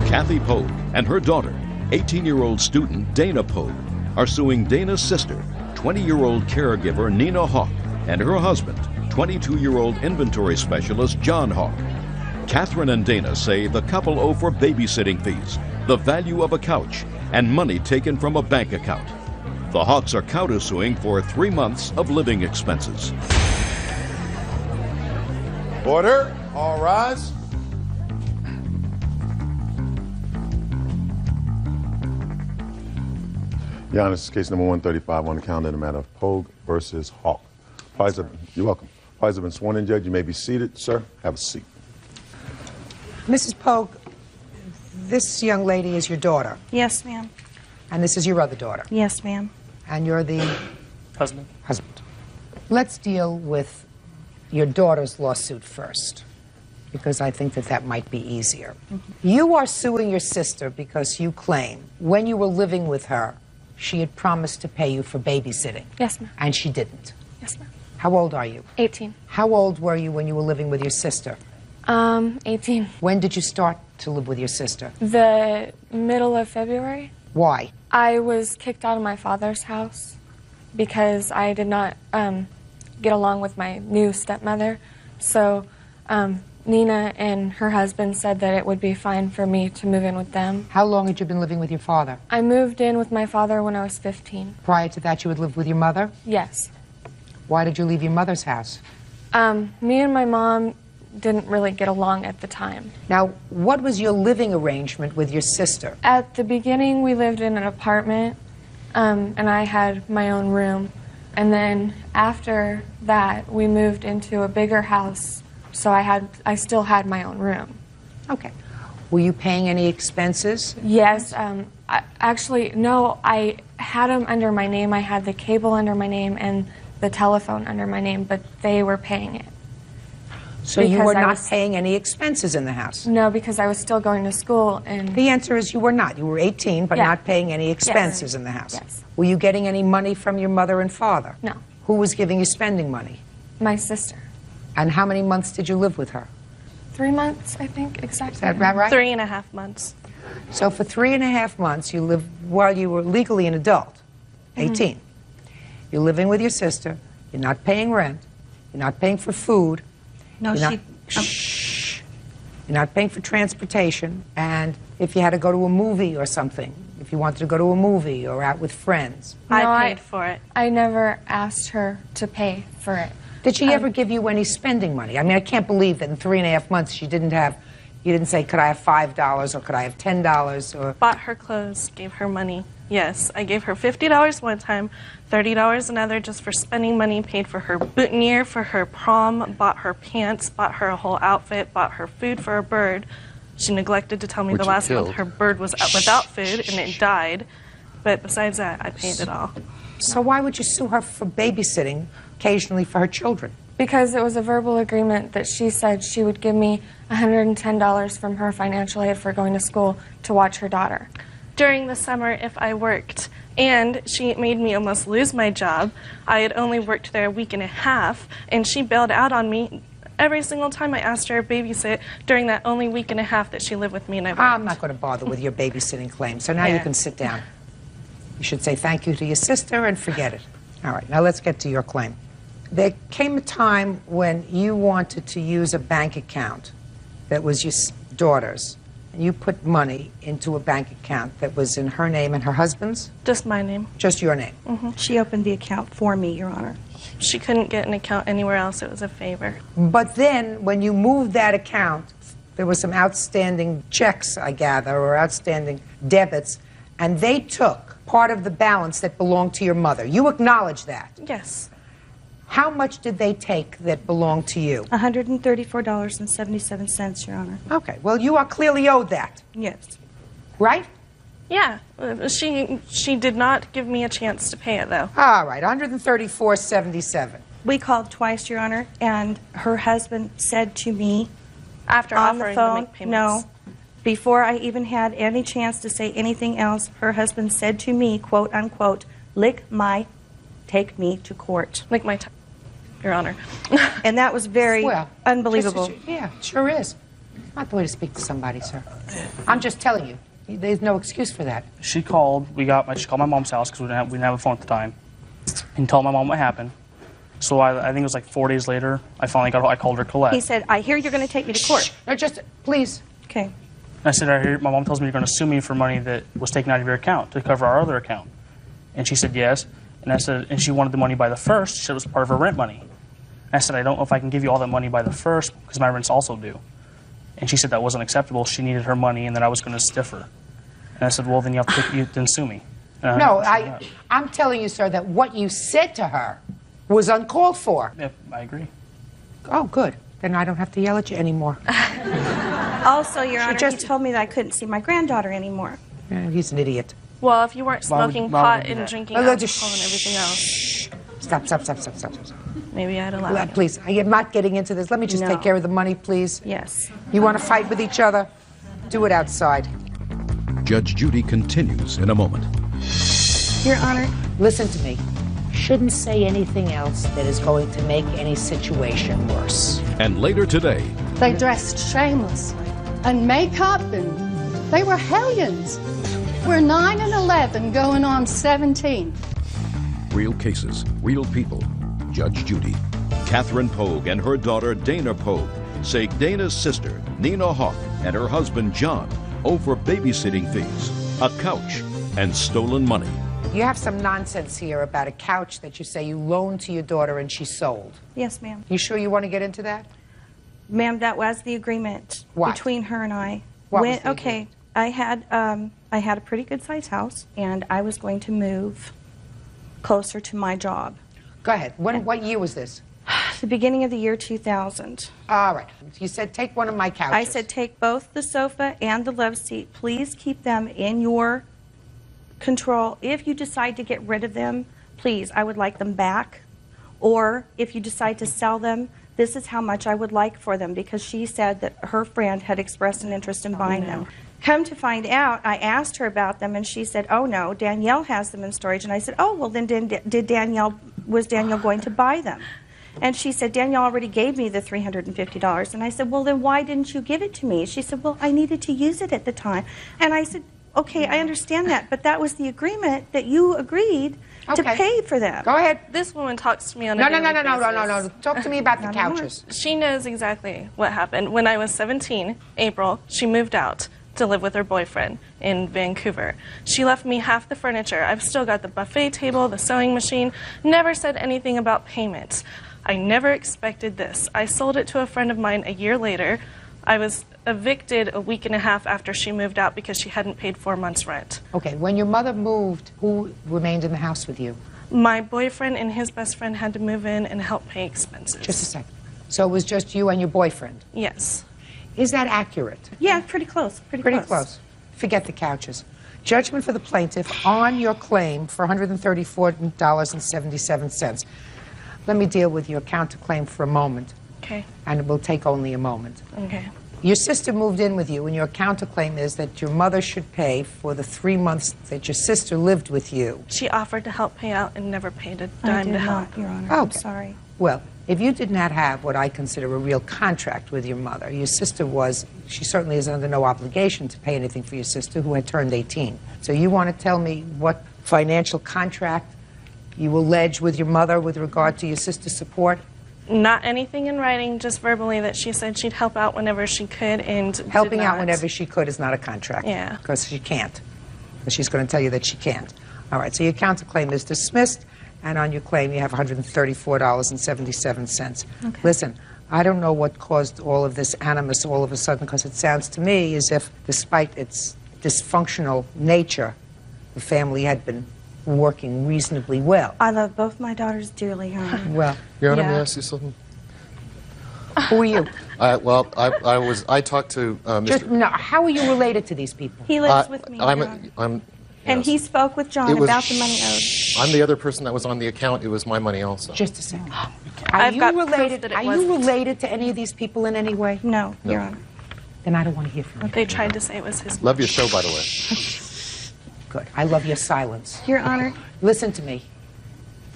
Kathy Pogue and her daughter, 18-year-old student Dana Pogue, are suing Dana's sister, 20-year-old caregiver Nina Hawk, and her husband, 22-year-old inventory specialist John Hawk. Catherine and Dana say the couple owe for babysitting fees, the value of a couch, and money taken from a bank account. The Hawks are countersuing for 3 months of living expenses. Order. All rise. Your Honor, this is case number 135 on the calendar in the matter of Pogue versus Hawk. You're welcome. Parties have been sworn in, Judge. You may be seated. Sir, have a seat. Mrs. Pogue, this young lady is your daughter. Yes, ma'am. And this is your other daughter. Yes, ma'am. And you're the husband. Let's deal with your daughter's lawsuit first, because I think that might be easier. You are suing your sister because you claim when you were living with her, she had promised to pay you for babysitting. Yes, ma'am. And she didn't. Yes, ma'am. How old are you? 18. How old were you when you were living with your sister? 18. When did you start to live with your sister? The middle of February. Why? I was kicked out of my father's house because I did not get along with my new stepmother. So Nina and her husband said that it would be fine for me to move in with them. How long had you been living with your father? I moved in with my father when I was 15. Prior to that, you had lived with your mother? Yes. Why did you leave your mother's house? Me and my mom didn't really get along at the time. Now, what was your living arrangement with your sister? At the beginning, we lived in an apartment, and I had my own room. And then after that, we moved into a bigger house, so I still had my own room. Okay. Were you paying any expenses? Yes. Actually, no, I had them under my name. I had the cable under my name and the telephone under my name, but they were paying it. So you were not paying any expenses in the house? No, because I was still going to school. And the answer is you were not. You were 18, but not paying any expenses in the house. Yes. Were you getting any money from your mother and father? No. Who was giving you spending money? My sister. And how many months did you live with her? 3 months, I think, exactly. Is that right? 3.5 months. So for 3.5 months, you lived while you were legally an adult, 18. You're living with your sister. You're not paying rent. You're not paying for food. No, You're not paying for transportation. And if you had to go to a movie or something, if you wanted to go to a movie or out with friends. I paid for it. I never asked her to pay for it. Did she ever give you any spending money? I mean, I can't believe that in 3.5 months you didn't say, could I have $5 or could I have $10 or... Bought her clothes, gave her money. Yes, I gave her $50 one time, $30 another just for spending money, paid for her boutonniere for her prom, bought her pants, bought her a whole outfit, bought her food for a bird. She neglected to tell me the last month her bird was without food and it died. But besides that, I paid it all. So why would you sue her for babysitting occasionally for her children? Because it was a verbal agreement that she said she would give me $110 from her financial aid for going to school to watch her daughter. During the summer, if I worked, and she made me almost lose my job. I had only worked there a week and a half, and she bailed out on me every single time I asked her to babysit during that only week and a half that she lived with me and I worked. I'm not going to bother with your babysitting claim, so now you can sit down. You should say thank you to your sister and forget it. All right, now let's get to your claim. There came a time when you wanted to use a bank account that was your daughter's. You put money into a bank account that was in her name and her husband's? Just my name. Just your name? She opened the account for me, Your Honor. She couldn't get an account anywhere else. It was a favor. But then, when you moved that account, there were some outstanding checks, I gather, or outstanding debits, and they took part of the balance that belonged to your mother. You acknowledge that? Yes. How much did they take that belonged to you? $134.77, Your Honor. Okay, well, you are clearly owed that. Yes. Right? Yeah. She did not give me a chance to pay it, though. All right, $134.77. We called twice, Your Honor, and her husband said to me after on the offering phone, to make payments. no, before I even had any chance to say anything else, her husband said to me, quote, unquote, take me to court. Lick my Your Honor. And that was very unbelievable. Yeah, sure is. Not the way to speak to somebody, sir. I'm just telling you. There's no excuse for that. She called. She called my mom's house because we didn't have a phone at the time, and told my mom what happened. So I think it was like 4 days later. I called her Colette. He said, "I hear you're going to take me to court." No, just please. Okay. And I said, "I hear my mom tells me you're going to sue me for money that was taken out of your account to cover our other account." And she said yes. And I said, and she wanted the money by the 1st. She said it was part of her rent money. And I said, "I don't know if I can give you all that money by the 1st because my rent's also due." And she said that wasn't acceptable. She needed her money and that I was going to stiff her. And I said, "Well, then you then sue me." No, I'm telling you, sir, that what you said to her was uncalled for. Yeah, I agree. Oh, good. Then I don't have to yell at you anymore. Also, Your Honor, he told me that I couldn't see my granddaughter anymore. He's an idiot. Well, if you weren't smoking pot and drinking alcohol and everything else, Stop. maybe I'd allow it. Please, I am not getting into this. Let me just take care of the money, please. Yes. You want to fight with each other? Do it outside. Judge Judy continues in a moment. Your Honor. Listen to me. Shouldn't say anything else that is going to make any situation worse. And later today, They dressed shamelessly and makeup, and they were hellions. We're 9 and 11 going on 17. real cases, real people. Judge Judy. Catherine Pogue and her daughter Dana Pogue say Dana's sister, Nina Hawk, and her husband, John, owe for babysitting fees, a couch, and stolen money. You have some nonsense here about a couch that you say you loaned to your daughter and she sold. Yes, ma'am. You sure you want to get into that? Ma'am, that was the agreement between her and I. What was the agreement? I had a pretty good sized house, and I was going to move closer to my job. Go ahead. What year was this? The beginning of the year 2000. All right. You said take one of my couches. I said take both the sofa and the love seat. Please keep them in your control. If you decide to get rid of them, please, I would like them back. Or if you decide to sell them, this is how much I would like for them, because she said that her friend had expressed an interest in buying them. Come to find out, I asked her about them, and she said, "Oh no, Danielle has them in storage." And I said, "Oh well, then was Danielle going to buy them?" And she said, "Danielle already gave me the $350. And I said, "Well, then why didn't you give it to me?" She said, "Well, I needed to use it at the time." And I said, "Okay, I understand that, but that was the agreement that you agreed to pay for them." Go ahead. This woman talks to me on a daily basis. No. Talk to me about the couches. She knows exactly what happened. When I was 17, April, she moved out to live with her boyfriend in Vancouver. She left me half the furniture. I've still got the buffet table, the sewing machine, never said anything about payment. I never expected this. I sold it to a friend of mine a year later. I was evicted a week and a half after she moved out because she hadn't paid 4 months' rent. Okay, when your mother moved, who remained in the house with you? My boyfriend and his best friend had to move in and help pay expenses. Just a second. So it was just you and your boyfriend? Yes. Is that accurate? Yeah, pretty close. Pretty close. Forget the couches. Judgment for the plaintiff on your claim for $134.77. Let me deal with your counterclaim for a moment. Okay. And it will take only a moment. Okay. Your sister moved in with you, and your counterclaim is that your mother should pay for the 3 months that your sister lived with you. She offered to help pay out and never paid a dime to help. Your Honor. Okay. I'm sorry. Well, if you did not have what I consider a real contract with your mother, your sister she certainly is under no obligation to pay anything for your sister who had turned 18. So you want to tell me what financial contract you allege with your mother with regard to your sister's support? Not anything in writing, just verbally that she said she'd help out whenever she could and Helping did out not. whenever she could is not a contract. Yeah. Because she can't. Because she's going to tell you that she can't. All right, so your counterclaim is dismissed, and on your claim you have $134.77. Okay. Listen, I don't know what caused all of this animus all of a sudden, because it sounds to me as if, despite its dysfunctional nature, the family had been working reasonably well. I love both my daughters dearly, Your Honor. Well, Your Honor, may I ask you something? who are you? I talked to Mr. How are you related to these people? He lives with me, Your Honor. And yes. He spoke with John about the money owed. I'm the other person that was on the account. It was my money also. Just a second. I've got proof that it Are you wasn't. related to any of these people in any way? No, Your Honor. Then I don't want to hear from you. They tried to say it was his. Love your show, by the way. Good. I love your silence. Your Honor. Listen to me.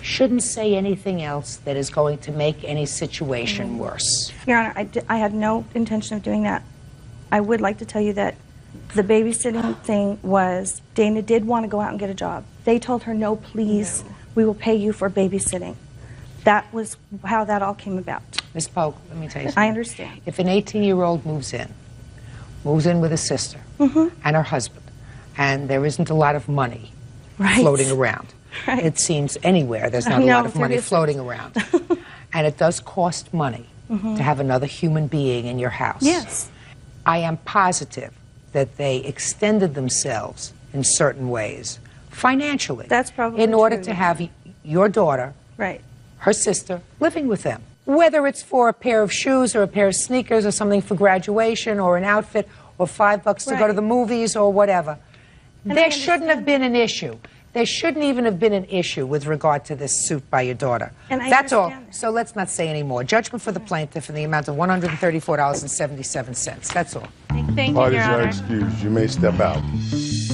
Shouldn't say anything else that is going to make any situation worse. Your Honor, I had no intention of doing that. I would like to tell you that the babysitting thing was, Dana did want to go out and get a job. They told her, no, please, we will pay you for babysitting. That was how that all came about. Ms. Polk, let me tell you something. I understand. If an 18-year-old moves in with a sister and her husband, and there isn't a lot of money floating around, it seems anywhere there's not a lot of money floating around, and it does cost money to have another human being in your house. Yes. I am positive that they extended themselves in certain ways financially. That's probably in order true. to have your daughter, her sister, living with them. Whether it's for a pair of shoes or a pair of sneakers or something for graduation or an outfit or $5 to go to the movies or whatever. And there shouldn't have been an issue. There shouldn't even have been an issue with regard to this suit by your daughter. And I That's all. understand that. So let's not say any more. Judgment for the plaintiff in the amount of $134.77. That's all. Thank you, Parties Your are Honor. excused. You may step out.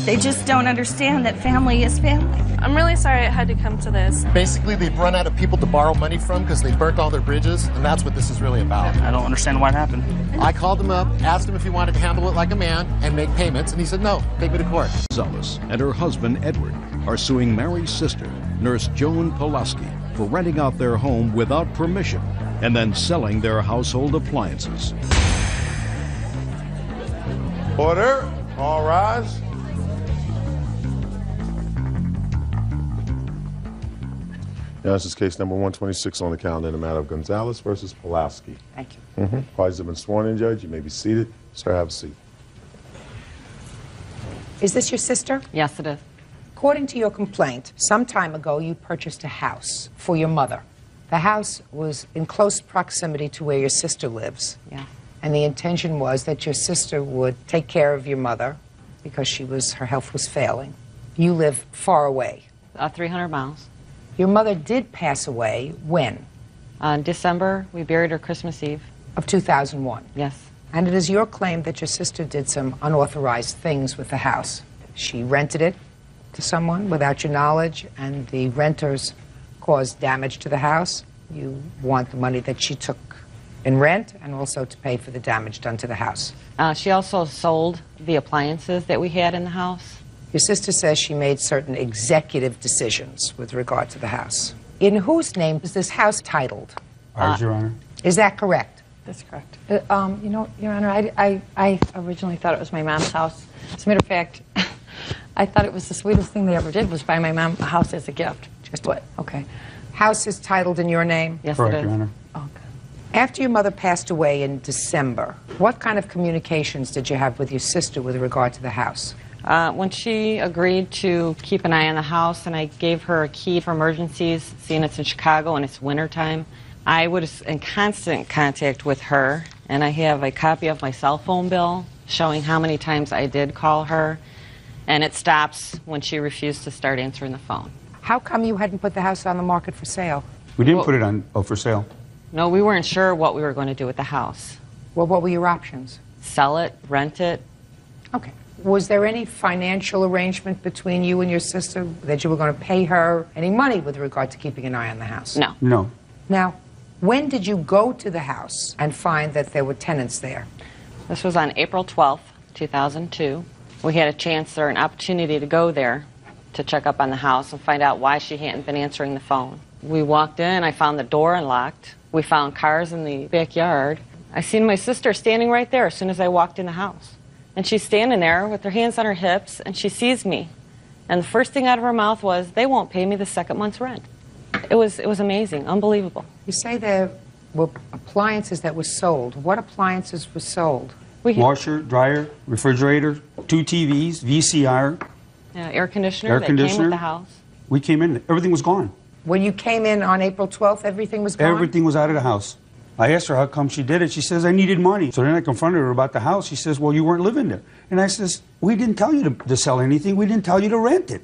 They just don't understand that family is family. I'm really sorry it had to come to this. Basically, they've run out of people to borrow money from because they burnt all their bridges, and that's what this is really about. I don't understand why it happened. I called him up, asked him if he wanted to handle it like a man and make payments, and he said, no, take me to court. Gonzalez and her husband, Edward, are suing Mary's sister, Nurse Joan Pulaski, for renting out their home without permission and then selling their household appliances. Order. All rise. Now, this is case number 126 on the calendar in the matter of Gonzalez versus Pulaski. Thank you. Parties have been sworn in, Judge. You may be seated. Sir, have a seat. Is this your sister? Yes, it is. According to your complaint, some time ago you purchased a house for your mother. The house was in close proximity to where your sister lives. Yeah. And the intention was that your sister would take care of your mother because her health was failing. You live far away. 300 miles. Your mother did pass away when? In December, we buried her Christmas Eve. Of 2001. Yes. And it is your claim that your sister did some unauthorized things with the house. She rented it to someone without your knowledge, and the renters caused damage to the house. You want the money that she took in rent and also to pay for the damage done to the house. She also sold the appliances that we had in the house. Your sister says she made certain executive decisions with regard to the house. In whose name is this house titled? Ours, Your Honor. Is that correct? That's correct. You know, Your Honor, I originally thought it was my mom's house. As a matter of fact, I thought it was the sweetest thing they ever did was buy my mom a house as a gift. Just what? Okay. House is titled in your name? Yes, Correct, it is. Your Honor. Okay. After your mother passed away in December, what kind of communications did you have with your sister with regard to the house? When she agreed to keep an eye on the house and I gave her a key for emergencies, seeing it's in Chicago and it's wintertime, I was in constant contact with her, and I have a copy of my cell phone bill showing how many times I did call her, and it stops when she refused to start answering the phone. How come you hadn't put the house on the market for sale? We didn't put it on for sale. No, we weren't sure what we were going to do with the house. Well, what were your options? Sell it, rent it. Okay. Was there any financial arrangement between you and your sister that you were going to pay her any money with regard to keeping an eye on the house? No. No. Now, when did you go to the house and find that there were tenants there? This was on April 12th, 2002. We had a chance or an opportunity to go there to check up on the house and find out why she hadn't been answering the phone. We walked in, I found the door unlocked. We found cars in the backyard. I seen my sister standing right there as soon as I walked in the house. And she's standing there with her hands on her hips, and she sees me. And the first thing out of her mouth was, "They won't pay me the second month's rent." It was amazing, unbelievable. You say there were appliances that were sold. What appliances were sold? Washer, dryer, refrigerator, 2 TVs, VCR. Air conditioner Air that came conditioner. with the house. We came in, everything was gone. When you came in on April 12th, everything was gone? Everything was out of the house. I asked her how come she did it. She says, I needed money. So then I confronted her about the house. She says, well, you weren't living there. And I says, we didn't tell you to sell anything. We didn't tell you to rent it.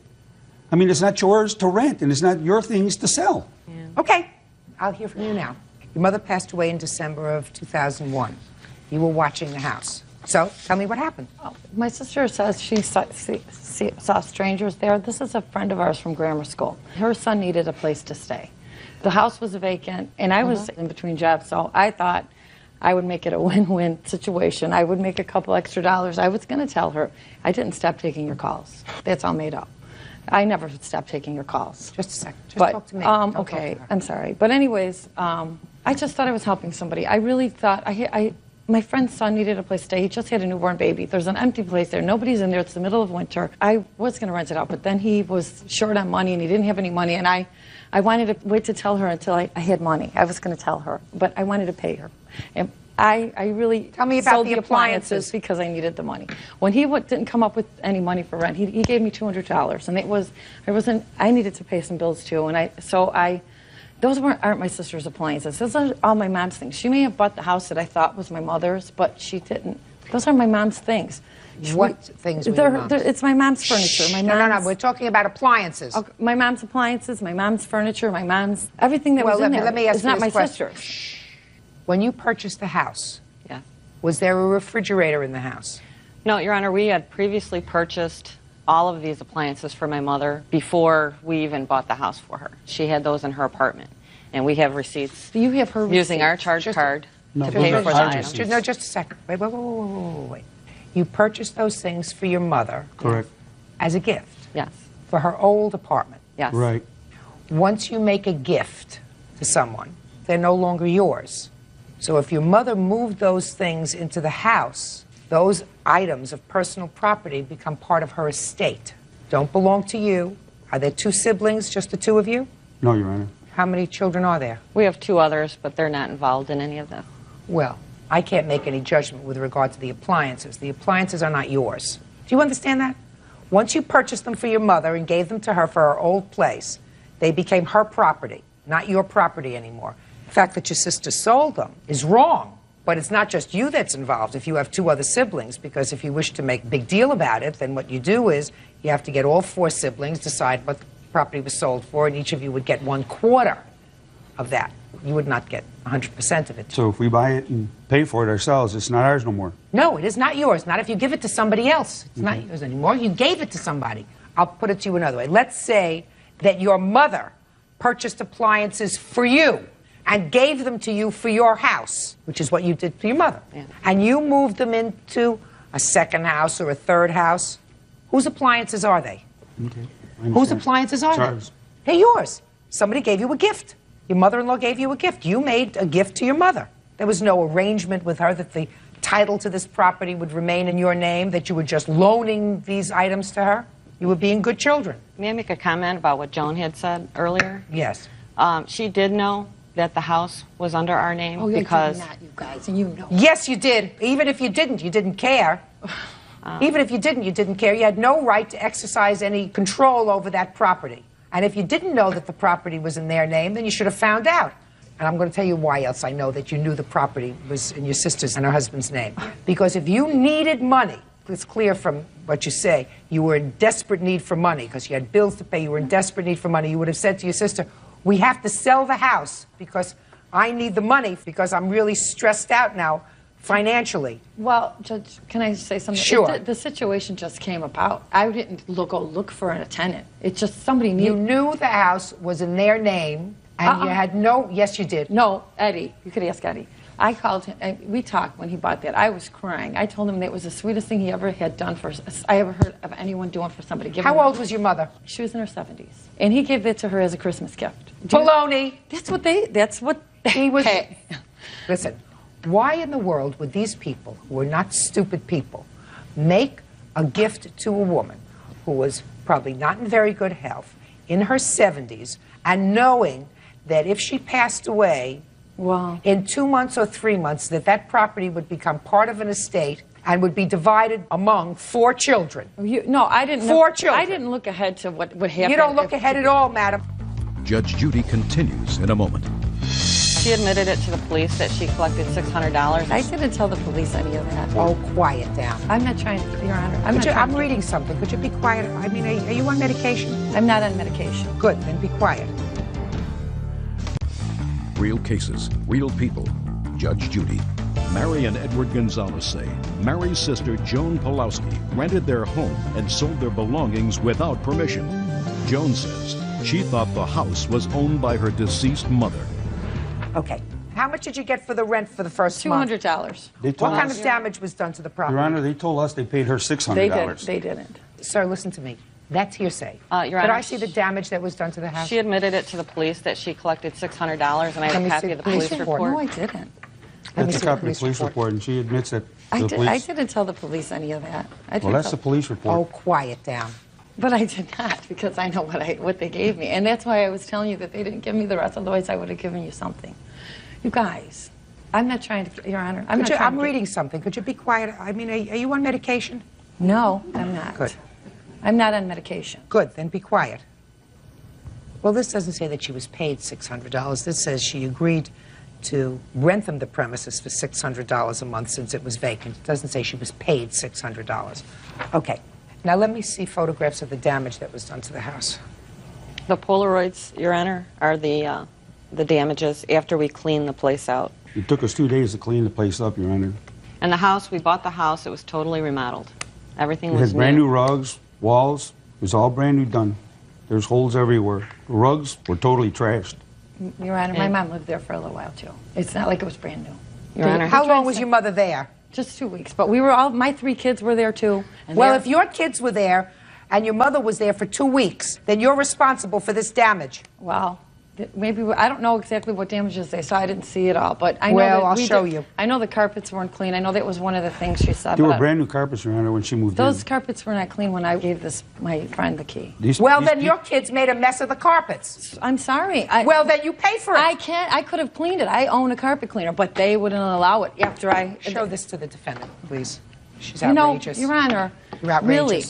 I mean, it's not yours to rent, and it's not your things to sell. Yeah. Okay. I'll hear from you now. Your mother passed away in December of 2001. You were watching the house. So, tell me what happened. My sister says she saw strangers there. This is a friend of ours from grammar school. Her son needed a place to stay. The house was vacant, and I was in between jobs, so I thought I would make it a win-win situation. I would make a couple extra dollars. I was going to tell her, I didn't stop taking your calls. That's all made up. I never stopped taking your calls. Just a second. Just talk to me. Don't talk to Okay, her. I'm sorry. But anyways, I just thought I was helping somebody. I really thought, my friend's son needed a place to stay. He just had a newborn baby. There's an empty place there. Nobody's in there. It's the middle of winter. I was going to rent it out, but then he was short on money and he didn't have any money. And I wanted to wait to tell her until I had money. I was going to tell her, but I wanted to pay her. And I really Tell me about sold the appliances. because I needed the money. When he didn't come up with any money for rent, he gave me $200, and I needed to pay some bills too. And those aren't my sister's appliances. Those are all my mom's things. She may have bought the house that I thought was my mother's, but she didn't. Those are my mom's things. What things were your mom's? It's my mom's furniture. No. We're talking about appliances. Okay, my mom's appliances, my mom's furniture, my mom's everything that was in there. Let me ask is you not this my question. sister's. When you purchased the house, Yeah. was there a refrigerator in the house? No, Your Honor, we had previously purchased all of these appliances for my mother before we even bought the house for her. She had those in her apartment, and we have receipts. Do you have her using our receipts? charge card No, to those pay are for the charge items. receipts. No, just a second. Wait. You purchased those things for your mother Correct. as a gift Yes, for her old apartment. yes. Right. Once you make a gift to someone, they're no longer yours. So if your mother moved those things into the house, those items of personal property become part of her estate. Don't belong to you. Are there two siblings, just the two of you? No, Your Honor. How many children are there? We have two others, but they're not involved in any of this. Well, I can't make any judgment with regard to the appliances. The appliances are not yours. Do you understand that? Once you purchased them for your mother and gave them to her for her old place, they became her property, not your property anymore. The fact that your sister sold them is wrong, but it's not just you that's involved if you have two other siblings, because if you wish to make a big deal about it, then what you do is you have to get all four siblings, decide what the property was sold for, and each of you would get 1/4 of that. You would not get 100% of it. So if we buy it and pay for it ourselves, it's not ours no more. No, it is not yours. Not if you give it to somebody else. It's not yours anymore. You gave it to somebody. I'll put it to you another way. Let's say that your mother purchased appliances for you and gave them to you for your house, which is what you did to your mother. Yeah. And you moved them into a second house or a third house. Whose appliances are they? Okay. I Whose understand. appliances are It's they? ours. They're yours. Somebody gave you a gift. Your mother-in-law gave you a gift. You made a gift to your mother. There was no arrangement with her that the title to this property would remain in your name, that you were just loaning these items to her. You were being good children. May I make a comment about what Joan had said earlier? Yes. She did know that the house was under our name Oh, you because did not, you guys, and you know. Yes, you did. Even if you didn't care. Even if you didn't care. You had no right to exercise any control over that property. And if you didn't know that the property was in their name, then you should have found out. And I'm going to tell you why else I know that you knew the property was in your sister's and her husband's name. Because if you needed money, it's clear from what you say, you were in desperate need for money because you had bills to pay, you were in desperate need for money, you would have said to your sister, we have to sell the house because I need the money because I'm really stressed out now financially. Well, Judge, can I say something? Sure. The situation just came about. I didn't go look for a tenant. It's just somebody needed. You knew the house was in their name, and you had no. Yes, you did. No, Eddie. You could ask Eddie. I called him, and we talked when he bought that. I was crying. I told him that was the sweetest thing he ever had done for. I ever heard of anyone doing for somebody. How old was your mother? She was in her 70s, and he gave that to her as a Christmas gift. Baloney. That's what they. That's what He was. Hey. Listen, why in the world would these people, who are not stupid people, make a gift to a woman who was probably not in very good health, in her 70s, and knowing that if she passed away in 2 months or 3 months, that property would become part of an estate and would be divided among 4 children? No, I didn't. 4 children. I didn't look ahead to what would happen. You don't look ahead at all, madam. Judge Judy continues in a moment. she admitted it to the police that she collected $600. I didn't tell the police any of that. Oh, quiet down. I'm not trying to, Your Honor. I'm reading something. Could you be quiet? I mean, are you on medication? I'm not on medication. Good, then be quiet. Real cases, real people. Judge Judy. Mary and Edward Gonzalez say Mary's sister, Joan Pulowski, rented their home and sold their belongings without permission. Joan says she thought the house was owned by her deceased mother. Okay, How much did you get for the rent for the first month? $200. What kind of damage was done to the property? Your Honor, they told us they paid her $600. They didn't. Sir, listen to me. That's hearsay. Your Could Honor, I see the damage that was done to the house? She admitted it to the police that she collected $600, and I Let have me a see copy of the the police police report. report. No, I didn't. Let me That's see a copy of the police report, and she admits that the police... I didn't tell the police any of that. Well, that's the police report. Oh, quiet down. But I did not, because I know what they gave me. And that's why I was telling you that they didn't give me the rest, otherwise I would have given you something. You guys, I'm not trying to, Your Honor, I'm reading something. Could you be quiet? I mean, are you on medication? No, I'm not. Good. I'm not on medication. Good, then be quiet. Well, this doesn't say that she was paid $600. This says she agreed to rent them the premises for $600 a month since it was vacant. It doesn't say she was paid $600. Okay. Now let me see photographs of the damage that was done to the house. The Polaroids, Your Honor, are the damages after we cleaned the place out. It took us 2 days to clean the place up, Your Honor. And the house, we bought the house, it was totally remodeled. Everything It was had brand new rugs, walls. It was all brand new done. There's holes everywhere. The rugs were totally trashed. Your Honor, my mom lived there for a little while, too. It's not like it was brand new. Your Honor. How long was your mother there? Just 2 weeks. But we were all, my 3 kids were there, too. And Well, if your kids were there and your mother was there for 2 weeks, then you're responsible for this damage. Well, maybe, I don't know exactly what damages they saw. I didn't see it all, but I know Well, that I'll we show did- you. I know the carpets weren't clean. I know that was one of the things she said. There were but brand new carpets, Your Honor, when she moved those in. carpets were not clean when I gave my friend the key. Well, then your kids made a mess of the carpets. I'm sorry. Well, then you pay for it. I could have cleaned it. I own a carpet cleaner, but they wouldn't allow it after I... Show this to the defendant, please. She's You know, outrageous. Your Honor, You're outrageous. really,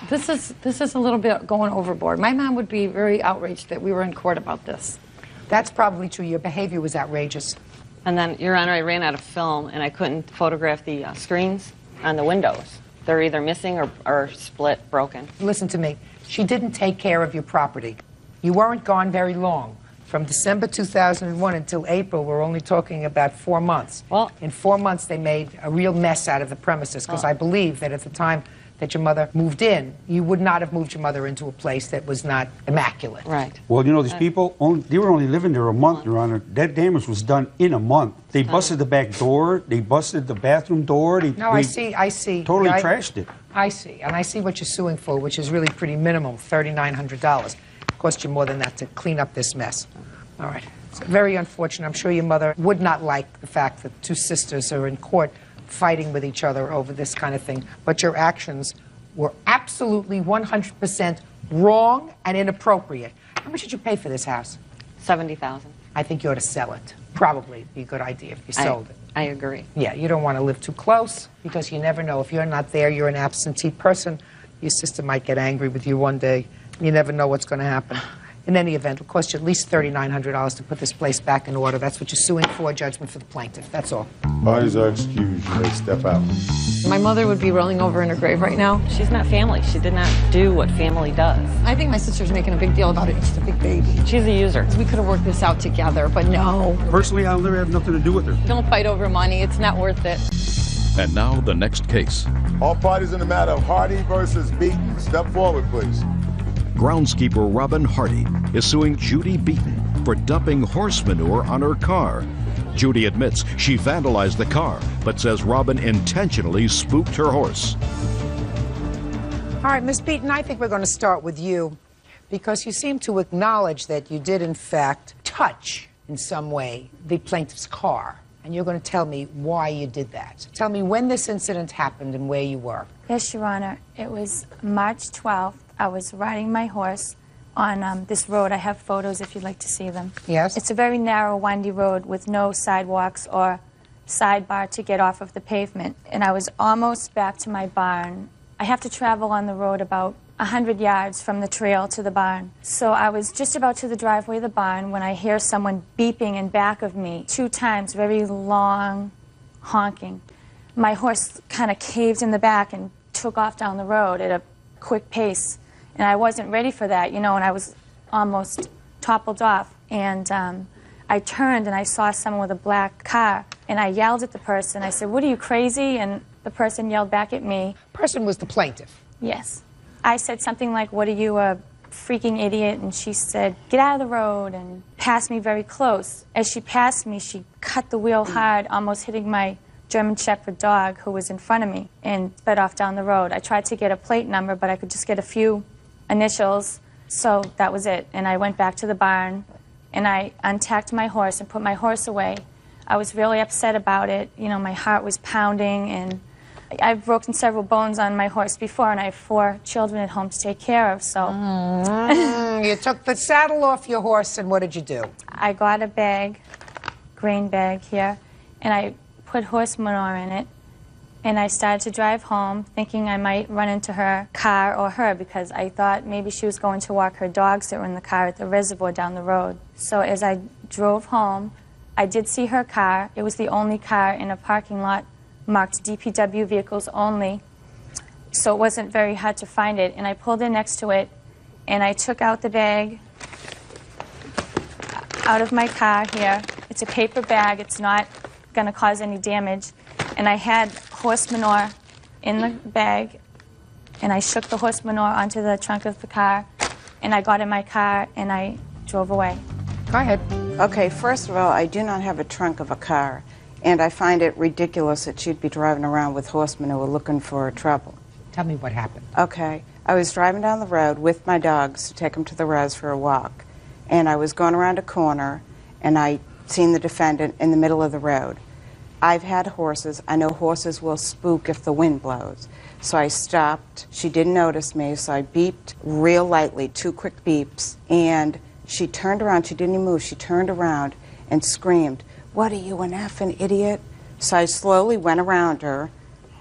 this is a little bit going overboard. My mom would be very outraged that we were in court about this. That's probably true. Your behavior was outrageous. And then, Your Honor, I ran out of film, and I couldn't photograph the screens on the windows. They're either missing or split, broken. Listen to me. She didn't take care of your property. You weren't gone very long. From December 2001 until April, we're only talking about 4 months. Well, in 4 months, they made a real mess out of the premises, because I believe that at the time that your mother moved in, you would not have moved your mother into a place that was not immaculate. Right. Well, you know, these people, they were only living there a month, Your Honor. That damage was done in a month. They busted the back door. They busted the bathroom door. I see. Totally Yeah, trashed it. I see. And I see what you're suing for, which is really pretty minimum, $3,900. Cost you more than that to clean up this mess. All right. It's very unfortunate. I'm sure your mother would not like the fact that 2 sisters are in court fighting with each other over this kind of thing. But your actions were absolutely 100% wrong and inappropriate. How much did you pay for this house? $70,000. I think you ought to sell it. Probably be a good idea if you sold it. I agree. Yeah, you don't want to live too close, because you never know. If you're not there, you're an absentee person. Your sister might get angry with you one day. You never know what's going to happen. In any event, it'll cost you at least $3,900 to put this place back in order. That's what you're suing for, judgment for the plaintiff. That's all. Parties are excused. You may step out. My mother would be rolling over in her grave right now. She's not family. She did not do what family does. I think my sister's making a big deal about it. It's a big baby. She's a user. We could have worked this out together, but no. Personally, I'll never have nothing to do with her. Don't fight over money. It's not worth it. And now the next case. All parties in the matter of Hardy versus Beaton. Step forward, please. Groundskeeper Robin Hardy is suing Judy Beaton for dumping horse manure on her car. Judy admits she vandalized the car, but says Robin intentionally spooked her horse. All right, Miss Beaton, I think we're going to start with you, because you seem to acknowledge that you did, in fact, touch in some way the plaintiff's car. And you're going to tell me why you did that. Tell me when this incident happened and where you were. Yes, Your Honor. It was March 12th. I was riding my horse on this road. I have photos if you'd like to see them. Yes? It's a very narrow, windy road with no sidewalks or sidebar to get off of the pavement. And I was almost back to my barn. I have to travel on the road about 100 yards from the trail to the barn. So I was just about to the driveway of the barn when I hear someone beeping in back of me 2 times, very long honking. My horse kind of caved in the back and took off down the road at a quick pace. And I wasn't ready for that, you know, and I was almost toppled off. And I turned and I saw someone with a black car. And I yelled at the person. I said, "What are you, crazy?" And the person yelled back at me. Person was the plaintiff. Yes. I said something like, "What are you, a freaking idiot, and she said, get out of the road, and passed me very close. As she passed me, she cut the wheel hard, almost hitting my German Shepherd dog who was in front of me, and sped off down the road. I tried to get a plate number, but I could just get a few initials, so that was it. And I went back to the barn, and I untacked my horse and put my horse away. I was really upset about it. You know, my heart was pounding, and I've broken several bones on my horse before, and I have 4 children at home to take care of, so. You took the saddle off your horse, and what did you do? I got a bag, grain bag here, and I put horse manure in it, and I started to drive home, thinking I might run into her car or her, because I thought maybe she was going to walk her dogs that were in the car at the reservoir down the road. So as I drove home, I did see her car. It was the only car in a parking lot marked DPW vehicles only, so it wasn't very hard to find it. And I pulled in next to it, and I took out the bag out of my car here. It's a paper bag. It's not going to cause any damage. And I had horse manure in the bag, and I shook the horse manure onto the trunk of the car, and I got in my car, and I drove away. Go ahead. Okay, first of all, I do not have a trunk of a car. And I find it ridiculous that she'd be driving around with horse manure looking for trouble. Tell me what happened. Okay. I was driving down the road with my dogs to take them to the res for a walk. And I was going around a corner, and I seen the defendant in the middle of the road. I've had horses. I know horses will spook if the wind blows. So I stopped. She didn't notice me, so I beeped real lightly, 2 quick beeps. And she turned around. She didn't even move. She turned around and screamed, "What are you, an effing idiot?" So I slowly went around her,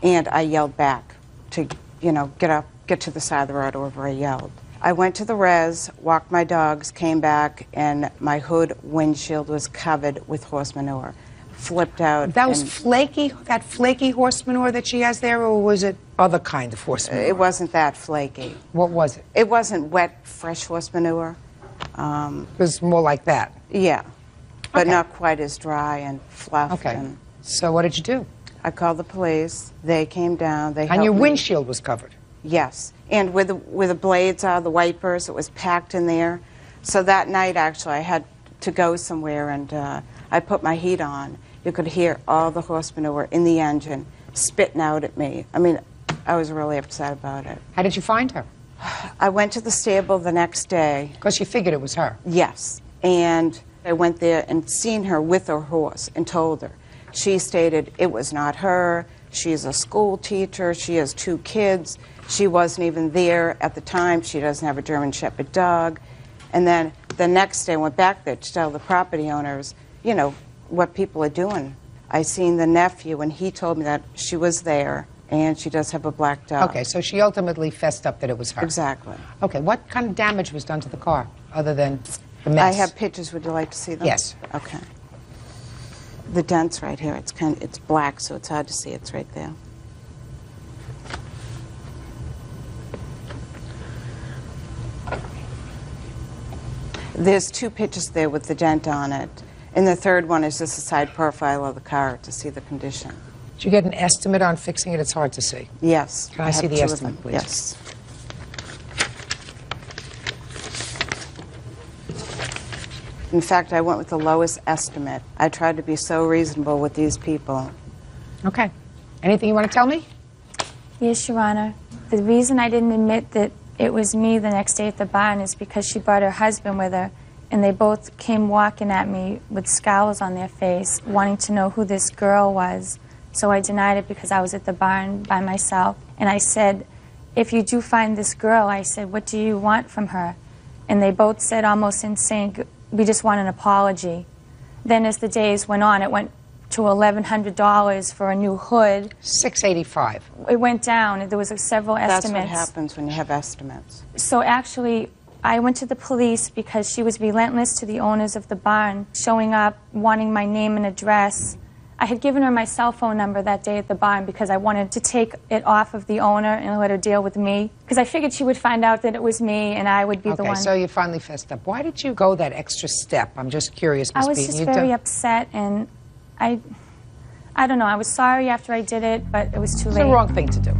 and I yelled back to, you know, get to the side of the road over I yelled. I went to the res, walked my dogs, came back, and my hood windshield was covered with horse manure. Flipped out. That was flaky, that flaky horse manure that she has there, or was it other kind of horse manure? It wasn't that flaky. What was it? It wasn't wet, fresh horse manure. It was more like that? Yeah. But Okay. not quite as dry and fluffed. Okay. And So what did you do? I called the police. They came down. They And helped your me. windshield was covered? Yes. And where the blades are, the wipers, it was packed in there. So that night, actually, I had to go somewhere, and I put my heat on. You could hear all the horse manure in the engine spitting out at me. I mean, I was really upset about it. How did you find her? I went to the stable the next day. Because you figured it was her? Yes. And I went there and seen her with her horse and told her. She stated it was not her. She's a school teacher. She has 2 kids. She wasn't even there at the time. She doesn't have a German Shepherd dog. And then the next day I went back there to tell the property owners, you know, what people are doing. I seen the nephew, and he told me that she was there, and she does have a black dog. Okay, so she ultimately fessed up that it was her. Exactly. Okay, what kind of damage was done to the car, other than the I mess? have pictures. Would you like to see them? Yes. Okay. The dent's right here. It's black, so it's hard to see. It's right there. There's 2 pictures there with the dent on it. And the third one is just a side profile of the car to see the condition. Did you get an estimate on fixing it? It's hard to see. Yes. Can I see have the 2 of estimate, them. please? Yes. In fact, I went with the lowest estimate. I tried to be so reasonable with these people. Okay. Anything you want to tell me? Yes, Your Honor. The reason I didn't admit that it was me the next day at the barn is because she brought her husband with her, and they both came walking at me with scowls on their face, wanting to know who this girl was. So I denied it because I was at the barn by myself. And I said, if you do find this girl, I said, what do you want from her? And they both said, almost in sync, we just want an apology. Then as the days went on, it went to $1,100 for a new hood. $685. It went down. There was several estimates. That's what happens when you have estimates. So actually, I went to the police because she was relentless to the owners of the barn, showing up, wanting my name and address. I had given her my cell phone number that day at the barn because I wanted to take it off of the owner and let her deal with me. Because I figured she would find out that it was me and I would be the one. Okay, so you finally fessed up. Why did you go that extra step? I'm just curious, Ms. I was Beaton. just very upset, and I don't know. I was sorry after I did it, but it was too late. It's the wrong thing to do.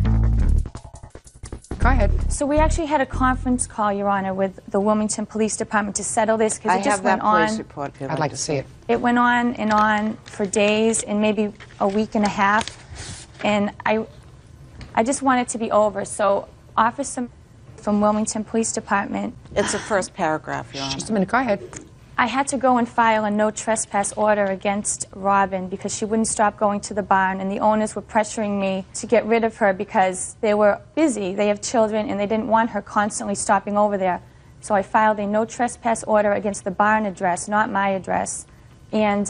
Go Go ahead. So we actually had a conference call, Your Honor, with the Wilmington Police Department to settle this because I it just have that went on. police report. if you'd I'd like to see it. It went on and on for days and maybe a week and a half, and I just want it to be over. So, Officer from Wilmington Police Department. It's the first paragraph, Your Honor. Just a minute. Go ahead. I had to go and file a no trespass order against Robin because she wouldn't stop going to the barn, and the owners were pressuring me to get rid of her because they were busy. They have children, and they didn't want her constantly stopping over there. So I filed a no trespass order against the barn address, not my address. And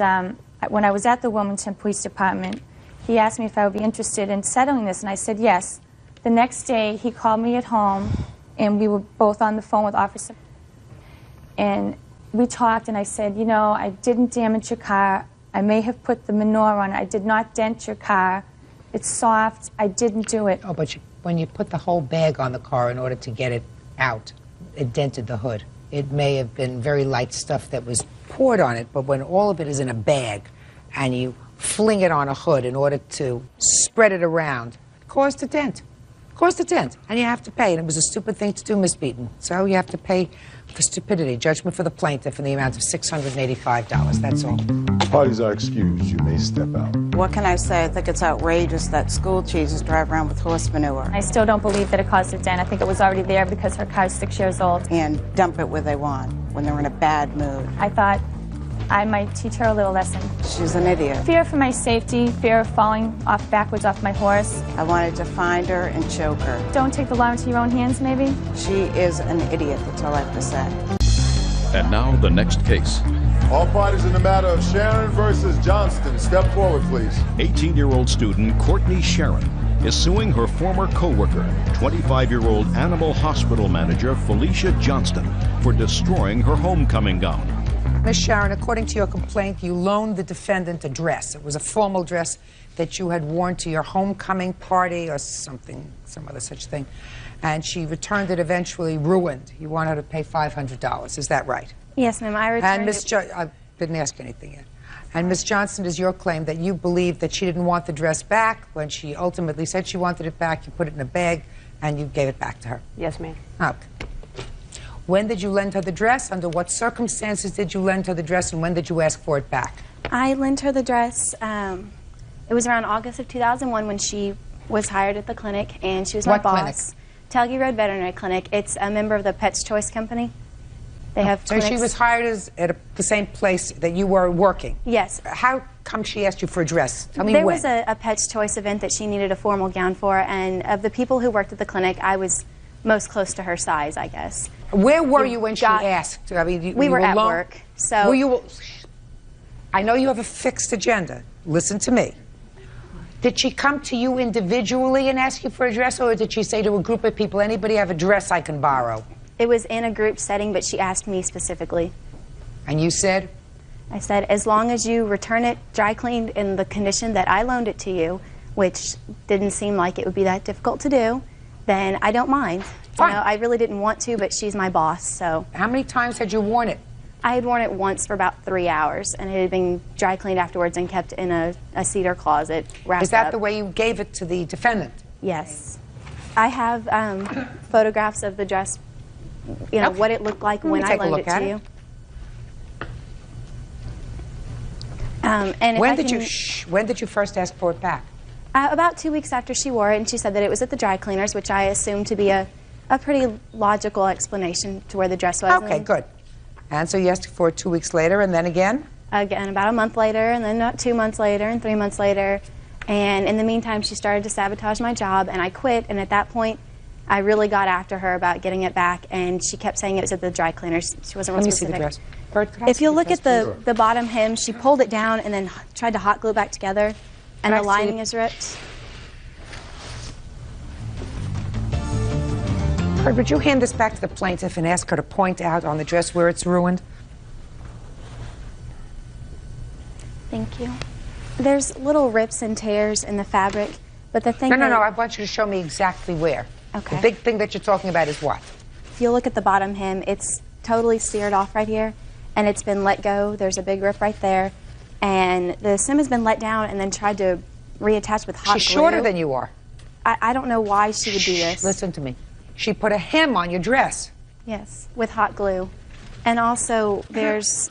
when I was at the Wilmington Police Department, he asked me if I would be interested in settling this, and I said yes. The next day, he called me at home, and we were both on the phone with Officer. And we talked, and I said, you know, I didn't damage your car. I may have put the manure on it. I did not dent your car. It's soft. I didn't do it. Oh, but when you put the whole bag on the car in order to get it out, it dented the hood. It may have been very light stuff that was poured on it, but when all of it is in a bag and you fling it on a hood in order to spread it around, it caused a dent. Caused a dent, and you have to pay. And it was a stupid thing to do, Miss Beaton. So you have to pay for stupidity. Judgment for the plaintiff in the amount of $685. That's all. Parties are excused. You may step out. What can I say? I think it's outrageous that school cheeses drive around with horse manure. I still don't believe that it caused a dent. I think it was already there because her car is 6 years old. And dump it where they want, when they're in a bad mood. I thought I might teach her a little lesson. She's an idiot. Fear for my safety, fear of falling backwards off my horse. I wanted to find her and choke her. Don't take the law into your own hands, maybe? She is an idiot, that's all I have to say. And now the next case. All parties in the matter of Sharon versus Johnston, step forward, please. 18-year-old student Courtney Sharon is suing her former co-worker, 25-year-old animal hospital manager Felicia Johnston, for destroying her homecoming gown. Miss Sharon, according to your complaint, you loaned the defendant a dress. It was a formal dress that you had worn to your homecoming party or something, some other such thing. And she returned it eventually ruined. You want her to pay $500. Is that right? Yes, ma'am. I returned And Miss I didn't ask anything yet. And Miss Johnston, is your claim that you believe that she didn't want the dress back when she ultimately said she wanted it back, you put it in a bag, and you gave it back to her? Yes, ma'am. Okay. When did you lend her the dress? Under what circumstances did you lend her the dress, and when did you ask for it back? I lent her the dress. It was around August of 2001 when she was hired at the clinic, and she was my boss. Clinic? Talgie Road Veterinary Clinic. It's a member of the Pet's Choice Company. They have So clinics. she was hired at the same place that you were working? Yes. How come she asked you for a dress? Tell me There when. was a Pet's Choice event that she needed a formal gown for, and of the people who worked at the clinic, I was most close to her size, I guess. Where were you when she asked? I mean, we were at alone? work. So Were you? I know you have a fixed agenda. Listen to me. Did she come to you individually and ask you for a dress, or did she say to a group of people, anybody have a dress I can borrow? It was in a group setting, but she asked me specifically. And you said? I said, as long as you return it dry cleaned in the condition that I loaned it to you, which didn't seem like it would be that difficult to do, then I don't mind. Fine. You know, I really didn't want to, but she's my boss, so. How many times had you worn it? I had worn it once for about 3 hours, and it had been dry cleaned afterwards and kept in a cedar closet wrapped Is that up. the way you gave it to the defendant? Yes. I have photographs of the dress, you know, what it looked like when I loaned it to you. And When did you first ask for it back? About 2 weeks after she wore it, and she said that it was at the dry cleaners, which I assumed to be a pretty logical explanation to where the dress was. Okay, good. And so you asked for it 2 weeks later, and then again? Again, about a month later, and then 2 months later, and 3 months later. And in the meantime, she started to sabotage my job, and I quit. And at that point, I really got after her about getting it back, and she kept saying it was at the dry cleaners. She wasn't real specific. Let me see the dress. Bert, could I If see you'll the look dress, at please? the bottom hem, she pulled it down and then tried to hot glue it back together, and Could I the see lining it? is ripped. Kurt, would you hand this back to the plaintiff and ask her to point out on the dress where it's ruined? Thank you. There's little rips and tears in the fabric, but the thing No, that, I want you to show me exactly where. Okay. The big thing that you're talking about is what? if you'll look at the bottom hem, it's totally seared off right here, and it's been let go. There's a big rip right there, and the sim has been let down and then tried to reattach with hot glue. She's shorter than you are. I don't know why she would do this. Listen to me. She put a hem on your dress. Yes, with hot glue. And also, there's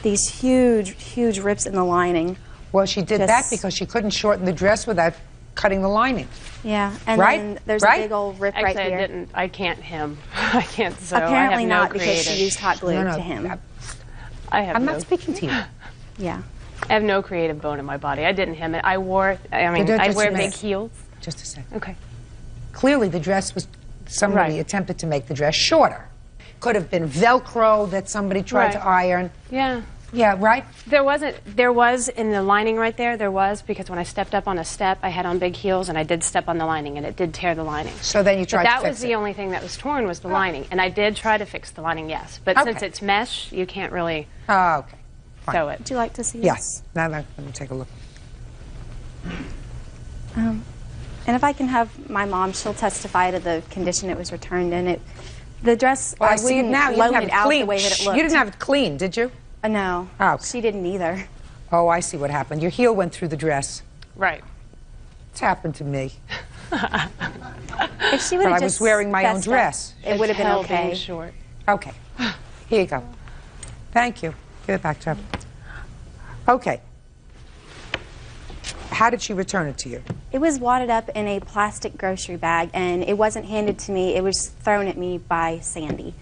these huge rips in the lining. Well, she did that because she couldn't shorten the dress without cutting the lining. Yeah, and right? then there's right? a big old rip Actually, right here. I didn't. I can't hem. I can't sew. Apparently I have no not, because creative. she used hot glue No, no, to hem. I'm not speaking to you. Yeah. I have no creative bone in my body. I didn't hem it. I wore. I mean, Just I a wear minute. big heels. Just a second. Okay. Clearly, the dress was, somebody attempted to make the dress shorter. Could have been Velcro that somebody tried to iron. Yeah. Yeah, right? There was in the lining right there, because when I stepped up on a step, I had on big heels and I did step on the lining and it did tear the lining. So then you tried to That fix was the only thing that was torn was the lining. And I did try to fix the lining, yes. But since it's mesh, you can't really okay. sew it. Would you like to see Yes. Now let me take a look. And if I can have my mom, she'll testify to the condition it was returned in. The dress, Well, I I see it wouldn't now. You load didn't have it it out clean. the way that it Shh, looked. You didn't have it clean, did you? No. Oh. She didn't either. Oh, I see what happened. Your heel went through the dress. Right. It's happened to me. If she would But have I just was wearing my own fessed up, dress. it would have been Hell okay. being short. Okay. Here you go. Thank you. Give it back to her. Okay. How did she return it to you? It was wadded up in a plastic grocery bag, and it wasn't handed to me. It was thrown at me by Sandy.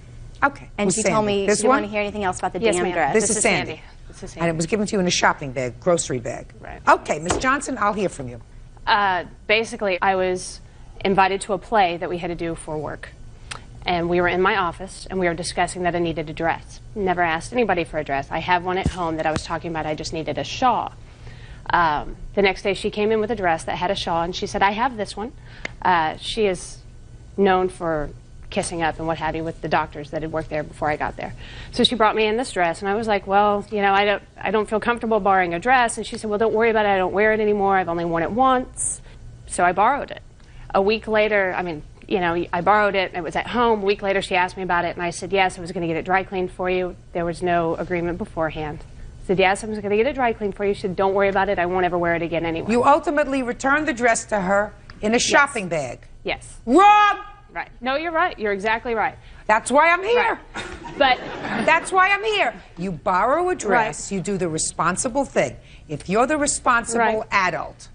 Okay. And Who's she Sandy? told me This she didn't one? want to hear anything else about the Yes, damn ma'am. dress. This is Sandy. This is Sandy. And it was given to you in a shopping bag, grocery bag. Right. Okay, Miss Johnson, I'll hear from you. Basically, I was invited to a play that we had to do for work. And we were in my office, and we were discussing that I needed a dress. Never asked anybody for a dress. I have one at home that I was talking about. I just needed a shawl. The next day, she came in with a dress that had a shawl, and she said, I have this one. She is known for kissing up and what have you with the doctors that had worked there before I got there. So she brought me in this dress, and I was like, well, you know, I don't feel comfortable borrowing a dress. And she said, well, don't worry about it. I don't wear it anymore. I've only worn it once. So I borrowed it. A week later, I mean, you know, I borrowed it. It was at home. A week later, she asked me about it, and I said, yes, I was going to get it dry cleaned for you. There was no agreement beforehand. I said, yes, I was going to get it dry cleaned for you. She said, don't worry about it. I won't ever wear it again anyway. You ultimately returned the dress to her in a shopping bag. Yes. Wrong! Right. No, you're right. You're exactly right. That's why I'm here. Right. But that's why I'm here. You borrow a dress, you do the responsible thing. If you're the responsible adult,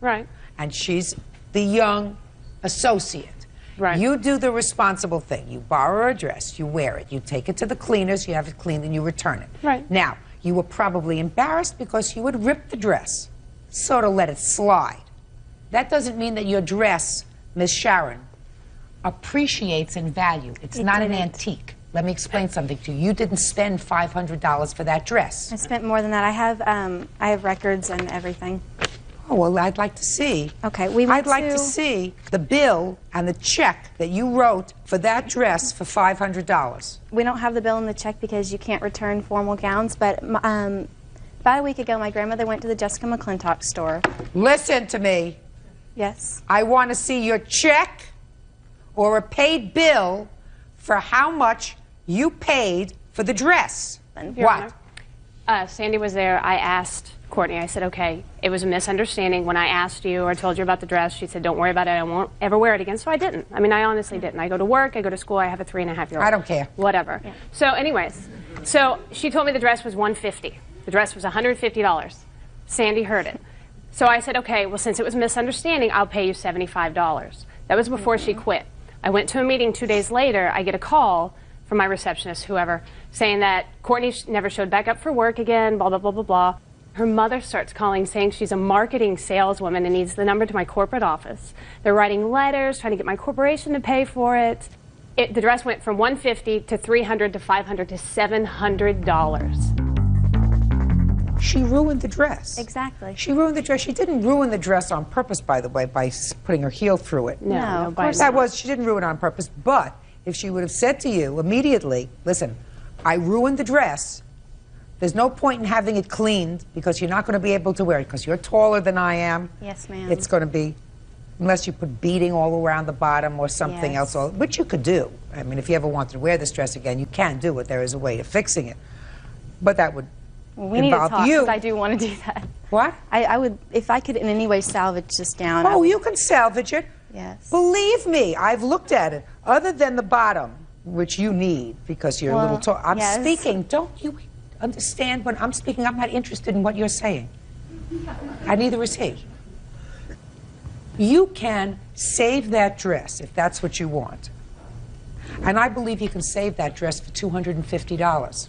and she's the young associate, you do the responsible thing. You borrow a dress, you wear it, you take it to the cleaners, you have it cleaned, and you return it. Right. Now, you were probably embarrassed because you would rip the dress, sort of let it slide. That doesn't mean that your dress, Miss Sharon, appreciates in value. It's not an antique. Let me explain something to you. You didn't spend $500 for that dress. I spent more than that. I have records and everything. Oh, well, I'd like to see. Okay, we went I'd like to see the bill and the check that you wrote for that dress for $500. We don't have the bill and the check because you can't return formal gowns, but about a week ago, my grandmother went to the Jessica McClintock store. Listen to me. Yes. I want to see your check or a paid bill for how much you paid for the dress. Your Honor, Sandy was there. I asked Courtney, I said, okay, it was a misunderstanding. When I asked you or told you about the dress, she said, don't worry about it. I won't ever wear it again. So I didn't. I mean, I honestly didn't. I go to work. I go to school. I have a 3.5-year-old. I don't care. Whatever. Yeah. So anyways, so she told me the dress was $150. The dress was $150. Sandy heard it. So I said, okay, well, since it was a misunderstanding, I'll pay you $75. That was before she quit. I went to a meeting 2 days later. I get a call from my receptionist, whoever, saying that Courtney never showed back up for work again, blah, blah, blah, blah, blah. Her mother starts calling saying she's a marketing saleswoman and needs the number to my corporate office. They're writing letters, trying to get my corporation to pay for it. The dress went from $150 to $300 to $500 to $700. She ruined the dress. Exactly. She ruined the dress. She didn't ruin the dress on purpose, by the way, by putting her heel through it. No, of course that was, she didn't ruin it on purpose, but if she would have said to you immediately, listen, I ruined the dress, there's no point in having it cleaned because you're not going to be able to wear it because you're taller than I am. Yes, ma'am. It's going to be, unless you put beading all around the bottom or something else, which you could do. I mean, if you ever wanted to wear this dress again, you can do it. There is a way of fixing it. But that would we need to involve talk you. because I do want to do that. What? I would, if I could in any way salvage this down. Oh, you can salvage it. Yes. Believe me, I've looked at it. Other than the bottom, which you need because you're a little tall. I'm yes. speaking. Don't you understand when I'm speaking? I'm not interested in what you're saying. And neither is he. You can save that dress if that's what you want. And I believe you can save that dress for $250.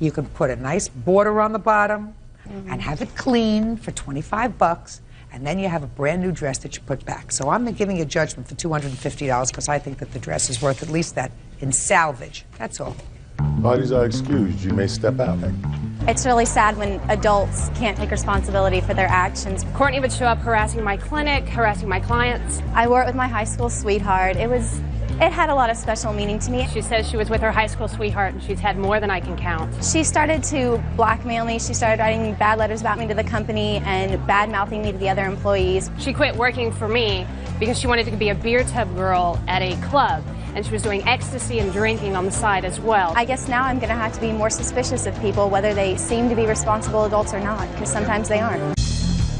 You can put a nice border on the bottom and have it clean for $25, and then you have a brand new dress that you put back. So I'm giving you a judgment for $250 because I think that the dress is worth at least that in salvage. That's all. Parties are excused. You may step out. It's really sad when adults can't take responsibility for their actions. Courtney would show up harassing my clinic, harassing my clients. I wore it with my high school sweetheart. It had a lot of special meaning to me. She says she was with her high school sweetheart and she's had more than I can count. She started to blackmail me. She started writing bad letters about me to the company and bad-mouthing me to the other employees. She quit working for me because she wanted to be a beer tub girl at a club, and she was doing ecstasy and drinking on the side as well. I guess now I'm going to have to be more suspicious of people, whether they seem to be responsible adults or not, because sometimes they aren't.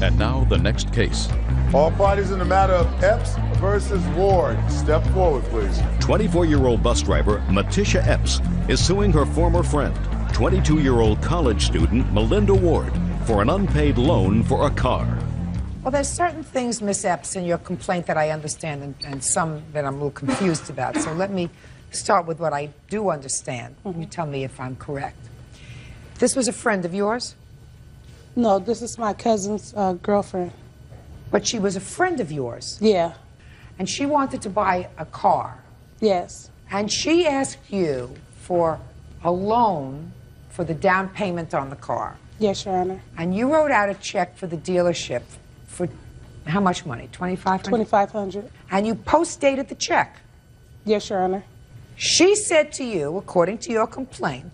And now the next case. All parties in the matter of Epps versus Ward. Step forward, please. 24-year-old bus driver Matisha Epps is suing her former friend, 22-year-old college student Melinda Ward, for an unpaid loan for a car. Well, there's certain things, Miss Epps, in your complaint that I understand and some that I'm a little confused about. So let me start with what I do understand. You tell me if I'm correct. This was a friend of yours? No, this is my cousin's girlfriend. But she was a friend of yours? Yeah. And she wanted to buy a car? Yes. And she asked you for a loan for the down payment on the car? Yes, Your Honor. And you wrote out a check for the dealership for how much money? $2,500? $2,500. And you post-dated the check? Yes, Your Honor. She said to you, according to your complaint,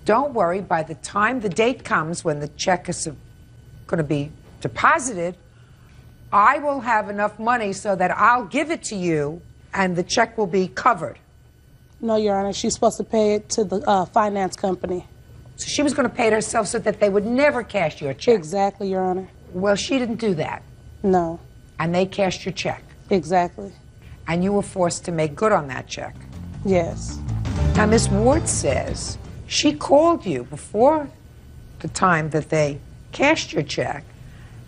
don't worry, by the time the date comes when the check is going to be deposited, I will have enough money so that I'll give it to you and the check will be covered. No, Your Honor. She's supposed to pay it to the finance company. So she was going to pay it herself so that they would never cash your check? Exactly, Your Honor. Well, she didn't do that. No. And they cashed your check? Exactly. And you were forced to make good on that check? Yes. Now, Ms. Ward says she called you before the time that they cashed your check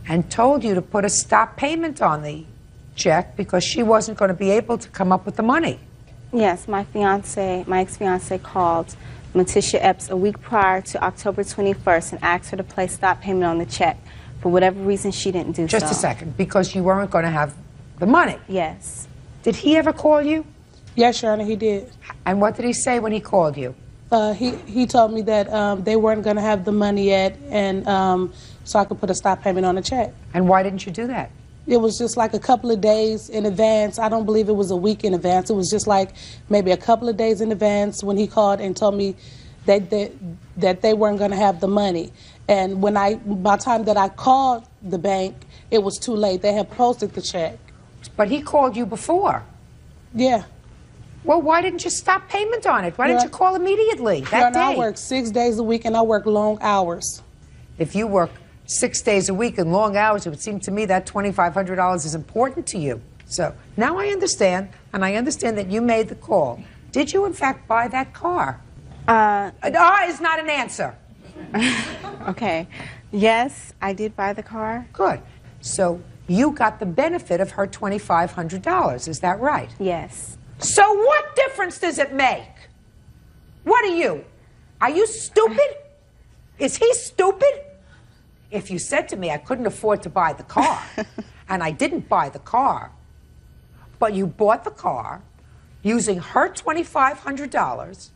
and told you to put a stop payment on the check because she wasn't going to be able to come up with the money. Yes, my ex-fiance called Matisha Epps a week prior to October 21st and asked her to place stop payment on the check. For whatever reason, she didn't do so. Just a second, because you weren't going to have the money. Yes. Did he ever call you? Yes, Your Honor, he did. And what did he say when he called you? He told me that they weren't going to have the money yet, and so I could put a stop payment on the check. And why didn't you do that? It was just like a couple of days in advance. I don't believe it was a week in advance. It was just like maybe a couple of days in advance when he called and told me that they weren't going to have the money. And by the time that I called the bank, it was too late. They had posted the check. But he called you before. Yeah. Well, why didn't you stop payment on it? Why didn't you call immediately that day? I work 6 days a week and I work long hours. If you work 6 days a week and long hours, it would seem to me that $2,500 is important to you. So now I understand, and I understand that you made the call. Did you, in fact, buy that car? Is not an answer. Okay. Yes, I did buy the car. Good. So you got the benefit of her $2,500. Is that right? Yes. So what difference does it make? What are you? Are you stupid? Is he stupid? If you said to me I couldn't afford to buy the car, and I didn't buy the car, but you bought the car using her $2,500,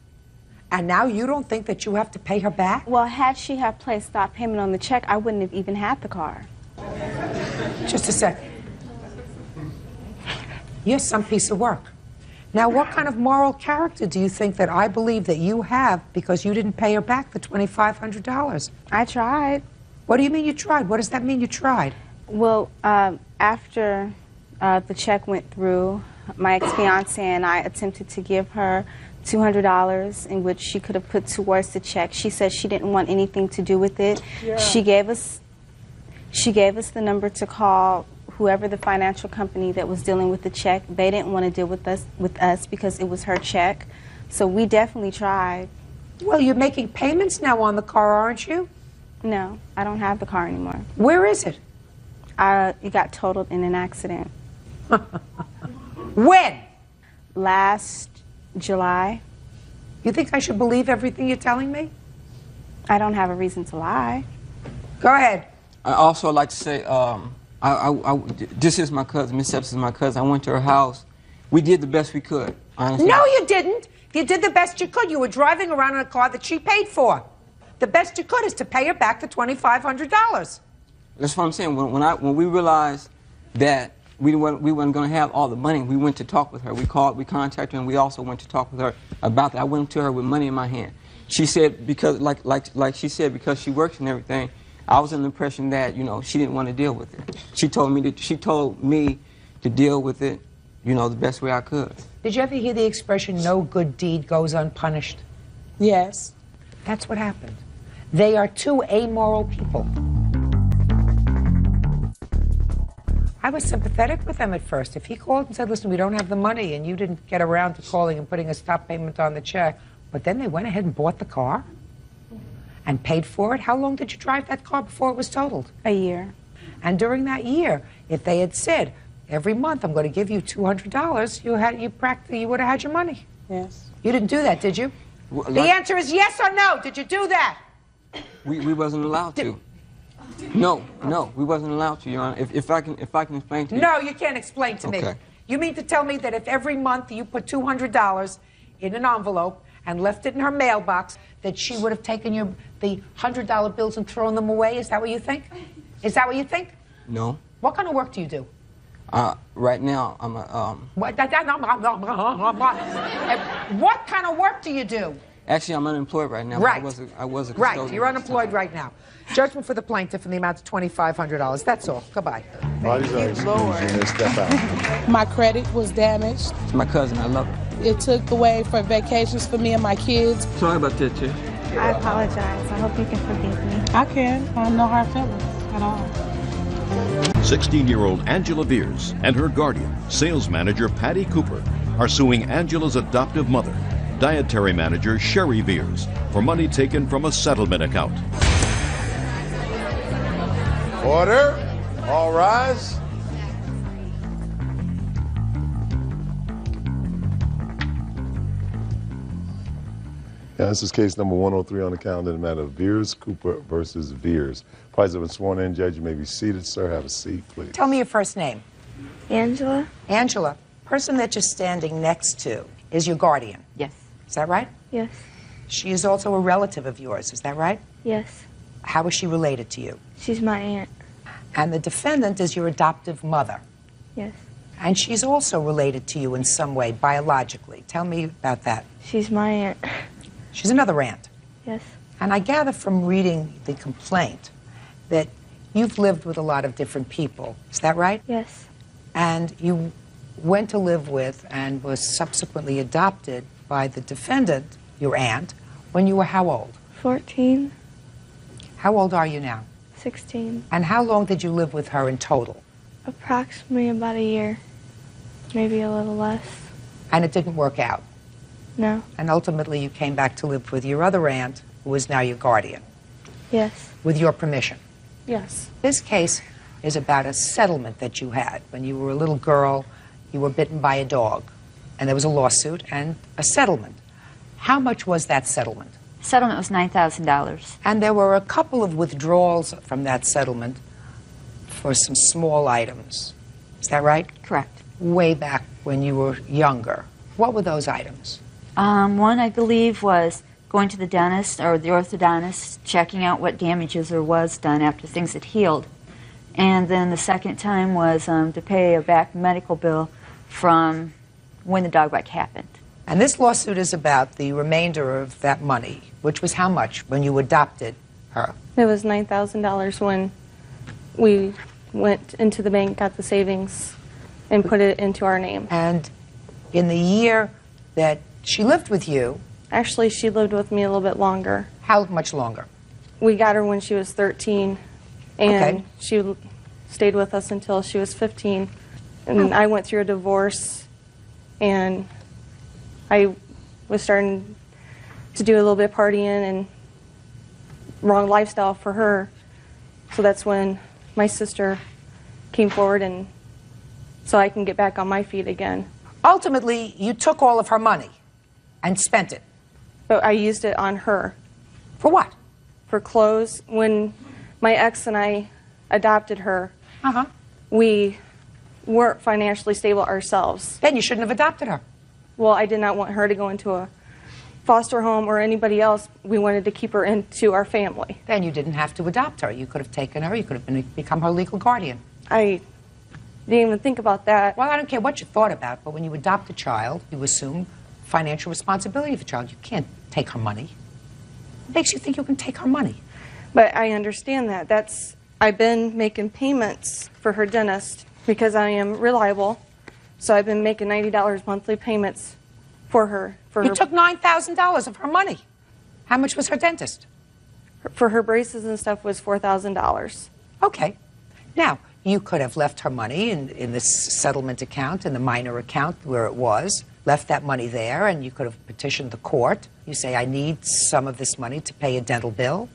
and now you don't think that you have to pay her back? Well, had she have placed stop payment on the check, I wouldn't have even had the car. Just a sec. You're some piece of work. Now, what kind of moral character do you think that I believe that you have because you didn't pay her back the $2,500? I tried. What do you mean you tried? What does that mean you tried? Well, after the check went through, my ex-fiance and I attempted to give her $200 in which she could have put towards the check. She said she didn't want anything to do with it. Yeah. She gave us the number to call whoever the financial company that was dealing with the check, they didn't want to deal with us because it was her check. So we definitely tried. Well, you're making payments now on the car, aren't you? No, I don't have the car anymore. Where is it? It got totaled in an accident. When? Last July. You think I should believe everything you're telling me? I don't have a reason to lie. Go ahead. I also like to say, this is my cousin, Miss Epps is my cousin. I went to her house. We did the best we could, honestly. No, you didn't. You did the best you could. You were driving around in a car that she paid for. The best you could is to pay her back the $2,500. That's what I'm saying. When we realized that we weren't going to have all the money, we went to talk with her. We contacted her, and we also went to talk with her about that. I went to her with money in my hand. She said, because like she said, because she works and everything, I was under the impression that, you know, she didn't want to deal with it. She told me to deal with it, you know, the best way I could. Did you ever hear the expression, no good deed goes unpunished? Yes. That's what happened. They are two amoral people. I was sympathetic with them at first. If he called and said, listen, we don't have the money, and you didn't get around to calling and putting a stop payment on the check, but then they went ahead and bought the car and paid for it. How long did you drive that car before it was totaled? A year. And during that year, if they had said, every month I'm going to give you $200, you would have had your money. Yes. You didn't do that, did you? Well, the answer is yes or no. Did you do that? We wasn't allowed to. No, we wasn't allowed to, Your Honor. If I can explain to you. No, you can't explain to me. Okay. You mean to tell me that if every month you put $200 in an envelope and left it in her mailbox, that she would have taken the $100 bills and thrown them away? Is that what you think? Is that what you think? No. What kind of work do you do? Right now, I'm a, What kind of work do you do? Actually, I'm unemployed right now. Right. I was a Right, custodian you're at the unemployed time. right now. Judgment for the plaintiff in the amount of $2,500. That's all. Goodbye. Bodies are excused. Step out. My credit was damaged. It's my cousin. I love her. It took away from vacations for me and my kids. Sorry about that, too. I apologize. I hope you can forgive me. I can. I have no hard feelings at all. 16-year-old Angela Beers and her guardian, sales manager Patty Cooper, are suing Angela's adoptive mother, dietary manager Sherry Beers, for money taken from a settlement account. Order. All rise. Yeah, this is case number 103 on the calendar in the matter of Beers Cooper versus Beers. Parties have been sworn in. Judge, you may be seated, sir. Have a seat, please. Tell me your first name. Angela? Angela, person that you're standing next to is your guardian. Yes. Is that right? Yes. She is also a relative of yours. Is that right? Yes. How is she related to you? She's my aunt. And the defendant is your adoptive mother. Yes. And she's also related to you in some way, biologically. Tell me about that. She's my aunt. She's another aunt. Yes. And I gather from reading the complaint that you've lived with a lot of different people. Is that right? Yes. And you went to live with and was subsequently adopted by the defendant, your aunt, when you were how old? 14. How old are you now? 16. And how long did you live with her in total? Approximately about a year. Maybe a little less. And it didn't work out? No. And ultimately you came back to live with your other aunt, who is now your guardian, Yes. with your permission. Yes. This case is about a settlement that you had. When you were a little girl, you were bitten by a dog, and there was a lawsuit and a settlement. How much was that settlement? Settlement was $9,000. And there were a couple of withdrawals from that settlement for some small items. Is that right? Correct. Way back when you were younger. What were those items? One, I believe, was going to the dentist or the orthodontist, checking out what damages there was done after things had healed. And then the second time was to pay a back medical bill from when the dog bite happened. And this lawsuit is about the remainder of that money, which was how much when you adopted her? It was $9,000 when we went into the bank, got the savings, and put it into our name. And in the year that she lived with you... Actually, she lived with me a little bit longer. How much longer? We got her when she was 13, and Okay. stayed with us until she was 15. And I went through a divorce, and I was starting to do a little bit of partying and wrong lifestyle for her. So that's when my sister came forward, and so I can get back on my feet again. Ultimately, you took all of her money and spent it. But I used it on her. For what? For clothes. When my ex and I adopted her, we weren't financially stable ourselves. Then you shouldn't have adopted her. Well, I did not want her to go into a foster home or anybody else. We wanted to keep her into our family. Then you didn't have to adopt her. You could have taken her. You could have become her legal guardian. I didn't even think about that. Well, I don't care what you thought about, but when you adopt a child, you assume financial responsibility for the child. You can't take her money. What makes you think you can take her money? But I understand that. I've been making payments for her dentist because I am reliable. So I've been making $90 monthly payments for her. You took $9,000 of her money. How much was her dentist? For her braces and stuff was $4,000. Okay. Now, you could have left her money in this settlement account, in the minor account where it was, left that money there, and you could have petitioned the court. You say, I need some of this money to pay a dental bill,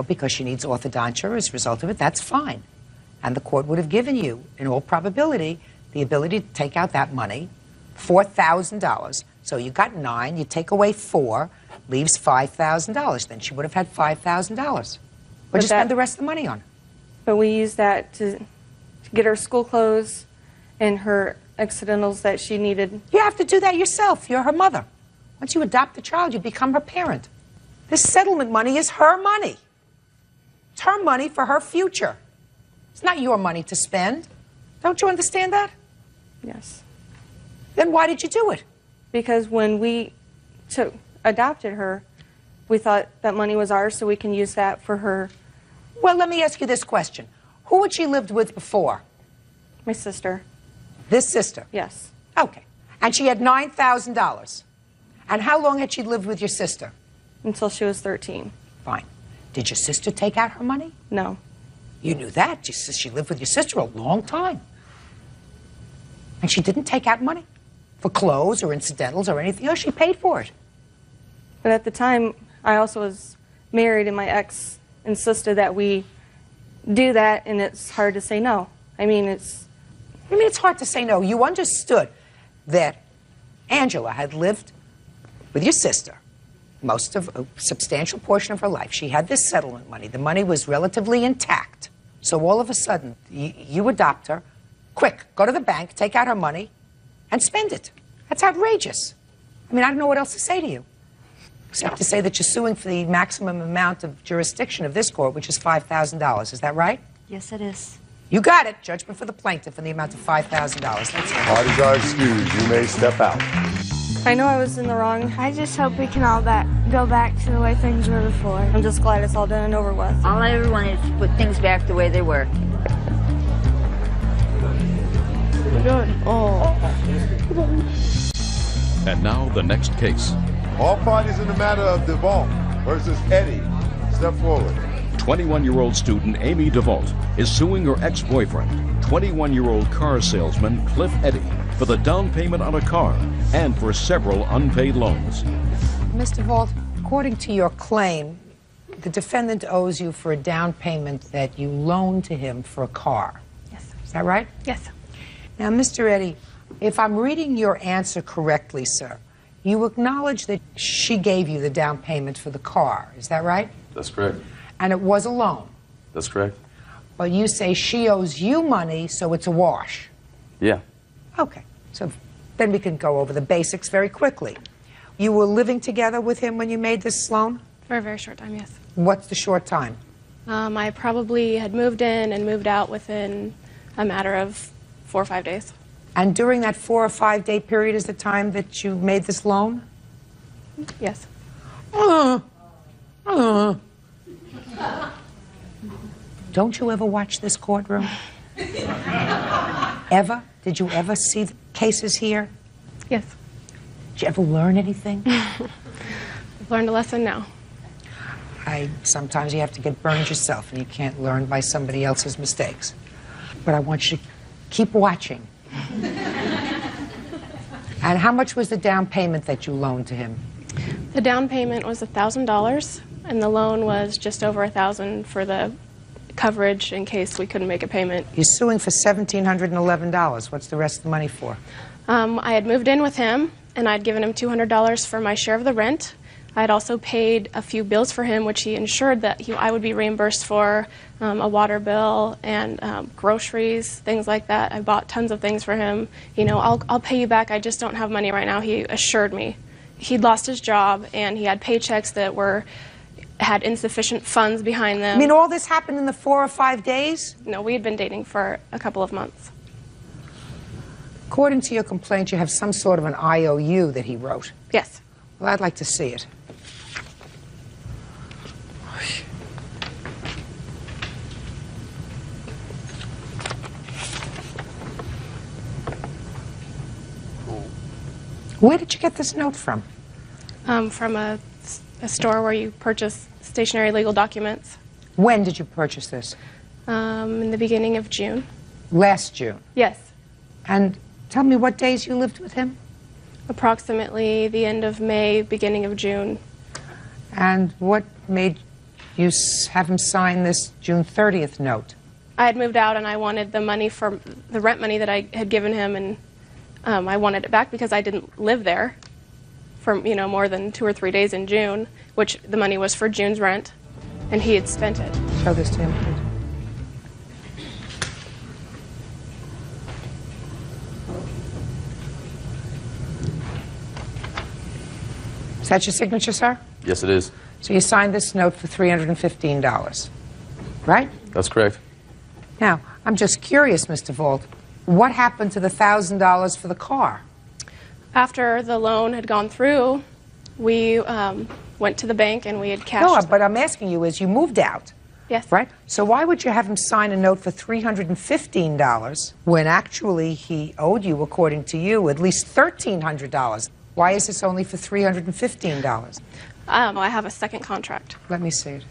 because she needs orthodontia as a result of it. That's fine. And the court would have given you, in all probability, the ability to take out that money, $4,000. So you got 9, you take away 4, leaves $5,000. Then she would have had $5,000. What'd you spend the rest of the money on? But we used that to get her school clothes and her accidentals that she needed. You have to do that yourself. You're her mother. Once you adopt the child, you become her parent. This settlement money is her money. It's her money for her future. It's not your money to spend. Don't you understand that? Yes. Then why did you do it? Because when we adopted her, we thought that money was ours, so we can use that for her. Well, let me ask you this question. Who had she lived with before? My sister. This sister? Yes. Okay. And she had $9,000. And how long had she lived with your sister? Until she was 13. Fine. Did your sister take out her money? No. You knew that. She lived with your sister a long time. And she didn't take out money for clothes or incidentals or anything else. She paid for it. But at the time, I also was married, and my ex insisted that we do that, and it's hard to say no. It's hard to say no. You understood that Angela had lived with your sister most of a substantial portion of her life. She had this settlement money. The money was relatively intact. So all of a sudden, you adopt her. Quick, go to the bank, take out her money, and spend it. That's outrageous. I don't know what else to say to you, except to say that you're suing for the maximum amount of jurisdiction of this court, which is $5,000. Is that right? Yes, it is. You got it. Judgment for the plaintiff in the amount of $5,000. That's it. Parties are excused. You may step out. I know I was in the wrong. I just hope we can all go back to the way things were before. I'm just glad it's all done and over with. All I ever wanted is to put things back the way they were. Good. And now the next case. All parties in the matter of DeVault versus Eddie, step forward. 21-year-old student Amy DeVault is suing her ex-boyfriend, 21-year-old car salesman Cliff Eddy, for the down payment on a car and for several unpaid loans. Ms. DeVault, according to your claim, the defendant owes you for a down payment that you loaned to him for a car. Yes. Is that right? Yes. Now, Mr. Eddy, if I'm reading your answer correctly, sir, you acknowledge that she gave you the down payment for the car. Is that right? That's correct. And it was a loan. That's correct. But you say she owes you money, so it's a wash. Yeah. Okay. So then we can go over the basics very quickly. You were living together with him when you made this loan? For a very short time, yes. What's the short time? I probably had moved in and moved out within a matter of 4 or 5 days. And during that 4 or 5 day period is the time that you made this loan? Yes. Don't you ever watch this courtroom? Ever? Did you ever see the cases here? Yes. Did you ever learn anything? I've learned a lesson now. Sometimes you have to get burned yourself, and you can't learn by somebody else's mistakes. But I want you to keep watching. And how much was the down payment that you loaned to him? The down payment was $1,000, and the loan was just over $1,000 for the coverage in case we couldn't make a payment. You're suing for $1,711. What's the rest of the money for? I had moved in with him, and I'd given him $200 for my share of the rent. I had also paid a few bills for him, which he ensured that I would be reimbursed for, a water bill and groceries, things like that. I bought tons of things for him. You know, I'll pay you back. I just don't have money right now, he assured me. He'd lost his job, and he had paychecks that had insufficient funds behind them. I mean, all this happened in the 4 or 5 days? No, we had been dating for a couple of months. According to your complaint, you have some sort of an IOU that he wrote. Yes. Well, I'd like to see it. Where did you get this note from? From a store where you purchase stationary legal documents. When did you purchase this? In the beginning of June. Last June? Yes. And tell me what days you lived with him? Approximately the end of May, beginning of June. And what made you have him sign this June 30th note? I had moved out and I wanted the money for the rent money that I had given him, and I wanted it back because I didn't live there for more than 2 or 3 days in June, which the money was for June's rent, and he had spent it. Show this to him, please. Is that your signature, sir? Yes, it is. So you signed this note for $315, right? That's correct. Now, I'm just curious, Mr. Vault, what happened to the $1,000 for the car? After the loan had gone through, we went to the bank and we had cashed. No, but I'm asking you is you moved out. Yes. Right? So why would you have him sign a note for $315 when actually he owed you, according to you, at least $1,300? Why is this only for $315? I have a second contract. Let me see it.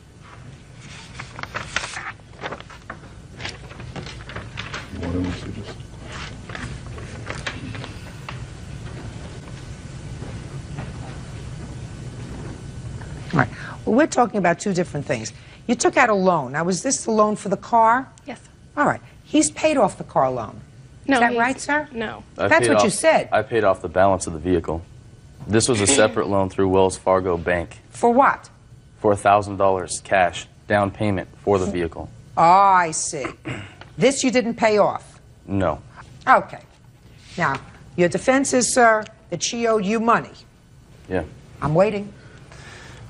All right. Well, we're talking about two different things. You took out a loan. Now, was this the loan for the car? Yes. All right. He's paid off the car loan. No, Is that right, sir? No. That's what you said. I paid off the balance of the vehicle. This was a separate loan through Wells Fargo Bank. For what? For $1,000 cash, down payment for the vehicle. Oh, I see. This you didn't pay off? No. Okay. Now, your defense is, sir, that she owed you money. Yeah. I'm waiting.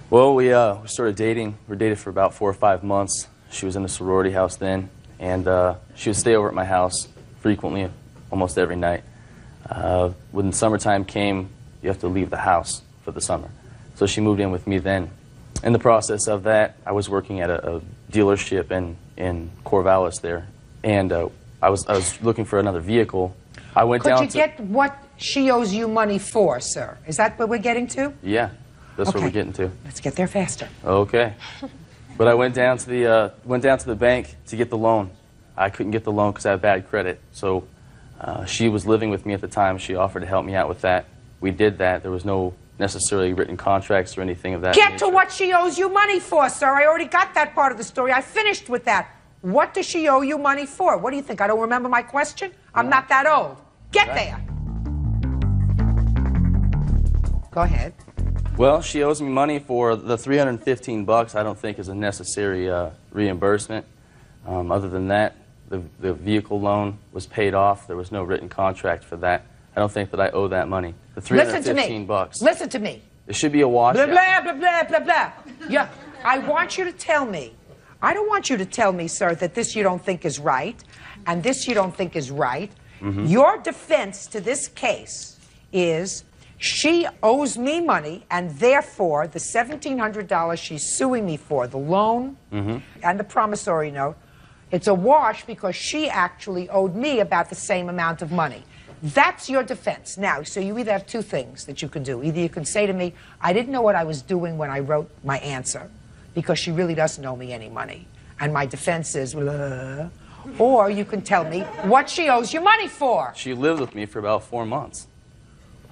Well, we started dating. We were dated for about 4 or 5 months. She was in a sorority house then, and she would stay over at my house frequently, almost every night. When summertime came, you have to leave the house for the summer. So she moved in with me then. In the process of that, I was working at a dealership in Corvallis there, and I was looking for another vehicle. I went down to... Could you get what she owes you money for, sir? Is that what we're getting to? Yeah, that's what we're getting to. Let's get there faster. Okay. But I went down to the bank to get the loan. I couldn't get the loan because I had bad credit. So she was living with me at the time. She offered to help me out with that. We did that. There was no necessarily written contracts or anything of that Get nature. to what she owes you money for, sir. I already got that part of the story. I finished with that. What does she owe you money for? What do you think? I don't remember my question? I'm not that old. Get there. Go ahead. Well, she owes me money for the $315. I don't think is a necessary reimbursement. Other than that, the vehicle loan was paid off. There was no written contract for that. I don't think that I owe that money. The $315. Listen to me. It should be a wash. Blah, blah, blah, blah, blah, blah. Yeah, I want you to tell me. I don't want you to tell me, sir, that this you don't think is right, and this you don't think is right. Mm-hmm. Your defense to this case is she owes me money, and therefore the $1,700 she's suing me for, the loan and the promissory note, it's a wash because she actually owed me about the same amount of money. That's your defense. Now, so you either have two things that you can do. Either you can say to me, I didn't know what I was doing when I wrote my answer because she really doesn't owe me any money. And my defense is, blah. Or you can tell me what she owes you money for. She lived with me for about 4 months.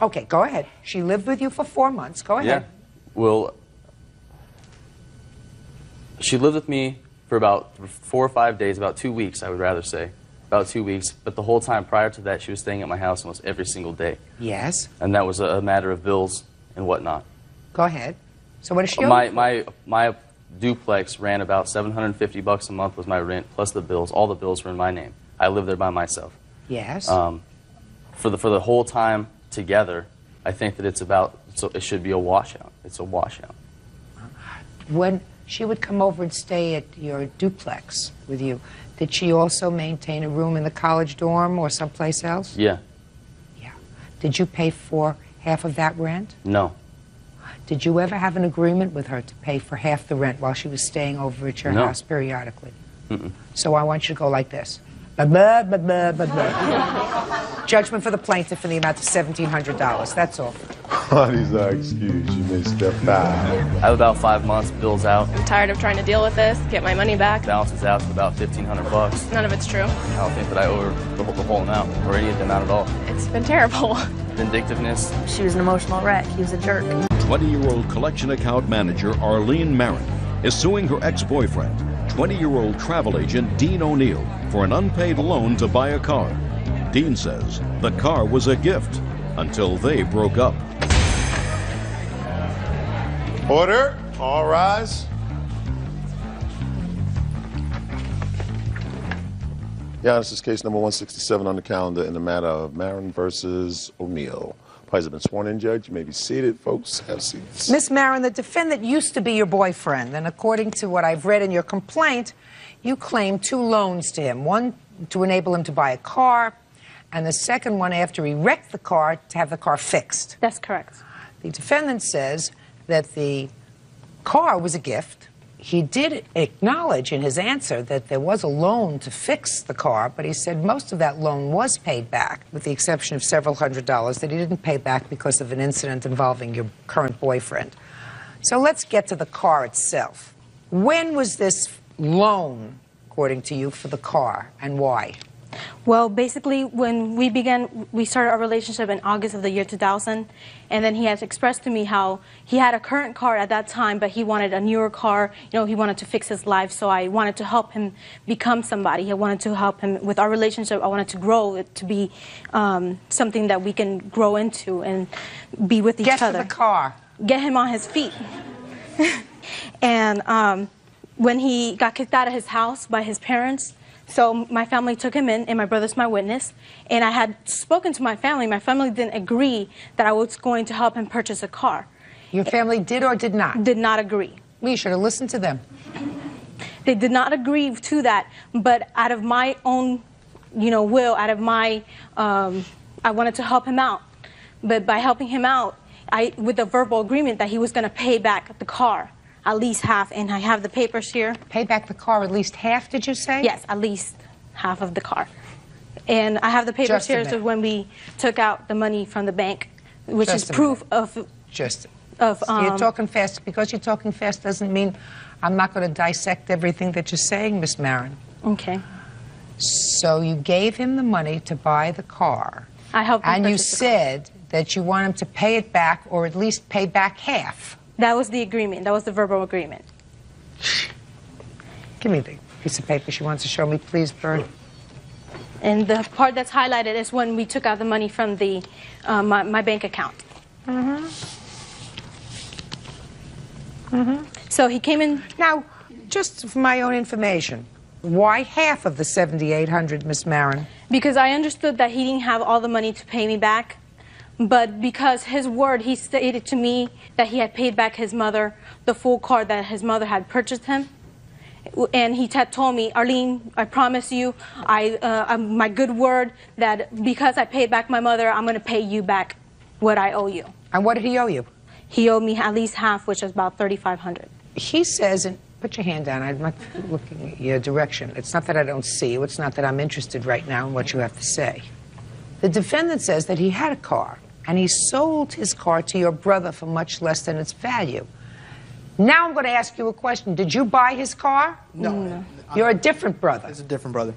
Okay, go ahead. She lived with you for 4 months. Go ahead. Yeah. Well, she lived with me for about 4 or 5 days, about 2 weeks, I would rather say. About 2 weeks. But the whole time prior to that, she was staying at my house almost every single day. Yes. And that was a matter of bills and whatnot. Go ahead. So what is she owing? My duplex ran about $750 a month was my rent, plus the bills. All the bills were in my name. I lived there by myself. Yes. For the whole time together, I think that it should be a washout. It's a washout. When she would come over and stay at your duplex with you, did she also maintain a room in the college dorm or someplace else? Yeah. Yeah. Did you pay for half of that rent? No. Did you ever have an agreement with her to pay for half the rent while she was staying over at your No. house periodically? Mm-mm. So I want you to go like this. Blah, blah, blah, blah, blah, blah. Judgment for the plaintiff in the amount of $1,700. That's all. These are excused. You may step back. I have about 5 months, bills out. I'm tired of trying to deal with this, get my money back. Balances out to about $1,500. None of it's true. I don't think that I owe her the whole amount, or any of the amount at all. It's been terrible. Vindictiveness. She was an emotional wreck. He was a jerk. 20-year-old collection account manager Arlene Marin is suing her ex-boyfriend, 20-year-old travel agent Dean O'Neill, for an unpaid loan to buy a car. Dean says the car was a gift until they broke up. Order. All rise. Yeah, this is case number 167 on the calendar in the matter of Marin versus O'Neill. Parties have been sworn in, Judge. You may be seated, folks. Have seats. Miss Marin, the defendant used to be your boyfriend, and according to what I've read in your complaint, you claimed 2 loans to him. One to enable him to buy a car, and the second one after he wrecked the car to have the car fixed. That's correct. The defendant says that the car was a gift. He did acknowledge in his answer that there was a loan to fix the car, but he said most of that loan was paid back, with the exception of several $100s that he didn't pay back because of an incident involving your current boyfriend. So let's get to the car itself. When was this loan, according to you, for the car, and why? Well, basically, when we started our relationship in August of the year 2000, and then he has expressed to me how he had a current car at that time, but he wanted a newer car. You know, he wanted to fix his life, so I wanted to help him become somebody. I wanted to help him with our relationship. I wanted to grow it to be something that we can grow into and be with each other. Get the car. Get him on his feet. And when he got kicked out of his house by his parents, so my family took him in, and my brother's my witness. And I had spoken to my family. My family didn't agree that I was going to help him purchase a car. Your family did or did not? Did not agree. Well, you should have listened to them. They did not agree to that, but out of my own, will, out of my, I wanted to help him out. But by helping him out, with a verbal agreement that he was going to pay back the car. At least half, and I have the papers here. Pay back the car at least half, did you say? Yes, at least half of the car. And I have the papers here of when we took out the money from the bank, which is proof of... You're talking fast. Because you're talking fast doesn't mean I'm not going to dissect everything that you're saying, Miss Marin. Okay. So you gave him the money to buy the car. I helped him and you purchase the said that you want him to pay it back, or at least pay back half. That was the agreement. That was the verbal agreement. Give me the piece of paper she wants to show me, please, Bird. And the part that's highlighted is when we took out the money from the my bank account. So he came in. Now, just for my own information, why half of the $7,800, Miss Marin? Because I understood that he didn't have all the money to pay me back. But because his word, he stated to me that he had paid back his mother the full car that his mother had purchased him. And he had told me, Arlene, I promise you, my good word, that because I paid back my mother, I'm going to pay you back what I owe you. And what did he owe you? He owed me at least half, which is about $3,500. He says, and put your hand down, I'm not looking at your direction. It's not that I don't see you. It's not that I'm interested right now in what you have to say. The defendant says that he had a car, and he sold his car to your brother for much less than its value. Now I'm going to ask you a question. Did you buy his car? No. You're a different brother. It's a different brother.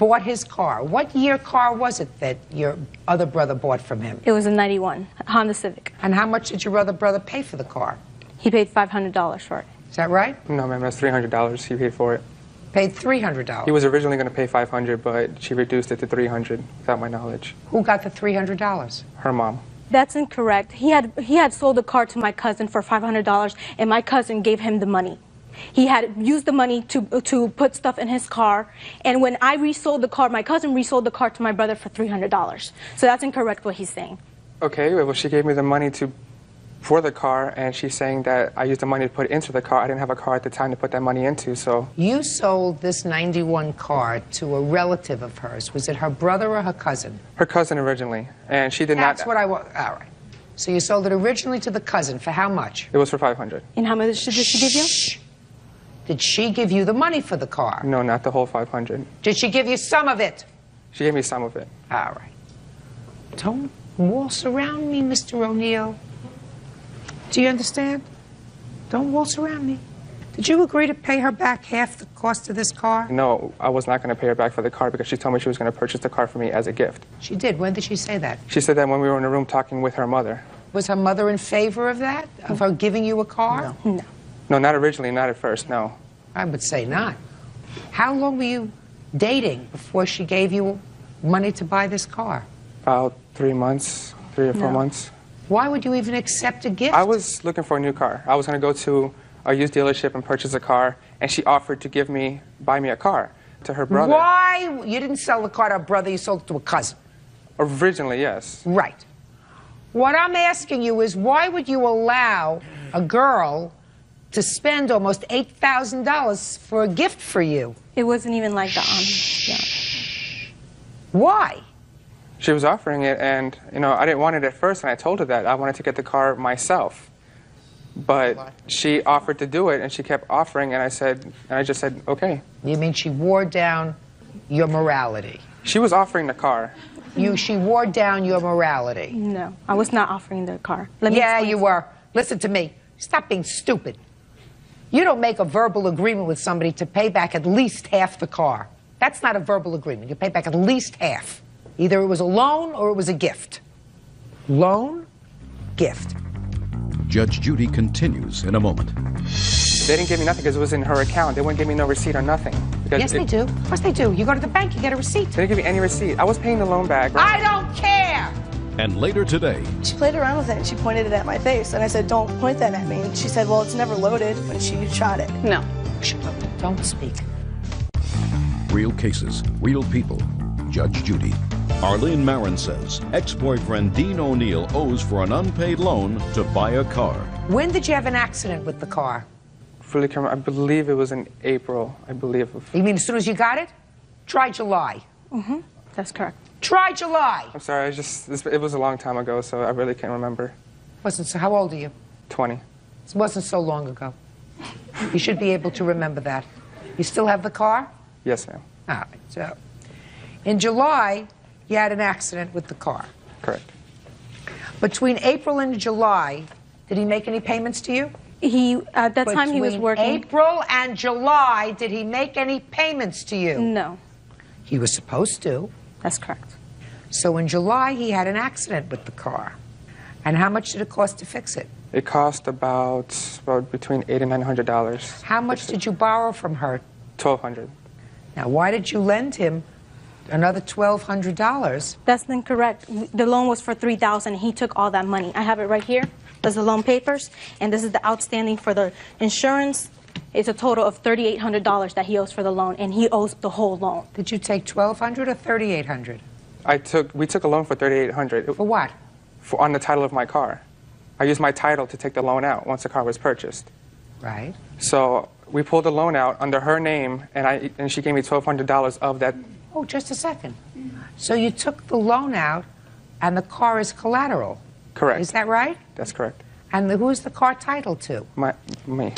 bought his car. What year car was it that your other brother bought from him? It was a 91 Honda Civic. And how much did your other brother pay for the car? He paid $500 for it. Is that right? No, ma'am, that's $300 he paid for it. Paid $300. He was originally going to pay $500, but she reduced it to $300 without my knowledge. Who got the $300? Her mom. That's incorrect. He had sold the car to my cousin for $500, and my cousin gave him the money. He had used the money to put stuff in his car, and when I resold the car, my cousin resold the car to my brother for $300. So that's incorrect what he's saying. Okay, well, she gave me the money for the car, and she's saying that I used the money to put into the car. I didn't have a car at the time to put that money into, so... You sold this 91 car to a relative of hers. Was it her brother or her cousin? Her cousin originally, and she did not... That's what I want. All right. So you sold it originally to the cousin for how much? It was for $500. And how much did she give you? Shh. Did she give you the money for the car? No, not the whole $500. Did she give you some of it? She gave me some of it. All right. Don't waltz around me, Mr. O'Neill. Do you understand? Don't waltz around me. Did you agree to pay her back half the cost of this car? No, I was not going to pay her back for the car because she told me she was going to purchase the car for me as a gift. She did. When did she say that? She said that when we were in the room talking with her mother. Was her mother in favor of that? Of her giving you a car? No. No, not originally, not at first, no. I would say not. How long were you dating before she gave you money to buy this car? About 3 months, 3 or 4 months. Why would you even accept a gift? I was looking for a new car. I was going to go to a used dealership and purchase a car, and she offered to buy me a car to her brother. Why? You didn't sell the car to a brother, you sold it to a cousin. Originally, yes. Right. What I'm asking you is, why would you allow a girl to spend almost $8,000 for a gift for you? It wasn't even like that. Yeah. Why? She was offering it, and I didn't want it at first, and I told her that I wanted to get the car myself. But she offered to do it, and she kept offering, and I just said, okay. You mean she wore down your morality? She was offering the car. She wore down your morality? No, I was not offering the car. Yeah, you were. Listen to me. Stop being stupid. You don't make a verbal agreement with somebody to pay back at least half the car. That's not a verbal agreement. You pay back at least half. Either it was a loan or it was a gift. Loan, gift. Judge Judy continues in a moment. They didn't give me nothing because it was in her account. They wouldn't give me no receipt or nothing. Yes, they do. Of course they do. You go to the bank, you get a receipt. They didn't give me any receipt. I was paying the loan back. Right? I don't care! And later today... She played around with it and she pointed it at my face. And I said, don't point that at me. And she said, well, it's never loaded when she shot it. No. Shut up. Don't speak. Real cases, real people. Judge Judy. Arlene Marin says ex-boyfriend Dean O'Neill owes for an unpaid loan to buy a car. When did you have an accident with the car? I believe it was in April, You mean as soon as you got it? Try July. Mm-hmm. That's correct. Try July. I'm sorry, it was a long time ago, so I really can't remember. How old are you? 20. It wasn't so long ago. You should be able to remember that. You still have the car? Yes, ma'am. All right, so in July, you had an accident with the car. Correct. Between April and July, did he make any payments to you? At that time he was working. April and July, did he make any payments to you? No. He was supposed to. That's correct. So in July, he had an accident with the car. And how much did it cost to fix it? It cost about between $800 and $900. How much did you borrow from her? $1,200. Now, why did you lend him another $1,200? That's incorrect. The loan was for $3,000. He took all that money. I have it right here. There's the loan papers, and this is the outstanding for the insurance. It's a total of $3,800 that he owes for the loan, and he owes the whole loan. Did you take $1,200 or $3,800? We took a loan for $3,800. For what? On the title of my car. I used my title to take the loan out once the car was purchased. Right. So we pulled the loan out under her name, and she gave me $1,200 of that. Oh, just a second. So you took the loan out, and the car is collateral. Correct. Is that right? That's correct. And who is the car titled to? Me.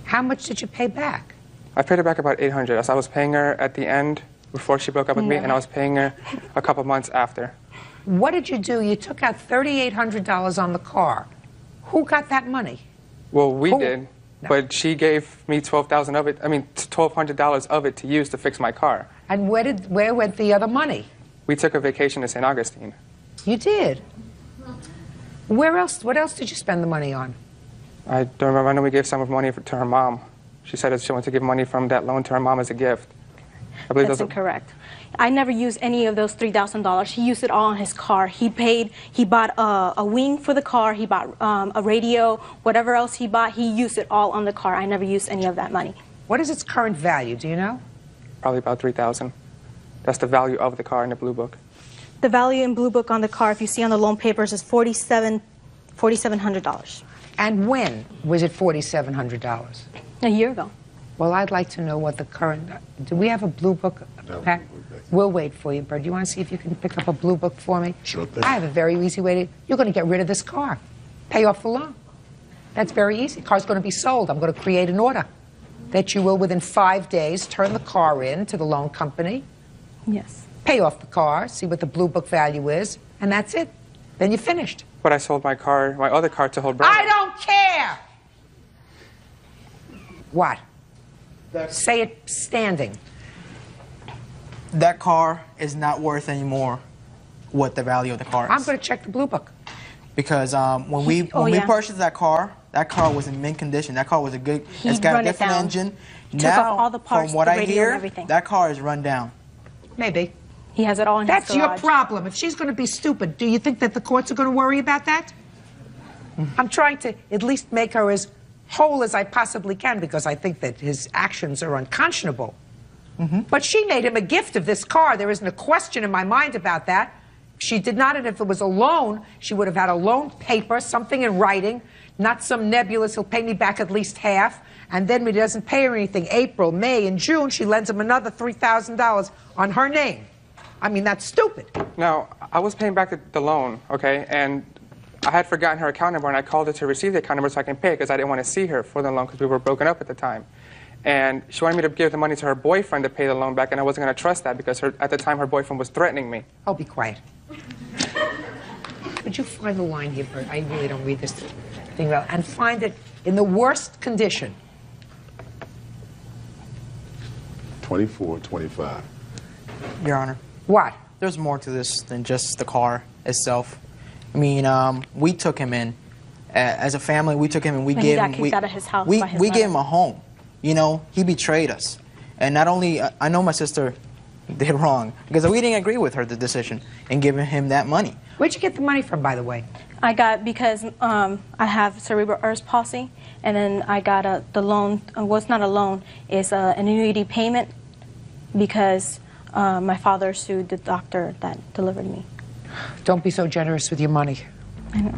How much did you pay back? I paid her back about $800. So I was paying her at the end before she broke up with me, and I was paying her a couple months after. What did you do? You took out $3,800 on the car. Who got that money? Well, we did. But she gave me $1,200 of it to use to fix my car. And where went the other money? We took a vacation to St. Augustine. You did? Where else? What else did you spend the money on? I don't remember. I know we gave some of money to her mom. She said that she wanted to give money from that loan to her mom as a gift. I believe That's incorrect. I never used any of those $3,000. He used it all on his car. He bought a wing for the car, he bought a radio, whatever else he bought, he used it all on the car. I never used any of that money. What is its current value, do you know? Probably about $3,000. That's the value of the car in the Blue Book. The value in Blue Book on the car, if you see on the loan papers, is $4,700. And when was it $4,700? A year ago. Well, I'd like to know what the current... Do we have a Blue Book? Okay. We'll wait for you, Bert. Do you want to see if you can pick up a Blue Book for me? Sure thing. I have a very easy way to... You're going to get rid of this car. Pay off the loan. That's very easy. The car's going to be sold. I'm going to create an order that you will, within 5 days, turn the car in to the loan company. Yes. Pay off the car, see what the Blue Book value is, and that's it. Then you're finished. But I sold my other car to hold Brenda. I don't care! What? Say it standing. That car is not worth anymore what the value of the car is. I'm going to check the Blue Book. Because when we purchased that car was in mint condition. That car was a good, it's got a different engine. Off all the parts, from what the I radio hear, and everything. that car is run down. Maybe. He has it all in That's his your garage. problem. If she's going to be stupid, do you think that the courts are going to worry about that? I'm trying to at least make her as whole as I possibly can because I think that his actions are unconscionable. But she made him a gift of this car. There isn't a question in my mind about that. She did not, and if it was a loan, she would have had a loan paper, something in writing, not some nebulous, he'll pay me back at least half, and then when he doesn't pay her anything, April, May, and June, she lends him another $3,000 on her name. I mean, that's stupid. Now, I was paying back the loan, okay, and I had forgotten her account number, and I called her to receive the account number so I can pay it because I didn't want to see her for the loan because we were broken up at the time. And she wanted me to give the money to her boyfriend to pay the loan back, and I wasn't going to trust that because at the time her boyfriend was threatening me. Oh, be quiet. Could you find the line here, Bert? I really don't read this thing well. And find it in the worst condition. 24-25. Your Honor. What? There's more to this than just the car itself. I mean, we took him in. As a family, we took him and we gave him... He got kicked out of his house we by his gave mother. him a home. You know, he betrayed us. And not only... I know my sister did wrong because we didn't agree with her, the decision, in giving him that money. Where'd you get the money from, by the way? I got, because I have cerebral palsy, and then I got the loan, well, it's not a loan, it's an annuity payment because my father sued the doctor that delivered me. Don't be so generous with your money. I know.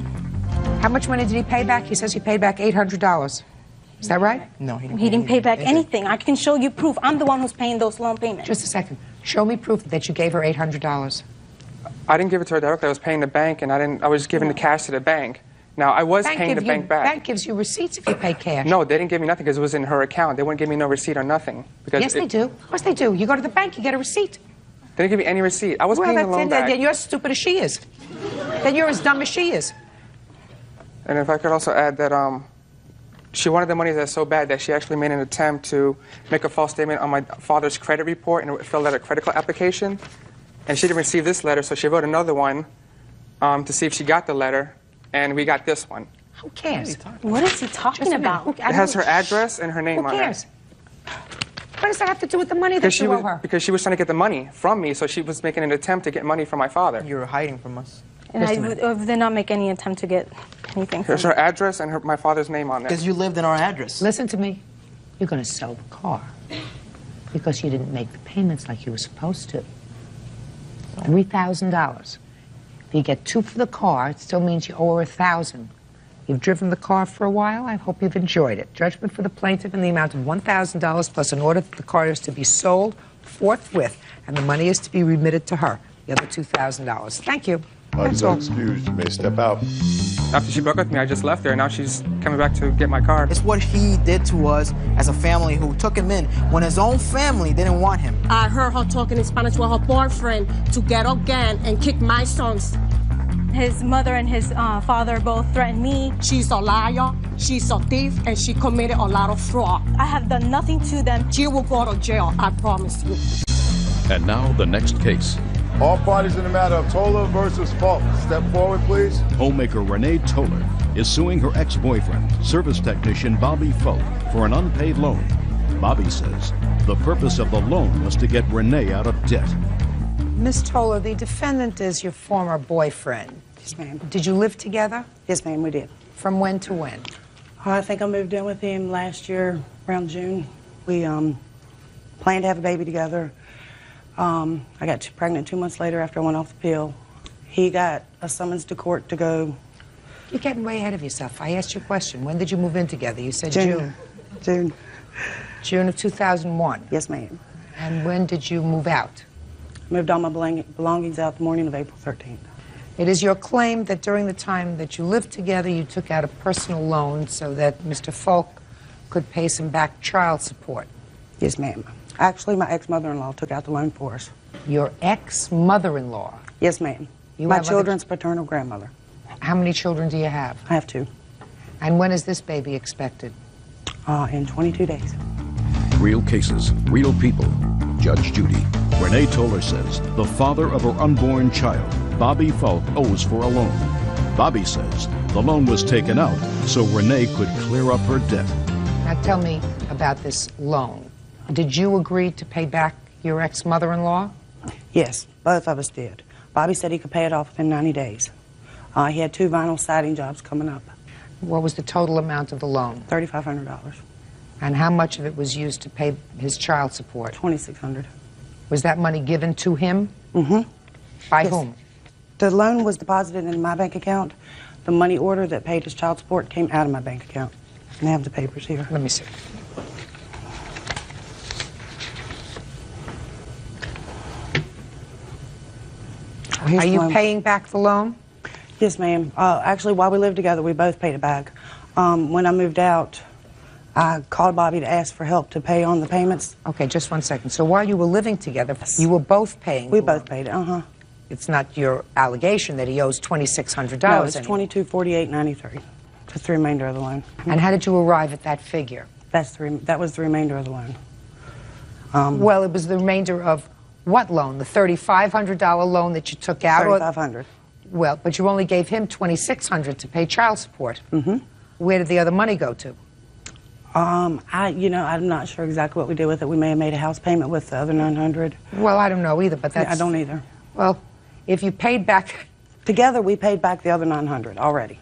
How much money did he pay back? He says he paid back $800. Is that right? No, He didn't pay back anything. I can show you proof. I'm the one who's paying those loan payments. Just a second. Show me proof that you gave her $800. I didn't give it to her directly. I was paying the bank, and I was giving the cash to the bank. Now, I was paying the bank back. Bank gives you receipts if you pay cash. No, they didn't give me nothing because it was in her account. They wouldn't give me no receipt or nothing. Because Yes, they do. Of course they do. You go to the bank, you get a receipt. They didn't give me any receipt. I was paying the loan back. Then you're as stupid as she is. Then you're as dumb as she is. And if I could also add that she wanted the money that so bad that she actually made an attempt to make a false statement on my father's credit report and filled out a credit card application. And she didn't receive this letter, so she wrote another one to see if she got the letter, and we got this one. Who cares? What is he talking about? It has her address and her name on it. Who cares? What does that have to do with the money that you owe her? Because she was trying to get the money from me, so she was making an attempt to get money from my father. You were hiding from us. And I did not make any attempt to get anything from There's her address and my father's name on there. Because you lived in our address. Listen to me. You're going to sell the car because you didn't make the payments like you were supposed to. $3,000. If you get $2,000 for the car, it still means you owe her $1,000. You've driven the car for a while. I hope you've enjoyed it. Judgment for the plaintiff in the amount of $1,000 plus an order that the car is to be sold forthwith, and the money is to be remitted to her. The other $2,000. Thank you. That's all. Excused. You may step out. After she broke up with me, I just left her, and now she's coming back to get my car. It's what he did to us as a family who took him in when his own family didn't want him. I heard her talking in Spanish with her boyfriend to get again and kick my sons. His mother and his father both threatened me. She's a liar, she's a thief, and she committed a lot of fraud. I have done nothing to them. She will go to jail, I promise you. And now the next case. All parties in the matter of Toller versus Falk, step forward, please. Homemaker Renee Toller is suing her ex-boyfriend, service technician Bobby Falk, for an unpaid loan. Bobby says the purpose of the loan was to get Renee out of debt. Miss Toller, the defendant is your former boyfriend. Yes, ma'am. Did you live together? Yes, ma'am, we did. From when to when? I think I moved in with him last year, around June. We planned to have a baby together. I got pregnant 2 months later after I went off the pill. He got a summons to court to go. You're getting way ahead of yourself. I asked you a question. When did you move in together? You said June. June. June of 2001? Yes, ma'am. And when did you move out? I moved all my belongings out the morning of April 13th. It is your claim that during the time that you lived together, you took out a personal loan so that Mr. Falk could pay some back child support. Yes, ma'am. Actually, my ex-mother-in-law took out the loan for us. Your ex-mother-in-law? Yes, ma'am. My children's paternal grandmother. How many children do you have? I have 2. And when is this baby expected? In 22 days. Real cases, real people. Judge Judy. Renee Toller says the father of her unborn child, Bobby Falk, owes for a loan. Bobby says the loan was taken out so Renee could clear up her debt. Now tell me about this loan. Did you agree to pay back your ex-mother-in-law? Yes, both of us did. Bobby said he could pay it off within 90 days. He had 2 vinyl siding jobs coming up. What was the total amount of the loan? $3,500. And how much of it was used to pay his child support? $2,600. Was that money given to him? Mm-hmm. By whom? The loan was deposited in my bank account. The money order that paid his child support came out of my bank account. And I have the papers here. Let me see. Are you paying back the loan? Yes, ma'am. Actually, while we lived together, we both paid it back. When I moved out, I called Bobby to ask for help to pay on the payments. Okay, just 1 second. So while you were living together, you were both paying? We both paid it, uh-huh. It's not your allegation that he owes $2,600? No, it's $2,248.93. That's the remainder of the loan. And how did you arrive at that figure? That was the remainder of the loan. Well, it was the remainder of what loan? The $3,500 loan that you took out? $3,500. Well, but you only gave him $2,600 to pay child support. Mm-hmm. Where did the other money go to? I'm not sure exactly what we did with it. We may have made a house payment with the other $900. Well, I don't know either, but that's... I don't either. Well, if you paid back... Together, we paid back the other $900 already.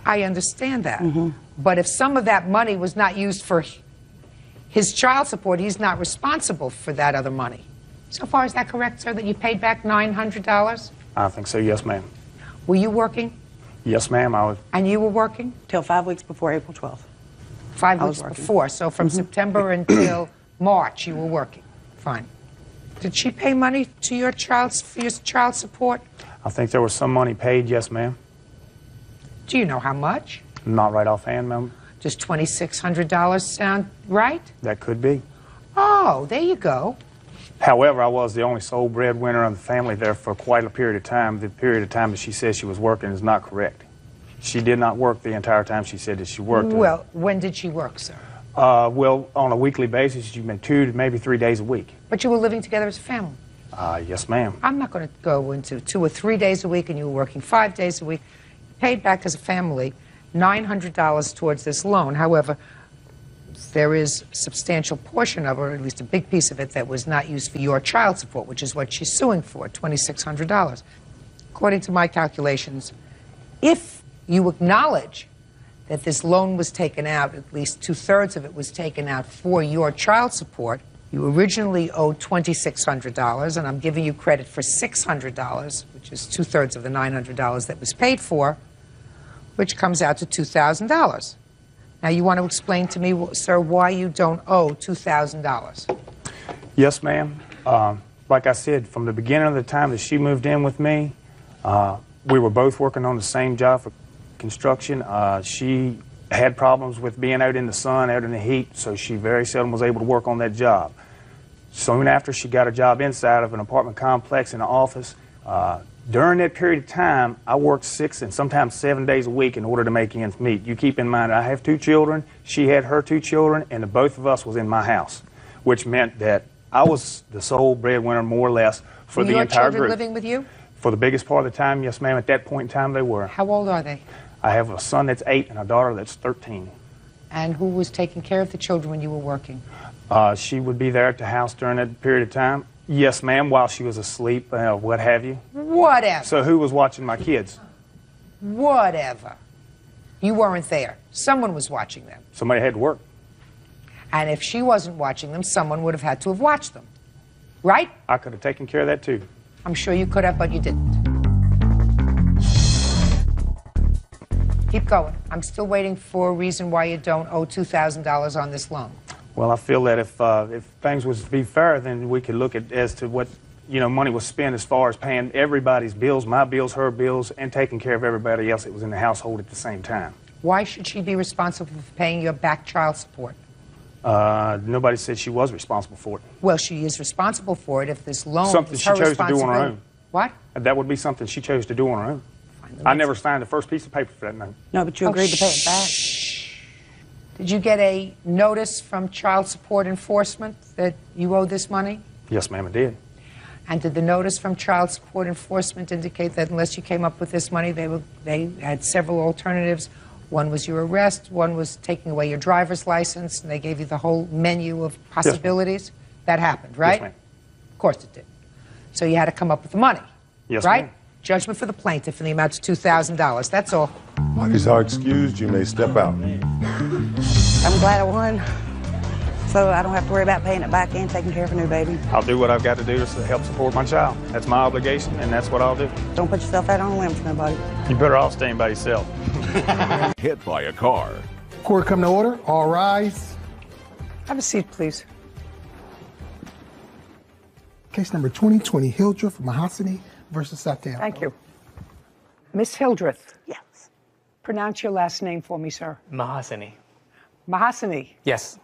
I understand that. Mm-hmm. But if some of that money was not used for his child support, he's not responsible for that other money. So far, is that correct, sir, that you paid back $900? I think so, yes, ma'am. Were you working? Yes, ma'am, I was. And you were working? Till 5 weeks before April 12th. 5 weeks before, so from September until March you were working. Fine. Did she pay money to your for your child support? I think there was some money paid, yes, ma'am. Do you know how much? Not right offhand, ma'am. Does $2,600 sound right? That could be. Oh, there you go. However, I was the only sole breadwinner of the family there for quite a period of time. The period of time that she says she was working is not correct. She did not work the entire time she said that she worked. Well, when did she work, sir? Well, on a weekly basis, you meant 2 to maybe 3 days a week. But you were living together as a family? Yes, ma'am. I'm not going to go into 2 or 3 days a week and you were working 5 days a week. You paid back as a family $900 towards this loan. However, there is a substantial portion of it, or at least a big piece of it, that was not used for your child support, which is what she's suing for, $2,600. According to my calculations, if you acknowledge that this loan was taken out, at least 2/3 of it was taken out for your child support, you originally owed $2,600, and I'm giving you credit for $600, which is 2/3 of the $900 that was paid for, which comes out to $2,000. Now, you want to explain to me, sir, why you don't owe $2,000? Yes, ma'am. Like I said, from the beginning of the time that she moved in with me, we were both working on the same job for construction. She had problems with being out in the sun, out in the heat, so she very seldom was able to work on that job. Soon after she got a job inside of an apartment complex in an office, During that period of time, I worked 6 and sometimes 7 days a week in order to make ends meet. You keep in mind, I have 2 children, she had her 2 children, and the both of us was in my house, which meant that I was the sole breadwinner, more or less, for the entire Your children group. living with you? For the biggest part of the time, yes, ma'am. At that point in time, they were. How old are they? I have a son that's 8 and a daughter that's 13. And who was taking care of the children when you were working? She would be there at the house during that period of time. Yes, ma'am, while she was asleep, what have you. Whatever. So who was watching my kids? Whatever. You weren't there. Someone was watching them. Somebody had to work. And if she wasn't watching them, someone would have had to have watched them. Right? I could have taken care of that too. I'm sure you could have, but you didn't. Keep going. I'm still waiting for a reason why you don't owe $2,000 on this loan. Well, I feel that if things was to be fair, then we could look at as to what money was spent as far as paying everybody's bills, my bills, her bills, and taking care of everybody else that was in the household at the same time. Why should she be responsible for paying your back child support? Nobody said she was responsible for it. Well, she is responsible for it if this loan Something is she her chose to do on her responsibility. own. What? That would be something she chose to do on her own. I never signed the first piece of paper for that note. No, but you agreed to pay it back. Did you get a notice from Child Support Enforcement that you owe this money? Yes, ma'am, I did. And did the notice from Child Support Enforcement indicate that unless you came up with this money, they had several alternatives? One was your arrest, one was taking away your driver's license, and they gave you the whole menu of possibilities? Yes, that happened, right? Yes, ma'am. Of course it did. So you had to come up with the money, yes, right? Ma'am. Judgment for the plaintiff in the amount of $2,000. That's all. Parties are excused. You may step out. I'm glad I won, so I don't have to worry about paying it back and taking care of a new baby. I'll do what I've got to do to help support my child. That's my obligation, and that's what I'll do. Don't put yourself out on a limb for nobody. You better off staying by yourself. Hit by a car. Court come to order. All rise. Have a seat, please. Case number 2020, Hildreth Mahasani versus Santiago. Thank you. Miss Hildreth. Yes. Pronounce your last name for me, sir. Mahasani. Mahasani. Yes.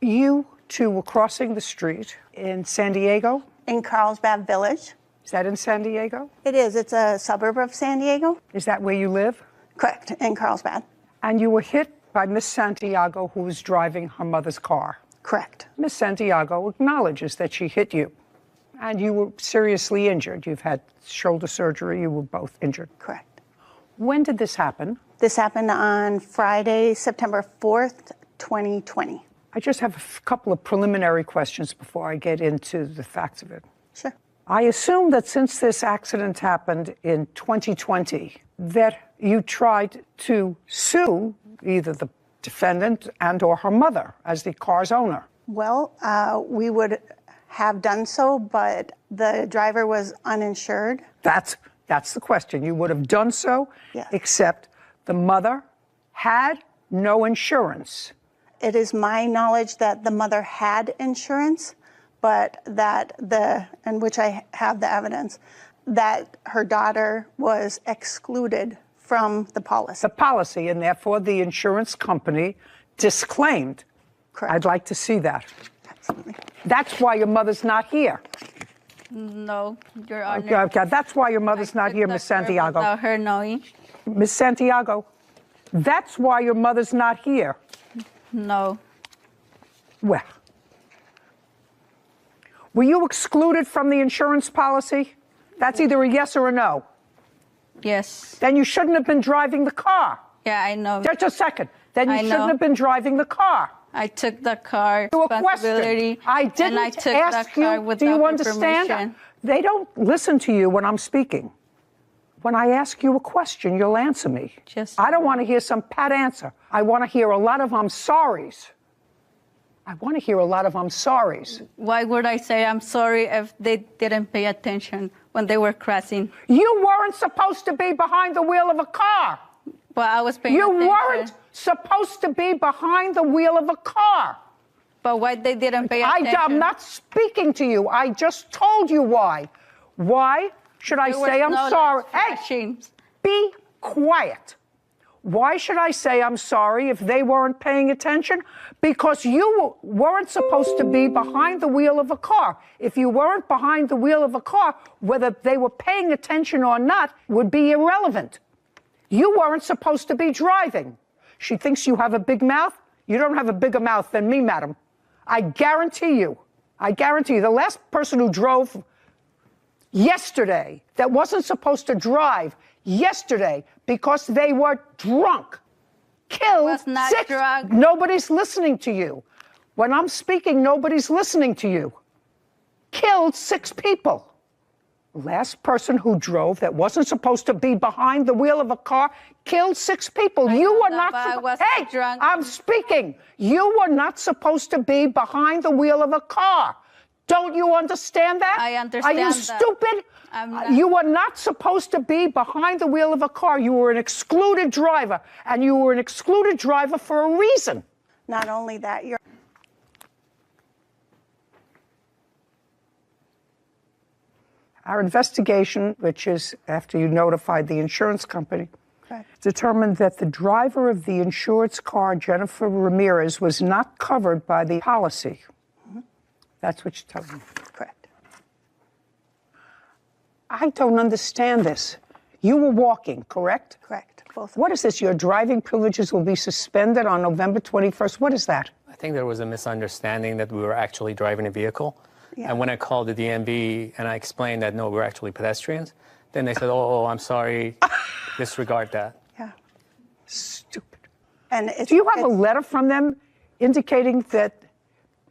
You two were crossing the street in San Diego? In Carlsbad Village. Is that in San Diego? It is. It's a suburb of San Diego. Is that where you live? Correct, in Carlsbad. And you were hit by Miss Santiago, who was driving her mother's car. Correct. Miss Santiago acknowledges that she hit you. And you were seriously injured. You've had shoulder surgery. You were both injured. Correct. When did this happen? This happened on Friday, September 4th, 2020. I just have a couple of preliminary questions before I get into the facts of it. Sure. I assume that since this accident happened in 2020, that you tried to sue either the defendant and or her mother as the car's owner. Well, we would have done so, but the driver was uninsured. That's the question. You would have done so, yes, except the mother had no insurance. It is my knowledge that the mother had insurance, but that and which I have the evidence, that her daughter was excluded from the policy. The policy, and therefore the insurance company disclaimed. Correct. I'd like to see that. Absolutely. That's why your mother's not here. No, Your Honor. Okay, that's why your mother's not here, Miss Santiago. Without her knowing. Miss Santiago, that's why your mother's not here. No. Well, were you excluded from the insurance policy? That's either a yes or a no. Yes. Then you shouldn't have been driving the car. Yeah, I know. Just a second. Then you I shouldn't know. have been driving the car. I took the car To a responsibility. question. I didn't and I took ask the car you. without Do you her understand? permission. They don't listen to you when I'm speaking. When I ask you a question, you'll answer me. I don't want to hear some pat answer. I want to hear a lot of I'm sorries. I want to hear a lot of I'm sorries. Why would I say I'm sorry if they didn't pay attention when they were crossing? You weren't supposed to be behind the wheel of a car. But I was paying You attention. weren't supposed to be behind the wheel of a car. But why they didn't pay attention? I'm not speaking to you. I just told you why. Why should I There say was I'm no sorry? lights flashing. Be quiet. Why should I say I'm sorry if they weren't paying attention? Because you weren't supposed to be behind the wheel of a car. If you weren't behind the wheel of a car, whether they were paying attention or not would be irrelevant. You weren't supposed to be driving. She thinks you have a big mouth. You don't have a bigger mouth than me, madam. I guarantee you, the last person who drove yesterday that wasn't supposed to drive yesterday because they were drunk, killed six. Nobody's listening to you. When I'm speaking, nobody's listening to you. Killed 6 people. Last person who drove that wasn't supposed to be behind the wheel of a car killed 6 people. You were not. Hey, I'm speaking. You were not supposed to be behind the wheel of a car. Don't you understand that? I understand. Are you stupid? You were not supposed to be behind the wheel of a car. You were an excluded driver, and you were an excluded driver for a reason. Not only that, you're. Our investigation, which is after you notified the insurance company, determined that the driver of the insured's car, Jennifer Ramirez, was not covered by the policy. That's what you told me. Correct. I don't understand this. You were walking, correct? Correct. Both. What is this? Your driving privileges will be suspended on November 21st. What is that? I think there was a misunderstanding that we were actually driving a vehicle. Yeah. And when I called the DMV and I explained that, no, we're actually pedestrians, then they said, oh, I'm sorry, disregard that. Yeah. Stupid. And do you have a letter from them indicating that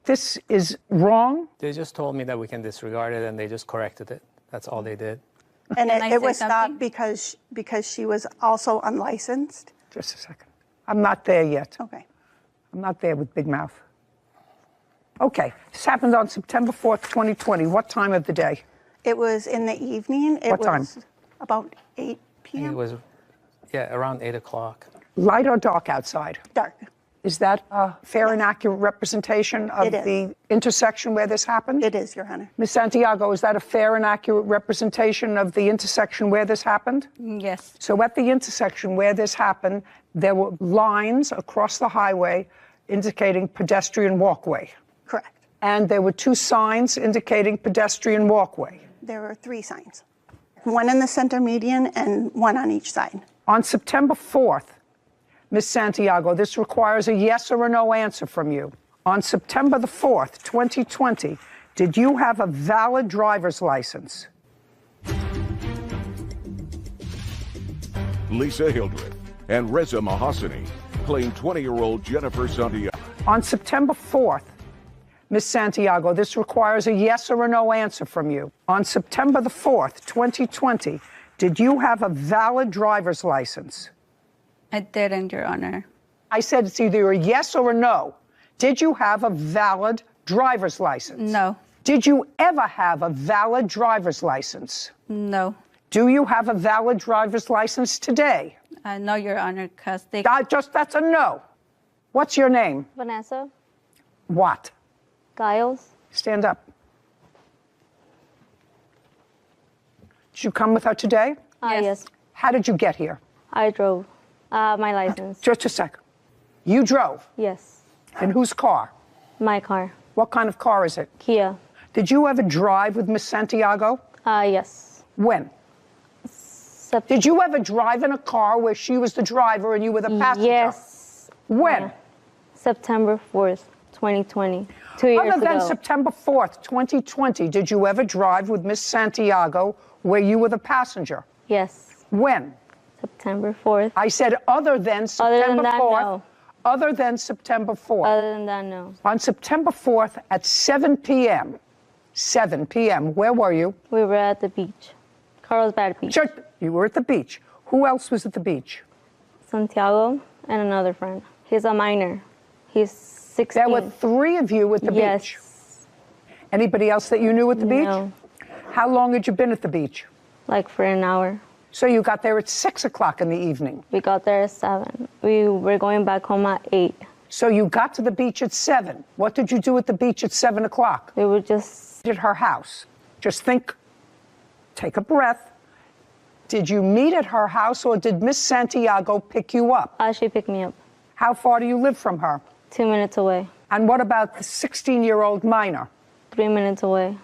this is wrong? They just told me that we can disregard it, and they just corrected it. That's all they did. And it was not because she was also unlicensed? Just a second. I'm not there yet. Okay. I'm not there with Big Mouth. Okay. This happened on September 4th, 2020. What time of the day? It was in the evening. What time? About 8 p.m. It was, around 8 o'clock. Light or dark outside? Dark. Is that a fair and accurate representation of the intersection where this happened? It is, Your Honor. Ms. Santiago, is that a fair and accurate representation of the intersection where this happened? Yes. So at the intersection where this happened, there were lines across the highway indicating pedestrian walkway. Correct. And there were 2 signs indicating pedestrian walkway. There were 3 signs. One in the center median and 1 on each side. On September 4th, Ms. Santiago, this requires a yes or a no answer from you. On September the 4th, 2020, did you have a valid driver's license? Lisa Hildreth and Reza Mahasani claim 20-year-old Jennifer Santiago. On September 4th, Ms. Santiago, this requires a yes or a no answer from you. On September the 4th, 2020, did you have a valid driver's license? I didn't, Your Honor. I said it's either a yes or a no. Did you have a valid driver's license? No. Did you ever have a valid driver's license? No. Do you have a valid driver's license today? No, Your Honor, because they... That's a no. What's your name? Vanessa. What? Giles. Stand up. Did you come with her today? Yes. How did you get here? I drove. My license. Just a second. You drove? Yes. In whose car? My car. What kind of car is it? Kia. Did you ever drive with Miss Santiago? Yes. When? Did you ever drive in a car where she was the driver and you were the passenger? Yes. When? September 4th, 2020. 2 years ago. Other than September 4th, 2020, did you ever drive with Miss Santiago where you were the passenger? Yes. When? September 4th. I said other than September 4th. No. Other than September 4th. Other than that, no. On September 4th at 7 p.m. 7 p.m. Where were you? We were at the beach. Carlsbad Beach. Sure, you were at the beach. Who else was at the beach? Santiago and another friend. He's a minor. He's 16. There were 3 of you at the beach. Anybody else that you knew at the beach? No. How long had you been at the beach? Like for an hour. So you got there at 6 o'clock in the evening? We got there at 7. We were going back home at 8. So you got to the beach at 7. What did you do at the beach at 7 o'clock? We were just... At her house. Just think, take a breath. Did you meet at her house, or did Miss Santiago pick you up? She picked me up. How far do you live from her? 2 minutes away. And what about the 16-year-old minor? 3 minutes away.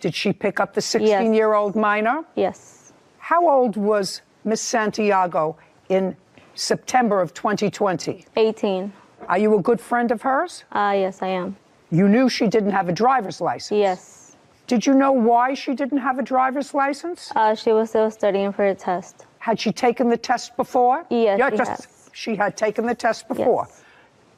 Did she pick up the 16-year-old minor? Yes. How old was Miss Santiago in September of 2020? 18. Are you a good friend of hers? Yes, I am. You knew she didn't have a driver's license? Yes. Did you know why she didn't have a driver's license? She was still studying for a test. Had she taken the test before? Yes, she has. She had taken the test before. Yes.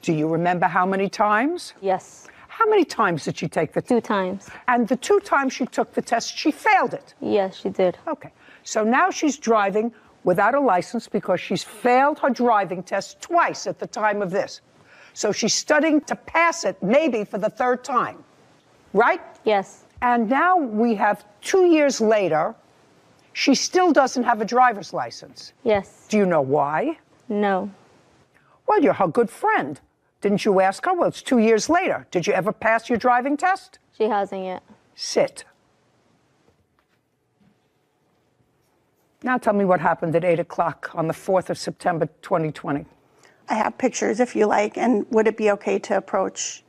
Do you remember how many times? Yes. How many times did she take the test? 2 times. And the 2 times she took the test, she failed it? Yes, she did. Okay. So now she's driving without a license because she's failed her driving test twice at the time of this. So she's studying to pass it maybe for the 3rd time, right? Yes. And now we have 2 years later, she still doesn't have a driver's license. Yes. Do you know why? No. Well, you're her good friend. Didn't you ask her? Well, it's 2 years later. Did you ever pass your driving test? She hasn't yet. Sit. Now tell me what happened at 8 o'clock on the 4th of September, 2020. I have pictures if you like, and would it be okay to approach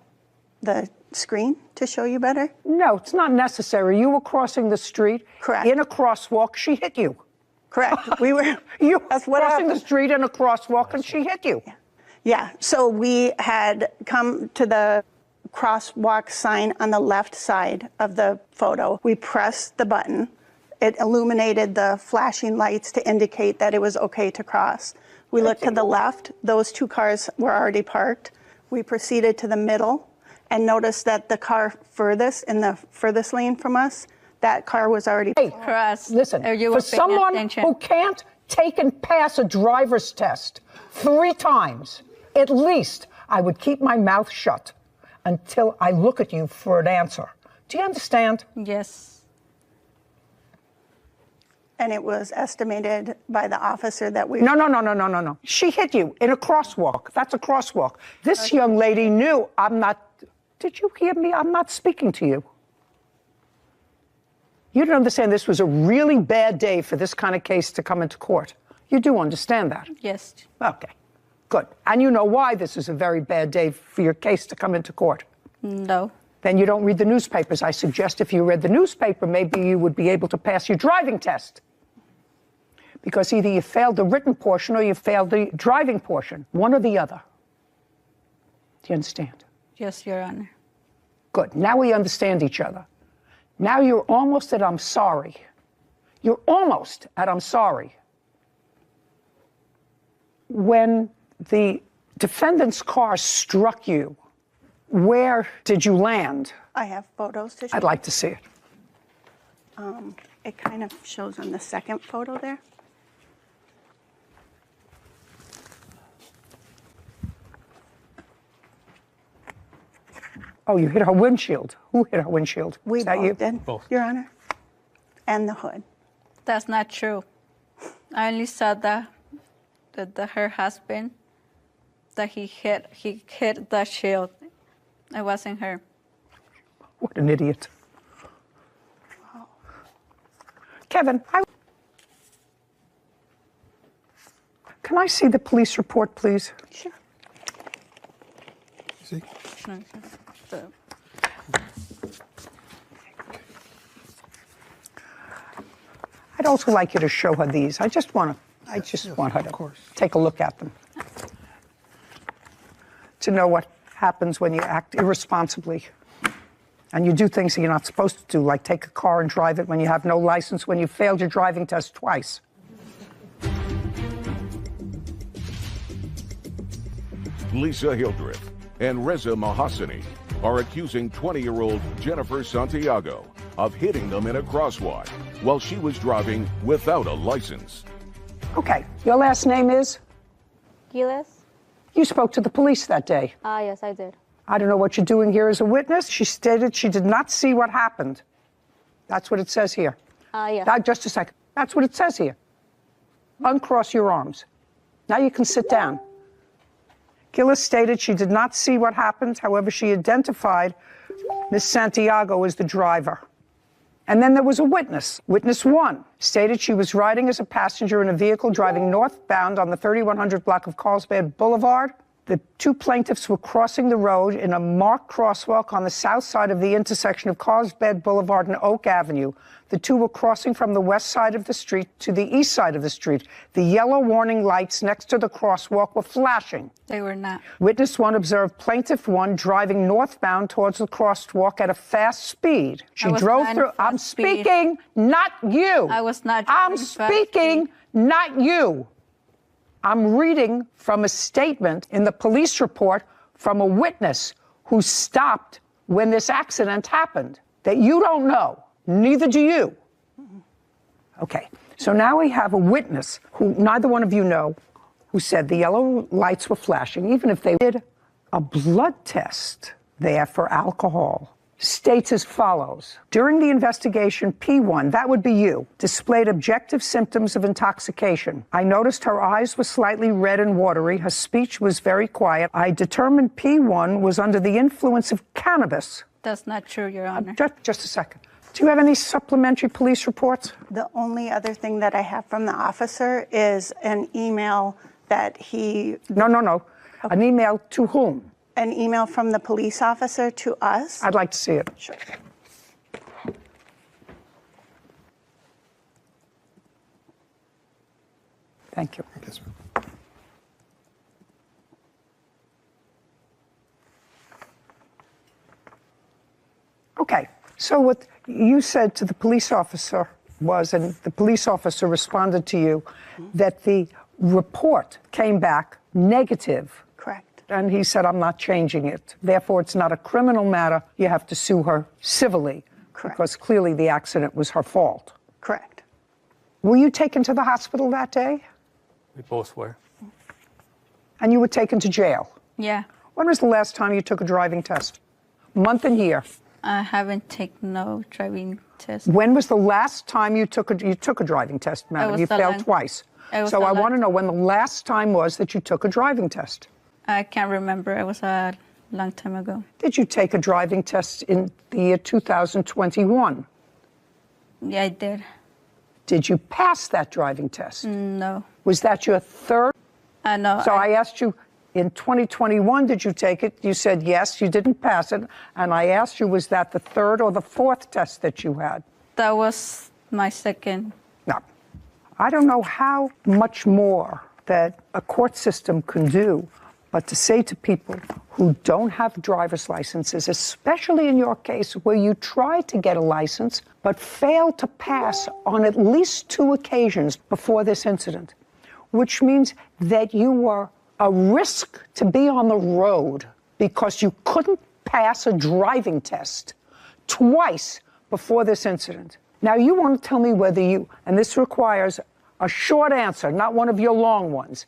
the screen to show you better? No, it's not necessary. You were crossing the street. Correct. In a crosswalk, she hit you. Correct. We were. You That's what crossing happened. the street in a crosswalk, and she hit you. Yeah. So we had come to the crosswalk sign on the left side of the photo. We pressed the button. It illuminated the flashing lights to indicate that it was okay to cross. We looked to the left. Those 2 cars were already parked. We proceeded to the middle and noticed that the car in the furthest lane from us, that car was already Cross. Listen, for someone who can't take and pass a driver's test 3 times, at least I would keep my mouth shut until I look at you for an answer. Do you understand? Yes. And it was estimated by the officer that we... No. She hit you in a crosswalk. That's a crosswalk. This young lady knew I'm not... Did you hear me? I'm not speaking to you. You don't understand this was a really bad day for this kind of case to come into court. You do understand that? Yes. Okay, good. And you know why this is a very bad day for your case to come into court? No. Then you don't read the newspapers. I suggest if you read the newspaper, maybe you would be able to pass your driving test. Because either you failed the written portion or you failed the driving portion, one or the other. Do you understand? Yes, Your Honor. Good. Now we understand each other. Now you're almost at I'm sorry. You're almost at I'm sorry. When the defendant's car struck you, where did you land? I have photos to show. I'd like to see it. It kind of shows on the second photo there. Oh, you hit her windshield. Who hit her windshield? We Is that you? both did, Both. Your Honor. And the hood. That's not true. I only saw that her husband, that he hit the shield. It wasn't her. What an idiot. Kevin, can I see the police report, please? Sure. See? I'd also like you to show her these. I just want her to take a look at them. To know what happens when you act irresponsibly. And you do things that you're not supposed to do, like take a car and drive it when you have no license, when you failed your driving test twice. Lisa Hildreth and Reza Mahasani are accusing 20-year-old Jennifer Santiago of hitting them in a crosswalk while she was driving without a license. Okay, your last name is? Giles? You spoke to the police that day. Yes, I did. I don't know what you're doing here as a witness. She stated she did not see what happened. That's what it says here. Yes. Just a second. That's what it says here. Uncross your arms. Now you can sit down. Gillis stated she did not see what happened. However, she identified Miss Santiago as the driver. And then there was a witness. Witness 1 stated she was riding as a passenger in a vehicle driving northbound on the 3100 block of Carlsbad Boulevard. The two plaintiffs were crossing the road in a marked crosswalk on the south side of the intersection of Carlsbad Boulevard and Oak Avenue. The two were crossing from the west side of the street to the east side of the street. The yellow warning lights next to the crosswalk were flashing. They were not. Witness 1 observed Plaintiff 1 driving northbound towards the crosswalk at a fast speed. She drove through. I'm speaking, not you. I was not. I'm speaking, not you. I'm reading from a statement in the police report from a witness who stopped when this accident happened that you don't know. Neither do you. Okay, so now we have a witness who neither one of you know, who said the yellow lights were flashing, even if they did a blood test there for alcohol. States as follows. During the investigation, P1, that would be you, displayed objective symptoms of intoxication. I noticed her eyes were slightly red and watery. Her speech was very quiet. I determined P1 was under the influence of cannabis. That's not true, Your Honor. Just a second. Do you have any supplementary police reports? The only other thing that I have from the officer is an email that he... No. An email to whom? An email from the police officer to us. I'd like to see it. Sure. Thank you. Yes, ma'am. Okay, so what you said to the police officer was, and the police officer responded to you, that the report came back negative. Correct. And he said, I'm not changing it. Therefore, it's not a criminal matter. You have to sue her civilly. Correct. Because clearly the accident was her fault. Correct. Were you taken to the hospital that day? We both were. And you were taken to jail? Yeah. When was the last time you took a driving test? Month and year. I haven't taken no driving test. When was the last time you took a driving test, madam? You failed twice. So I want to know when the last time was that you took a driving test. I can't remember. It was a long time ago. Did you take a driving test in the year 2021? Yeah, I did. Did you pass that driving test? No. Was that your third? No. So I asked you, in 2021, did you take it? You said yes, you didn't pass it. And I asked you, was that the third or the fourth test that you had? That was my second. No. I don't know how much more that a court system can do, but to say to people who don't have driver's licenses, especially in your case where you tried to get a license but failed to pass on at least 2 occasions before this incident, which means that you were a risk to be on the road because you couldn't pass a driving test twice before this incident. Now, you want to tell me whether you, and this requires a short answer, not one of your long ones.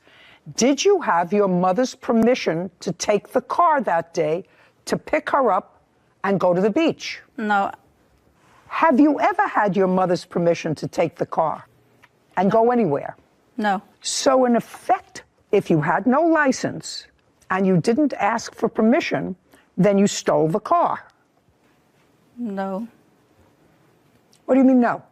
Did you have your mother's permission to take the car that day to pick her up and go to the beach? No. Have you ever had your mother's permission to take the car and go anywhere? No. So in effect, if you had no license and you didn't ask for permission, then you stole the car. No. What do you mean no?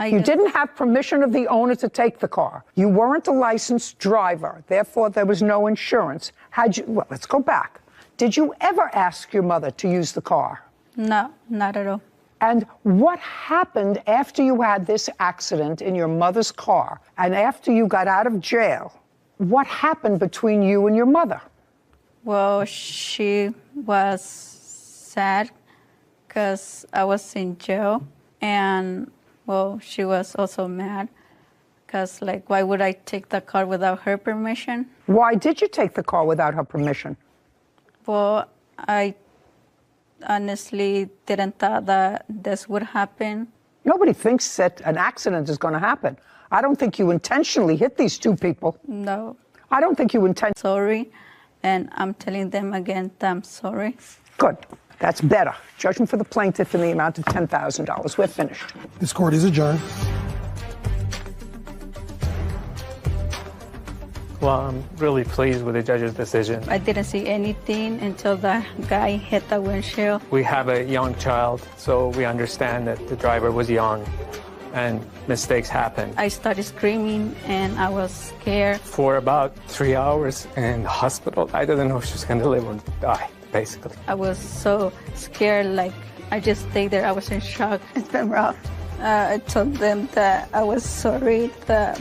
You did. didn't have permission of the owner to take the car. You weren't a licensed driver. Therefore, there was no insurance. Well, let's go back. Did you ever ask your mother to use the car? No, not at all. And what happened after you had this accident in your mother's car and after you got out of jail? What happened between you and your mother? Well, she was sad because I was in jail, and well, she was also mad because, like, why would I take the car without her permission? Why did you take the car without her permission? Well, I honestly didn't thought that this would happen. Nobody thinks that an accident is going to happen. I don't think you intentionally hit these 2 people. No. I don't think you intentionally. Sorry, and I'm telling them again that I'm sorry. Good. That's better. Judgment for the plaintiff in the amount of $10,000. We're finished. This court is adjourned. Well, I'm really pleased with the judge's decision. I didn't see anything until the guy hit the windshield. We have a young child, so we understand that the driver was young and mistakes happen. I started screaming and I was scared. For about 3 hours in the hospital, I didn't know if she was going to live or die, basically. I was so scared, like I just stayed there. I was in shock. It's been rough. I told them that I was sorry that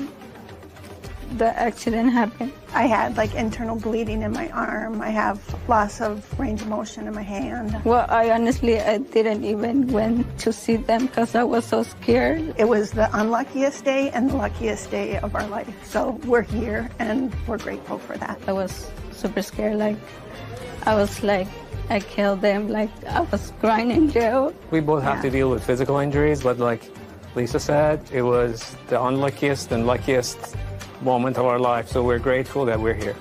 the accident happened. I had like internal bleeding in my arm. I have loss of range of motion in my hand. Well, I didn't even went to see them because I was so scared. It was the unluckiest day and the luckiest day of our life. So we're here and we're grateful for that. I was super scared. Like, I was like, I killed them. Like, I was crying in jail. We both have to deal with physical injuries, but like Lisa said, it was the unluckiest and luckiest moment of our life, so we're grateful that we're here.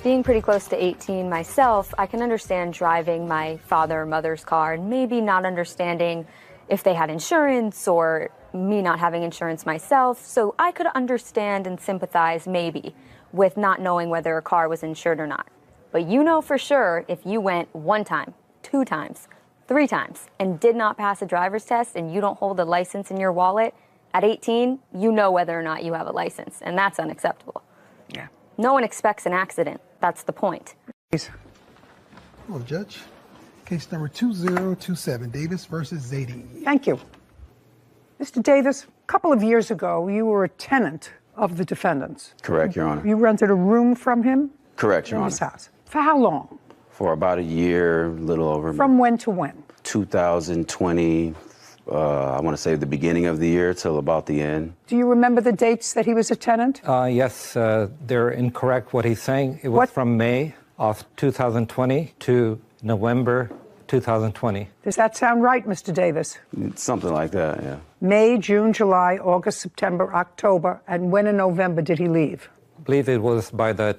Being pretty close to 18 myself, I can understand driving my father or mother's car and maybe not understanding if they had insurance or me not having insurance myself. So I could understand and sympathize maybe with not knowing whether a car was insured or not. But you know for sure if you went 1 time, 2 times, 3 times and did not pass a driver's test and you don't hold a license in your wallet, at 18, you know whether or not you have a license, and that's unacceptable. Yeah. No one expects an accident. That's the point. Please. Hello, Judge. Case number 2027, Davis versus Zadie. Thank you. Mr. Davis, a couple of years ago, you were a tenant of the defendant's. Correct, Your Honor. You rented a room from him? Correct, Your in Honor. his house. For how long? For about a year, a little over. From when to when? 2020, I want to say the beginning of the year till about the end. Do you remember the dates that he was a tenant? Yes, they're incorrect what he's saying. It was from May of 2020 to November 2020. Does that sound right, Mr. Davis? Something like that, yeah. May, June, July, August, September, October, and when in November did he leave? I believe it was by the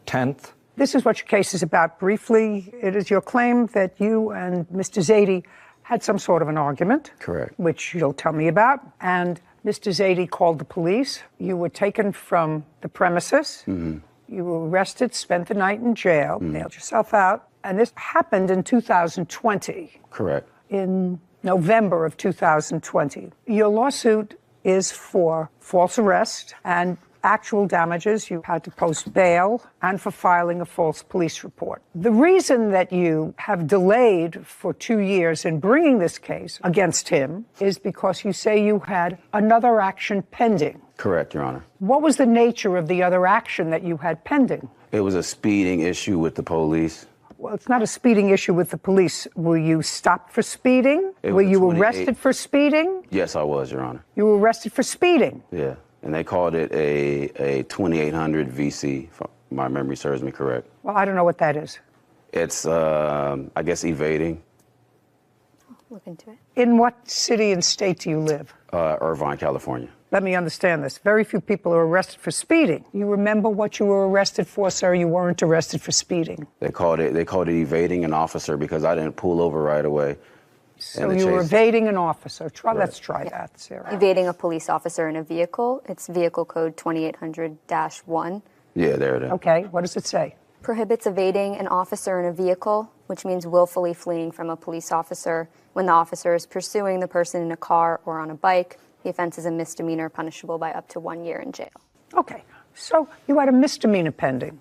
10th. This is what your case is about. Briefly, it is your claim that you and Mr. Zadie had some sort of an argument. Correct. Which you'll tell me about. And Mr. Zadie called the police. You were taken from the premises. Mm-hmm. You were arrested, spent the night in jail, nailed yourself out. And this happened in 2020. Correct. In November of 2020. Your lawsuit is for false arrest and actual damages. You had to post bail and for filing a false police report. The reason that you have delayed for 2 years in bringing this case against him is because you say you had another action pending. Correct, Your Honor. What was the nature of the other action that you had pending? It was a speeding issue with the police. Well, it's not a speeding issue with the police. Were you stopped for speeding? It Were was you 28 arrested for speeding? Yes, I was, Your Honor. You were arrested for speeding? Yeah. And they called it a 2800 VC, if my memory serves me correct. Well, I don't know what that is. It's, I guess, evading. Look into it. In what city and state do you live? Irvine, California. Let me understand this. Very few people are arrested for speeding. You remember what you were arrested for, sir? You weren't arrested for speeding. They called it evading an officer because I didn't pull over right away. So you were evading an officer. Let's try that, Sarah. Evading a police officer in a vehicle. It's vehicle code 2800-1. Yeah, there it is. Okay, what does it say? Prohibits evading an officer in a vehicle, which means willfully fleeing from a police officer when the officer is pursuing the person in a car or on a bike. The offense is a misdemeanor punishable by up to 1 year in jail. Okay, so you had a misdemeanor pending,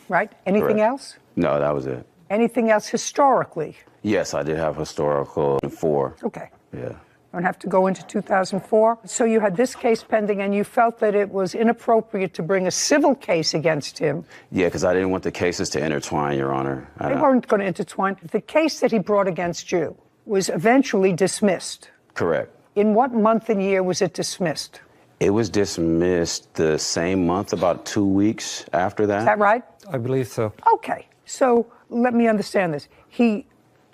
right? Anything else? No, that was it. Anything else historically? Yes, I did have historical 4. Okay. Yeah. Don't have to go into 2004. So you had this case pending and you felt that it was inappropriate to bring a civil case against him. Yeah, because I didn't want the cases to intertwine, Your Honor. They weren't going to intertwine. The case that he brought against you was eventually dismissed. Correct. In what month and year was it dismissed? It was dismissed the same month, about 2 weeks after that. Is that right? I believe so. Okay. So let me understand this. He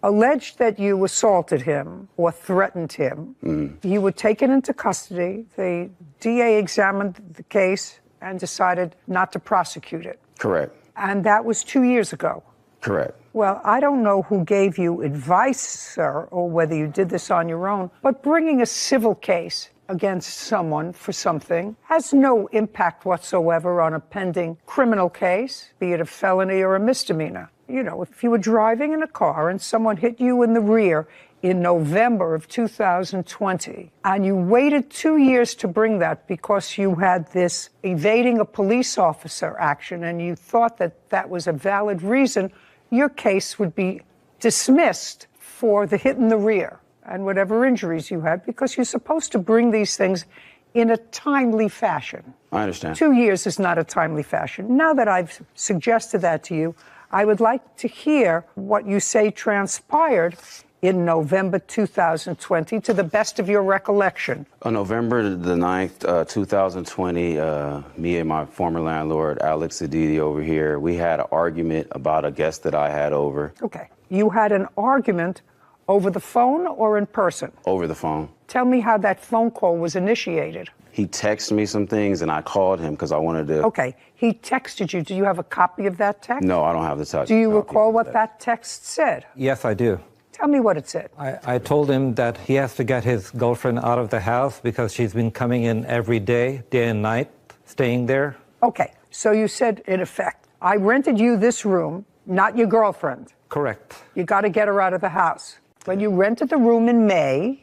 alleged that you assaulted him or threatened him. You were taken into custody. The DA examined the case and decided not to prosecute it. Correct. And that was 2 years ago. Correct. Well, I don't know who gave you advice, sir, or whether you did this on your own, but bringing a civil case against someone for something has no impact whatsoever on a pending criminal case, be it a felony or a misdemeanor. You know, if you were driving in a car and someone hit you in the rear in November of 2020, and you waited 2 years to bring that because you had this evading a police officer action and you thought that that was a valid reason, your case would be dismissed for the hit in the rear and whatever injuries you had, because you're supposed to bring these things in a timely fashion. I understand. 2 years is not a timely fashion. Now that I've suggested that to you, I would like to hear what you say transpired in November 2020, to the best of your recollection. On November the 9th, 2020, me and my former landlord, Alex Aditi over here, we had an argument about a guest that I had over. Okay. You had an argument over the phone or in person? Over the phone. Tell me how that phone call was initiated. He texted me some things and I called him because I wanted to... Okay. He texted you. Do you have a copy of that text? No, I don't have the text. Do you recall what that text said? Yes, I do. Tell me what it said. I told him that he has to get his girlfriend out of the house because she's been coming in every day and night, staying there. Okay, so you said, in effect, I rented you this room, not your girlfriend. Correct. You got to get her out of the house. When you rented the room in May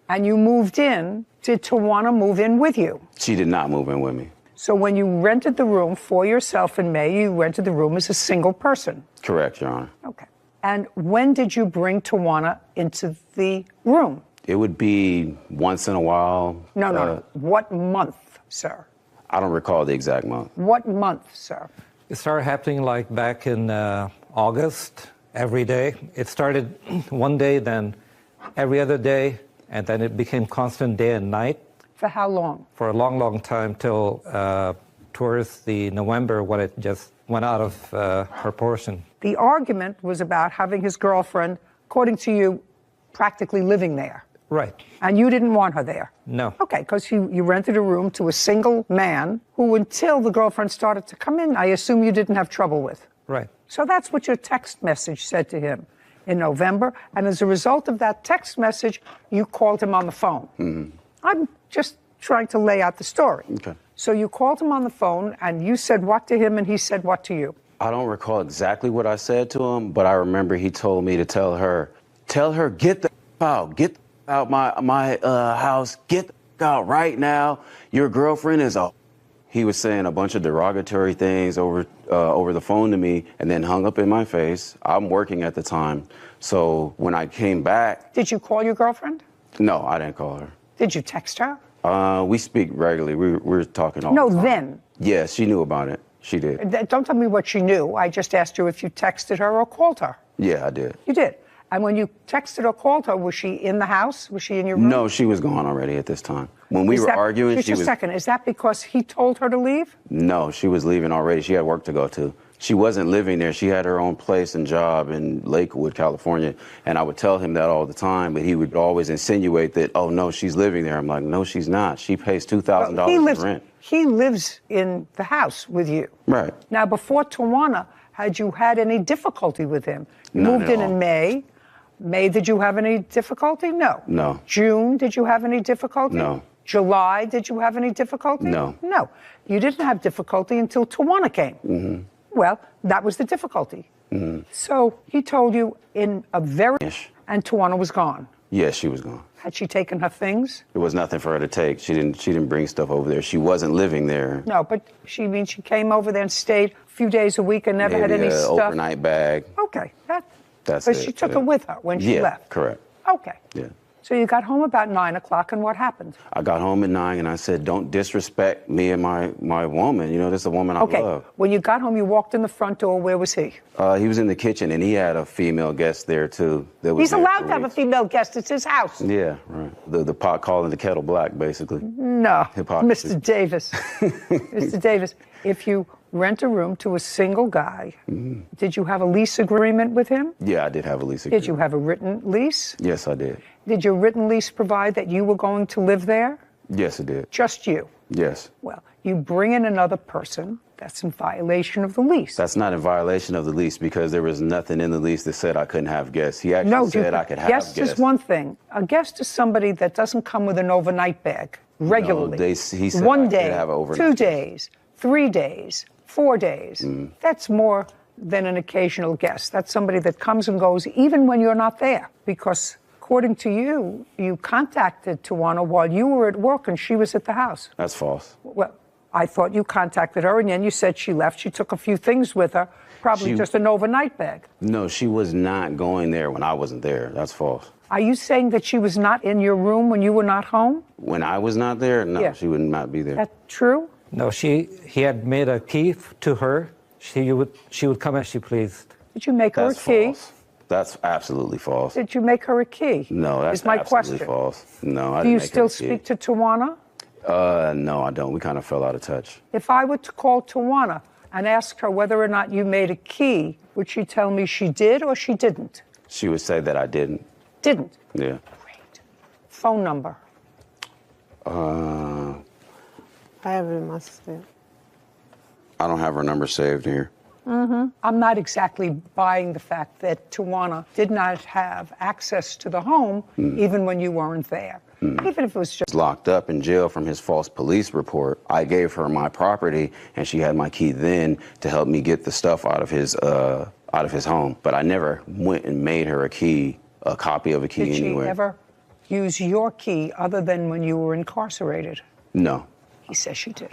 and you moved in, did Tawana move in with you? She did not move in with me. So when you rented the room for yourself in May, you rented the room as a single person? Correct, Your Honor. Okay. And when did you bring Tawana into the room? It would be once in a while. No. What month, sir? I don't recall the exact month. What month, sir? It started happening like back in August, every day. It started one day, then every other day, and then it became constant day and night. For how long? For a long, long time, till towards the November when it just went out of proportion. The argument was about having his girlfriend, according to you, practically living there. Right. And you didn't want her there. No. Okay, because you rented a room to a single man who, until the girlfriend started to come in, I assume you didn't have trouble with. Right. So that's what your text message said to him in November. And as a result of that text message, you called him on the phone. Mm-hmm. I'm just trying to lay out the story. Okay. So you called him on the phone, and you said what to him, and he said what to you? I don't recall exactly what I said to him, but I remember he told me to tell her, get the out my house, get the out right now. Your girlfriend is a... He was saying a bunch of derogatory things over the phone to me and then hung up in my face. I'm working at the time. So when I came back... Did you call your girlfriend? No, I didn't call her. Did you text her? We speak regularly. We're talking all the time. No, then. Yeah, she knew about it. She did. Don't tell me what she knew. I just asked you if you texted her or called her. Yeah, I did. You did. And when you texted or called her, was she in the house? Was she in your room? No, she was gone already at this time. When we were arguing, just she was... Just a second. Is that because he told her to leave? No, she was leaving already. She had work to go to. She wasn't living there. She had her own place and job in Lakewood, California. And I would tell him that all the time, but he would always insinuate that, oh, no, she's living there. I'm like, no, she's not. She pays $2,000 in rent. He lives in the house with you. Right. Now, before Tawana, had you had any difficulty with him? You None moved at in all. in May. May, did you have any difficulty? No. No. June, did you have any difficulty? No. July, did you have any difficulty? No. No. You didn't have difficulty until Tawana came. Mm-hmm. Well, that was the difficulty. Mm-hmm. So he told you in a very... And Tawana was gone. Yes, she was gone. Had she taken her things? There was nothing for her to take. She didn't bring stuff over there. She wasn't living there. No, but she came over there and stayed a few days a week and never had Maybe any an stuff? overnight bag. Okay. That's but it. she took it with her when she left? Correct. Okay. Yeah. So you got home about 9 o'clock, and what happened? I got home at 9 and I said, don't disrespect me and my woman. You know, this is a woman I love. When you got home, you walked in the front door. Where was he? He was in the kitchen, and he had a female guest there, too. He's allowed to have a female guest. It's his house. Yeah, right. The pot calling the kettle black, basically. No, Hypocrisy. Mr. Davis. Mr. Davis, if you rent a room to a single guy, did you have a lease agreement with him? Yeah, I did have a lease agreement. Did you have a written lease? Yes, I did. Did your written lease provide that you were going to live there? Yes, it did. Just you? Yes. Well, you bring in another person, That's in violation of the lease. That's not in violation of the lease because there was nothing in the lease that said I couldn't have guests. He actually said I could have guests. Guest is one thing. A guest is somebody that doesn't come with an overnight bag regularly. No, he said one I day, could have an overnight 2 days, 3 days, 4 days. That's more than an occasional guest. That's somebody that comes and goes even when you're not there. Because according to you, you contacted Tawana while you were at work and she was at the house. That's false. Well, I thought you contacted her, and then you said she left. She took a few things with her, probably just an overnight bag. No, she was not going there when I wasn't there. That's false. Are you saying that she was not in your room when you were not home? When I was not there? No, Yeah. she would not be there. That true? No, he had made a key to her. She would come as she pleased. Did you make her a key? False. That's absolutely false. Did you make her a key? No, that's is my absolutely question. false. No, I Do you didn't make her still a key. speak to Tawana? No, I don't. We kind of fell out of touch. If I were to call Tawana and ask her whether or not you made a key, would she tell me she did or she didn't? She would say that I didn't. Didn't? Yeah. Phone number? I have it in my system. I don't have her number saved here. I'm not exactly buying the fact that Tawana did not have access to the home even when you weren't there. Even if it was just Locked up in jail from his false police report. I gave her my property, and she had my key then to help me get the stuff out of his home. But I never went and made her a key, a copy of a key Did she anywhere. ever use your key other than when you were incarcerated? No. He says she did.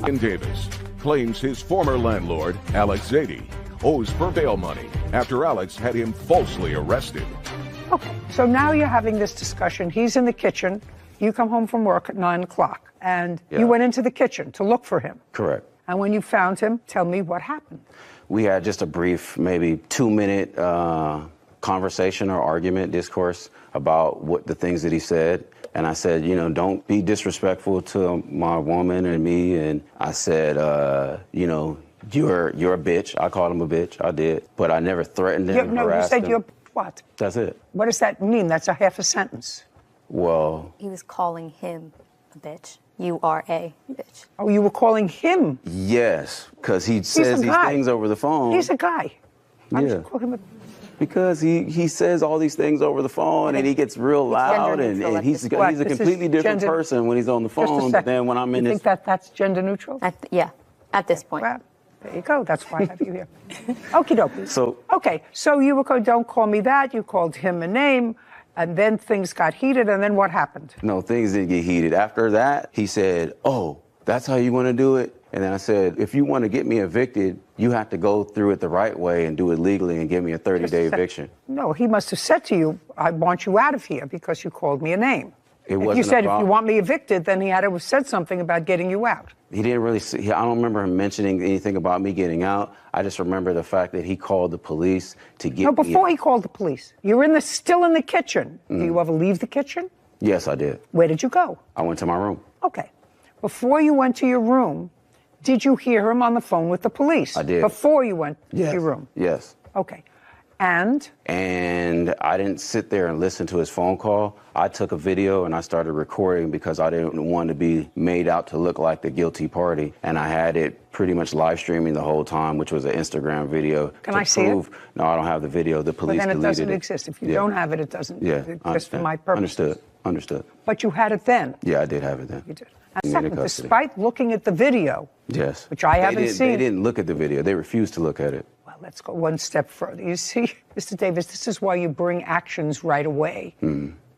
In Davis claims his former landlord, Alex Zadie, owes for bail money after Alex had him falsely arrested. Okay, so now you're having this discussion. He's in the kitchen. You come home from work at 9 o'clock, and Yeah. you went into the kitchen to look for him. Correct. And when you found him, tell me what happened. We had just a brief, maybe 2-minute conversation or argument, discourse about what the things that he said. And I said, you know, don't be disrespectful to my woman and me. And I said, you know, you're a bitch. I called him a bitch. I did. But I never threatened him, No, you harassed said him. you're what? That's it. What does that mean? That's a half a sentence. Well, He was calling him a bitch. You are a bitch. Oh, you were calling him? yes, because he says a these guy. things over the phone. He's a guy. Why would Yeah. you call him a... Because he says all these things over the phone and he gets real loud and he's a completely different person when he's on the phone. But then when I'm in you his... think that's gender neutral? Yeah, at this point. Well, there you go. That's why I have you here. Okie dokie. So, okay, so you were going, don't call me that. You called him a name, and then things got heated, and then what happened? no, things didn't get heated. After that, he said, oh, that's how you want to do it? And then I said, if you want to get me evicted, you have to go through it the right way and do it legally and give me a 30-day eviction. No, he must have said to you, I want you out of here because you called me a name. It If wasn't you said, if about- you want me evicted, then he had to have said something about getting you out. He didn't really say, I don't remember him mentioning anything about me getting out. I just remember the fact that he called the police to get No, me before he called the police. You're still in the kitchen. Do you ever leave the kitchen? Yes, I did. Where did you go? I went to my room. Okay. Before you went to your room, did you hear him on the phone with the police? I did. Before you went Yes. to your room? Yes. Okay. And? And I didn't sit there and listen to his phone call. I took a video and I started recording because I didn't want to be made out to look like the guilty party. And I had it pretty much live streaming the whole time, which was an Instagram video. Can to I see it? prove, No, I don't have the video. The police But then it deleted doesn't it. exist. If you Yeah. don't have it, it doesn't Yeah, I exist for understand. my purposes. Understood. But you had it then. Yeah, I did have it then. You did. In And second, custody. despite looking at the video, Yes. which I haven't seen. They didn't look at the video. They refused to look at it. Well, let's go one step further. You see, Mr. Davis, this is why you bring actions right away.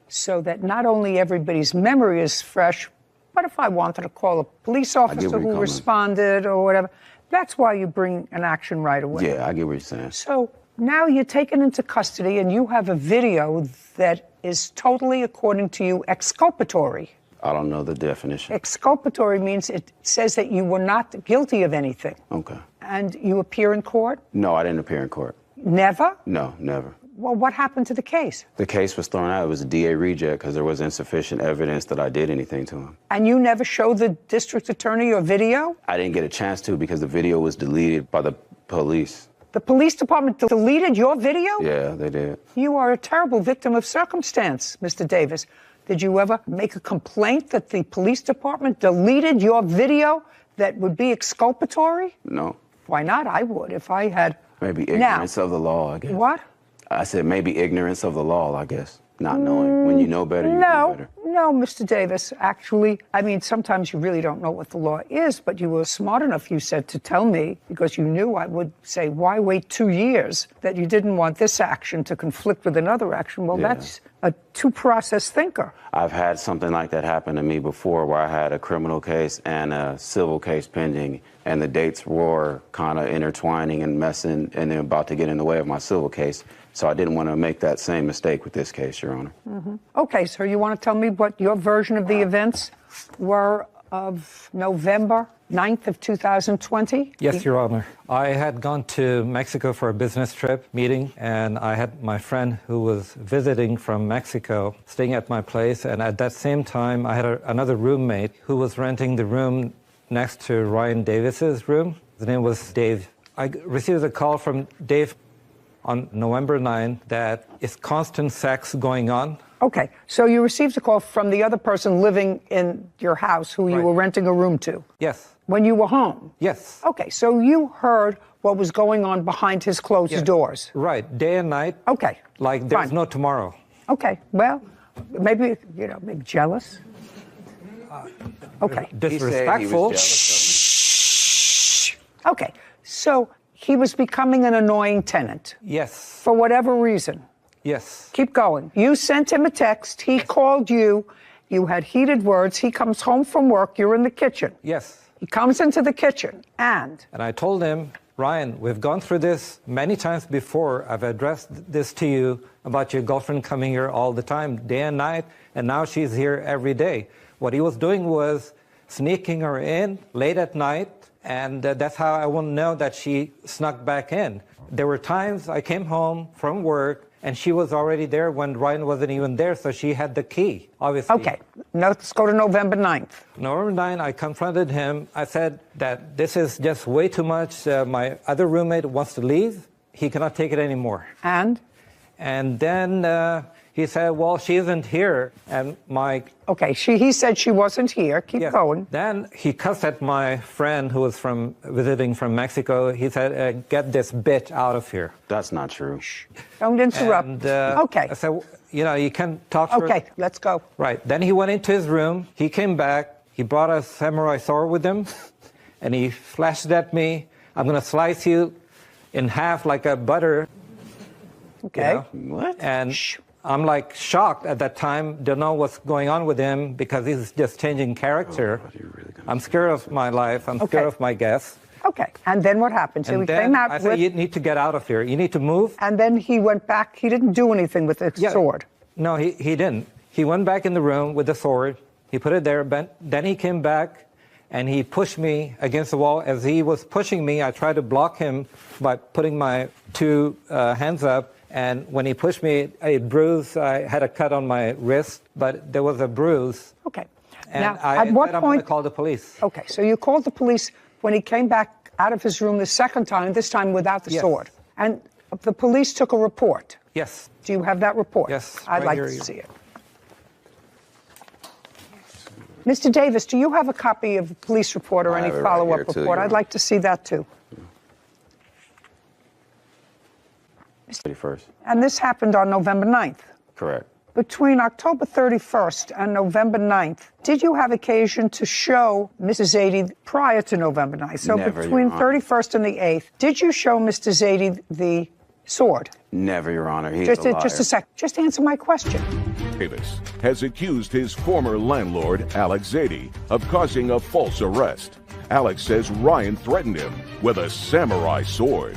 So that not only everybody's memory is fresh, but if I wanted to call a police officer where you're who coming. responded or whatever, that's why you bring an action right away. Yeah, I get what you're saying. So now you're taken into custody and you have a video that is totally, according to you, exculpatory. I don't know the definition. Exculpatory means it says that you were not guilty of anything. Okay. And you appear in court? No, I didn't appear in court. Never? No, never. Well, what happened to the case? The case was thrown out. It was a DA reject because there was insufficient evidence that I did anything to him. And you never showed the district attorney your video? I didn't get a chance to because the video was deleted by the police. The police department deleted your video? Yeah, they did. You are a terrible victim of circumstance, Mr. Davis. Did you ever make a complaint that the police department deleted your video that would be exculpatory? No. Why not? I would if I had. Maybe ignorance of the law, I guess. What? I said maybe ignorance of the law, I guess. Not knowing. When you know better, you do better. No, Mr. Davis. Actually, I mean, sometimes you really don't know what the law is, but you were smart enough, you said, to tell me, because you knew I would say, why wait 2 years, that you didn't want this action to conflict with another action. Well, that's a two-process thinker. I've had something like that happen to me before, where I had a criminal case and a civil case pending, and the dates were kind of intertwining and messing, and they're about to get in the way of my civil case. So I didn't want to make that same mistake with this case, Your Honor. Okay, so you want to tell me what your version of the events were of November 9th of 2020? Yes, Your Honor. I had gone to Mexico for a business trip meeting, and I had my friend who was visiting from Mexico staying at my place, and at that same time I had another roommate who was renting the room next to Ryan Davis's room. His name was Dave. I received a call from Dave on November 9th that is constant sex going on. Okay, so you received a call from the other person living in your house who you were renting a room to? Yes. When you were home? Yes. Okay, so you heard what was going on behind his closed doors? Right, day and night. Okay. Like there's no tomorrow. Okay, well, maybe, maybe jealous. Okay. Disrespectful. Shh. Okay, so he was becoming an annoying tenant. Yes. For whatever reason. Yes. Keep going. You sent him a text. He called you. You had heated words. He comes home from work. You're in the kitchen. Yes. He comes into the kitchen and I told him, Ryan, we've gone through this many times before. I've addressed this to you about your girlfriend coming here all the time, day and night, and now she's here every day. What he was doing was sneaking her in late at night, and that's how I will know that she snuck back in. There were times I came home from work, and she was already there when Ryan wasn't even there, so she had the key, obviously. Okay, now let's go to November 9th. November 9th, I confronted him. I said that this is just way too much. My other roommate wants to leave. He cannot take it anymore. And then he said, well, she isn't here. And my... Okay, he said she wasn't here. Keep going. Then he cussed at my friend who was visiting from Mexico. He said, get this bitch out of here. That's not true. Don't interrupt. And, okay. I said, you can talk to her. Okay, let's go. Right. Then he went into his room. He came back. He brought a samurai sword with him. And he flashed it at me. I'm going to slice you in half like a butter. Okay. What? And I'm like shocked at that time, don't know what's going on with him because he's just changing character. I'm scared of my life. I'm scared of my guests. Okay. And then what happened? So And he then came out I said, you need to get out of here. You need to move. And then he went back. He didn't do anything with the sword. No, he didn't. He went back in the room with the sword. He put it there. Then he came back and he pushed me against the wall. As he was pushing me, I tried to block him by putting my two hands up. And when he pushed me, it bruised. I had a cut on my wrist, but there was a bruise. Okay. And now, I at what said I'm going to point? call the police. Okay, so you called the police when he came back out of his room the second time, this time without the sword. And the police took a report. Yes. Do you have that report? Yes. I'd right like to here. see it. Mr. Davis, do you have a copy of the police report or any have it right follow-up here, too, report? Your I'd like to see that too. 31st. And this happened on November 9th. Correct. Between October 31st and November 9th, did you have occasion to show Mrs. Zaidi prior to November 9th? So Never, between Your Honor. 31st and the 8th, did you show Mr. Zaidi the sword? Never, Your Honor. He's Just a liar. a sec. Just answer my question. Davis has accused his former landlord, Alex Zaidi, of causing a false arrest. Alex says Ryan threatened him with a samurai sword.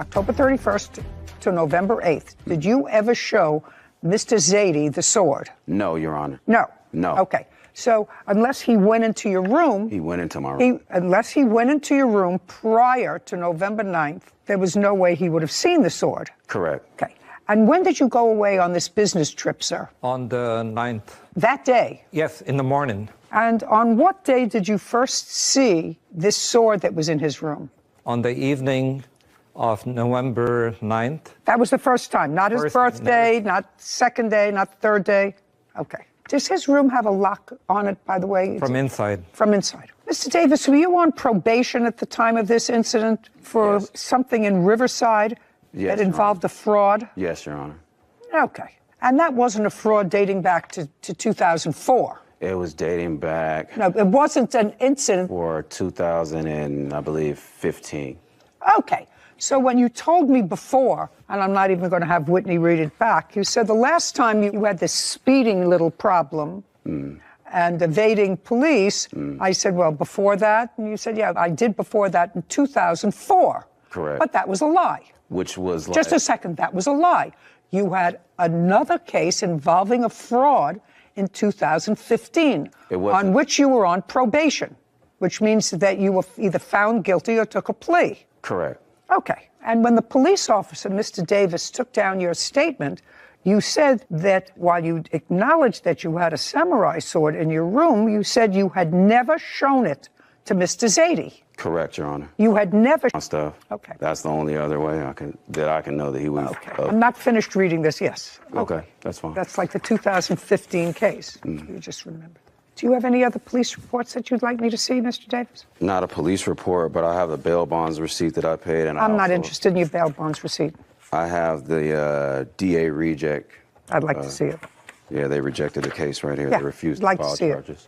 October 31st to November 8th, did you ever show Mr. Zaidi the sword? No, Your Honor. No. No. Okay. So unless he went into your room, He went into my room. unless he went into your room prior to November 9th, there was no way he would have seen the sword. Correct. Okay. And when did you go away on this business trip, sir? On the 9th. That day? Yes, in the morning. And on what day did you first see this sword that was in his room? On the evening of November 9th. That was the first time, not his First, birthday, not second day, not third day. Okay. Does his room have a lock on it, by the way? From inside. From inside. Mr. Davis, were you on probation at the time of this incident for something in Riverside that involved a fraud? Yes, Your Honor. Okay. And that wasn't a fraud dating back to 2004? It was dating back. No, it wasn't an incident. For 2000 and, I believe, 15. Okay. So when you told me before, and I'm not even going to have Whitney read it back, you said the last time you had this speeding little problem and evading police, I said, well, before that? And you said, yeah, I did before that in 2004. Correct. But that was a lie. Which was like... Just a second, that was a lie. You had another case involving a fraud in 2015, on which you were on probation, which means that you were either found guilty or took a plea. Correct. Okay. And when the police officer, Mr. Davis, took down your statement, you said that while you acknowledged that you had a samurai sword in your room, you said you had never shown it to Mr. Zaidi. Correct, Your Honor. You had never... Stuff. Okay. That's the only other way I can know that he was... Okay. I'm not finished reading this, yes. Okay, that's fine. That's like the 2015 case. You just remember. Do you have any other police reports that you'd like me to see, Mr. Davis? Not a police report, but I have the bail bonds receipt that I paid. And I'm not interested in your bail bonds receipt. I have the DA reject. I'd like to see it. Yeah, they rejected the case right here. Yeah, They refused I'd like to file to see charges.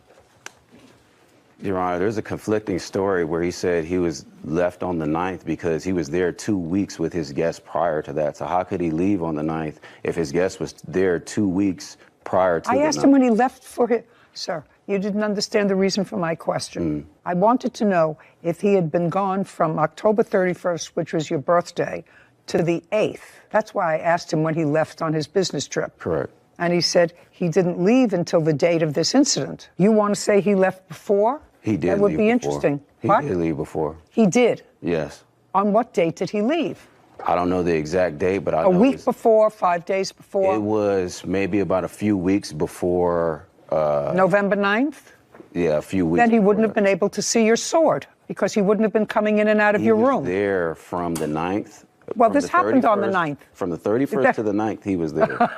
Your Honor, there's a conflicting story where he said he was left on the 9th because he was there 2 weeks with his guest prior to that. So how could he leave on the 9th if his guest was there 2 weeks prior to the 9th? I asked him when he left for his... Sir, you didn't understand the reason for my question. I wanted to know if he had been gone from October 31st, which was your birthday, to the 8th. That's why I asked him when he left on his business trip. Correct. And he said he didn't leave until the date of this incident. You want to say he left before? He did. That would leave be before. interesting. He What? did leave before. He did. Yes. On what date did he leave? I don't know the exact date, but I A know week before, 5 days before? it was maybe about a few weeks before. November 9th? Yeah, a few weeks. Then he wouldn't have been able to see your sword because he wouldn't have been coming in and out of your room. There from the 9th. Well, from this the happened on the 31st 9th. From the 31st to the 9th, he was there.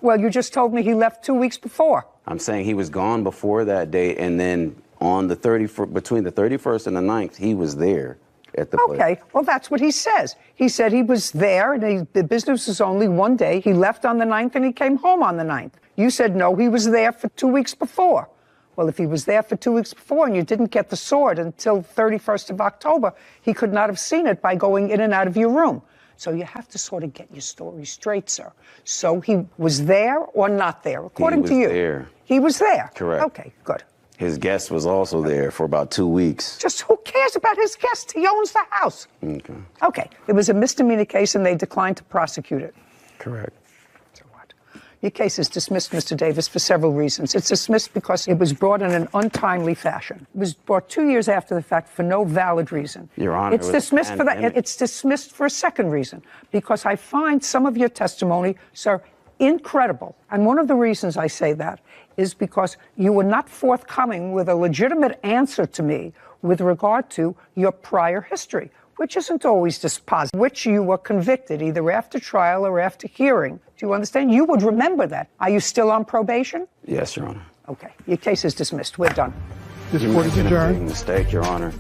Well, you just told me he left 2 weeks before. I'm saying he was gone before that date, and then on the 31st, between the 31st and the 9th, he was there at the place. Okay, well, that's what he says. He said he was there, and the business was only 1 day. He left on the 9th, and he came home on the 9th. You said, no, he was there for 2 weeks before. Well, if he was there for 2 weeks before and you didn't get the sword until 31st of October, he could not have seen it by going in and out of your room. So you have to sort of get your story straight, sir. So he was there or not there, according to you? He was there. He was there? Correct. Okay, good. His guest was also there for about 2 weeks. Just who cares about his guest? He owns the house. Okay. Okay, it was a misdemeanor case and they declined to prosecute it. Correct. Your case is dismissed, Mr. Davis, for several reasons. It's dismissed because it was brought in an untimely fashion. It was brought 2 years after the fact for no valid reason. Your Honor, it's dismissed for that. It's dismissed for a second reason, because I find some of your testimony, sir, incredible. And one of the reasons I say that is because you were not forthcoming with a legitimate answer to me with regard to your prior history, which isn't always dispositive, which you were convicted either after trial or after hearing. Do you understand? You would remember that. Are you still on probation? Yes, Your Honor. Okay. Your case is dismissed. We're done. This court is You're making a adjourned. big mistake, Your Honor.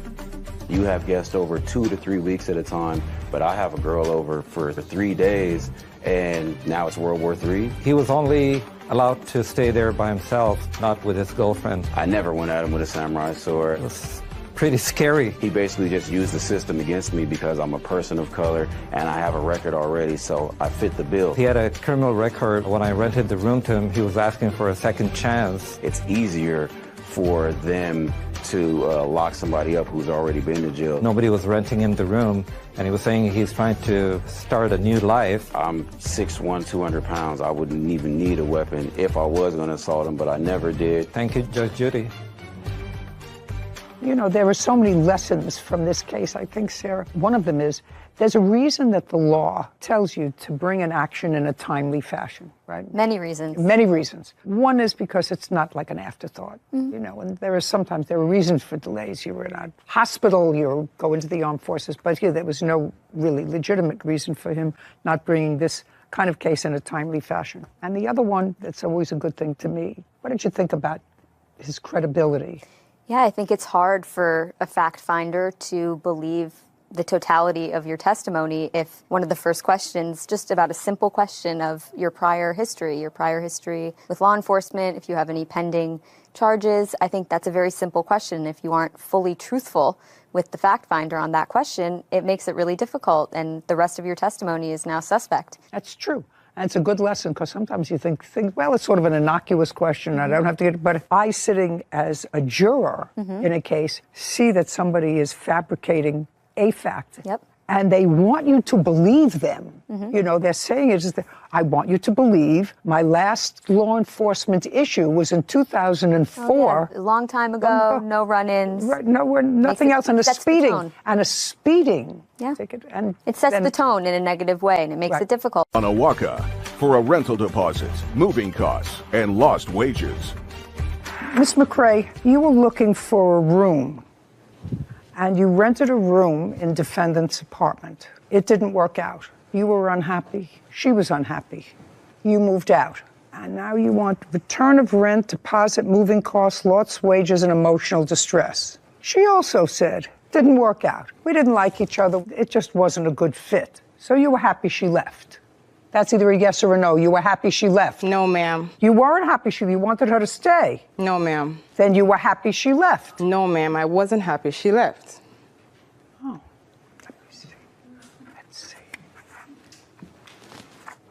You have guests over 2 to 3 weeks at a time, but I have a girl over for 3 days, and now it's World War III. He was only allowed to stay there by himself, not with his girlfriend. I never went at him with a samurai sword. It was pretty scary. He basically just used the system against me because I'm a person of color and I have a record already, so I fit the bill. He had a criminal record. When I rented the room to him, he was asking for a second chance. It's easier for them to lock somebody up who's already been to jail. Nobody was renting him the room, and he was saying he's trying to start a new life. I'm 6'1", 200 pounds. I wouldn't even need a weapon if I was going to assault him, but I never did. Thank you, Judge Judy. You know, there are so many lessons from this case, I think, Sarah. One of them is there's a reason that the law tells you to bring an action in a timely fashion, right? Many reasons. Many reasons. One is because it's not like an afterthought, you know, and there are reasons for delays. You were in a hospital, you go into the armed forces, but here there was no really legitimate reason for him not bringing this kind of case in a timely fashion. And the other one that's always a good thing to me What did you think about his credibility? Yeah, I think it's hard for a fact finder to believe the totality of your testimony if one of the first questions, just about a simple question of your prior history with law enforcement, if you have any pending charges, I think that's a very simple question. If you aren't fully truthful with the fact finder on that question, it makes it really difficult, and the rest of your testimony is now suspect. That's true. And it's a good lesson, because sometimes you think, well, it's sort of an innocuous question. I don't have to get it. But if I, sitting as a juror in a case, see that somebody is fabricating a fact, and they want you to believe them. You know, they're saying it is that I want you to believe my last law enforcement issue was in 2004. A long time ago, no run-ins. Right, nothing else, and a speeding. Yeah. Ticket, and it sets the tone in a negative way, and it makes it difficult. Onawaka for a rental deposit, moving costs, and lost wages. Miss McRae, you were looking for a room, and you rented a room in defendant's apartment. It didn't work out. You were unhappy. She was unhappy. You moved out. And now you want return of rent, deposit, moving costs, lost wages, and emotional distress. She also said, didn't work out. We didn't like each other. It just wasn't a good fit. So you were happy she left. That's either a yes or a no. You were happy she left. No, ma'am. You weren't happy you wanted her to stay. No, ma'am. Then you were happy she left. No, ma'am. I wasn't happy she left.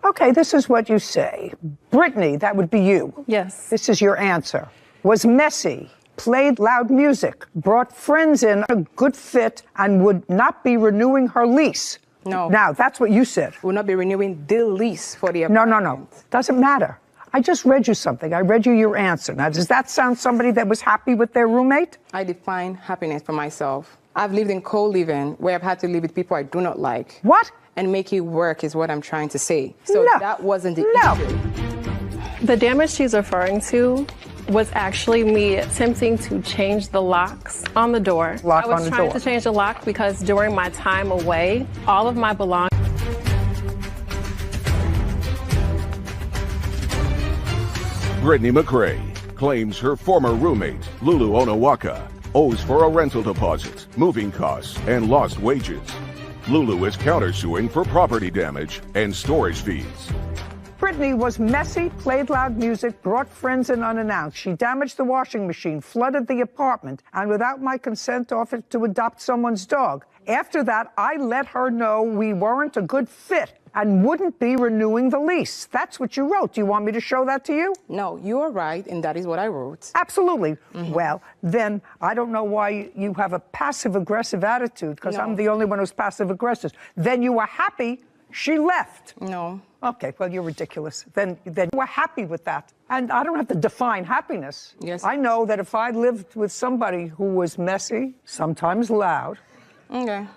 Okay, this is what you say. Brittany, that would be you. Yes. This is your answer. Was messy, played loud music, brought friends in, a good fit, and would not be renewing her lease. No. Now, that's what you said. Will not be renewing the lease for the apartment. No. Doesn't matter. I just read you something. I read you your answer. Now, does that sound somebody that was happy with their roommate? I define happiness for myself. I've lived in co-living where I've had to live with people I do not like. What? And make it work is what I'm trying to say. So that wasn't the issue. The damage she's referring to was actually me attempting to change the locks on the door. I was trying to change the lock because during my time away, all of my belongings. Brittany McRae claims her former roommate, Lulu Onawaka, owes for a rental deposit, moving costs, and lost wages. Lulu is countersuing for property damage and storage fees. Brittany was messy, played loud music, brought friends in unannounced. She damaged the washing machine, flooded the apartment, and without my consent offered to adopt someone's dog. After that, I let her know we weren't a good fit and wouldn't be renewing the lease. That's what you wrote. Do you want me to show that to you? No, you are right, and that is what I wrote. Absolutely. Well, then I don't know why you have a passive-aggressive attitude, because I'm the only one who's passive-aggressive. Then you were happy she left. No. Okay, well, you're ridiculous. Then we're happy with that. And I don't have to define happiness. Yes. I know that if I lived with somebody who was messy, sometimes loud. Okay.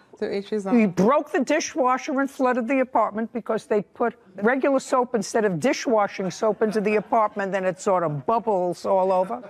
We broke the dishwasher and flooded the apartment because they put regular soap instead of dishwashing soap into the apartment, then it sort of bubbles all over.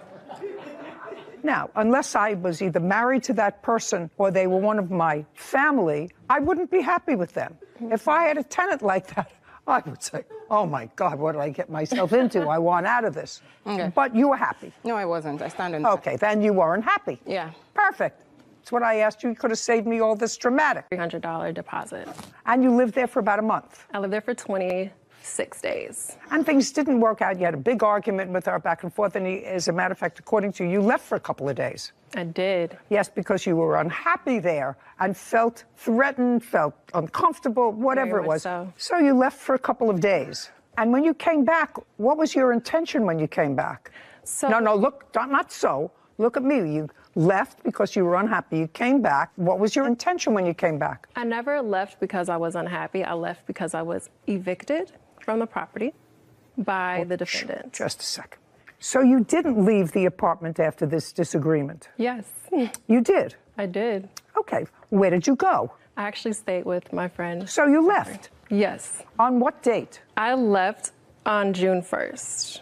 Now, unless I was either married to that person or they were one of my family, I wouldn't be happy with them. If I had a tenant like that, I would say, oh my God, what did I get myself into? I want out of this. Okay. But you were happy. No, I wasn't. I stand on that. Okay, then you weren't happy. Yeah. Perfect. That's what I asked you. You could have saved me all this dramatic. $300 deposit. And you lived there for about a month. I lived there for 26 days. And things didn't work out. You had a big argument with her back and forth. And as a matter of fact, according to you, you left for a couple of days. I did. Yes, because you were unhappy there and felt threatened, felt uncomfortable, whatever it was. So you left for a couple of days. And when you came back, what was your intention when you came back? No, look, not so. Look at me. You left because you were unhappy. You came back. What was your intention when you came back? I never left because I was unhappy. I left because I was evicted from the property by the defendant. Just a second. So you didn't leave the apartment after this disagreement? Yes. You did? I did. Okay. Where did you go? I actually stayed with my friend. So you left? Yes. On what date? I left on June 1st.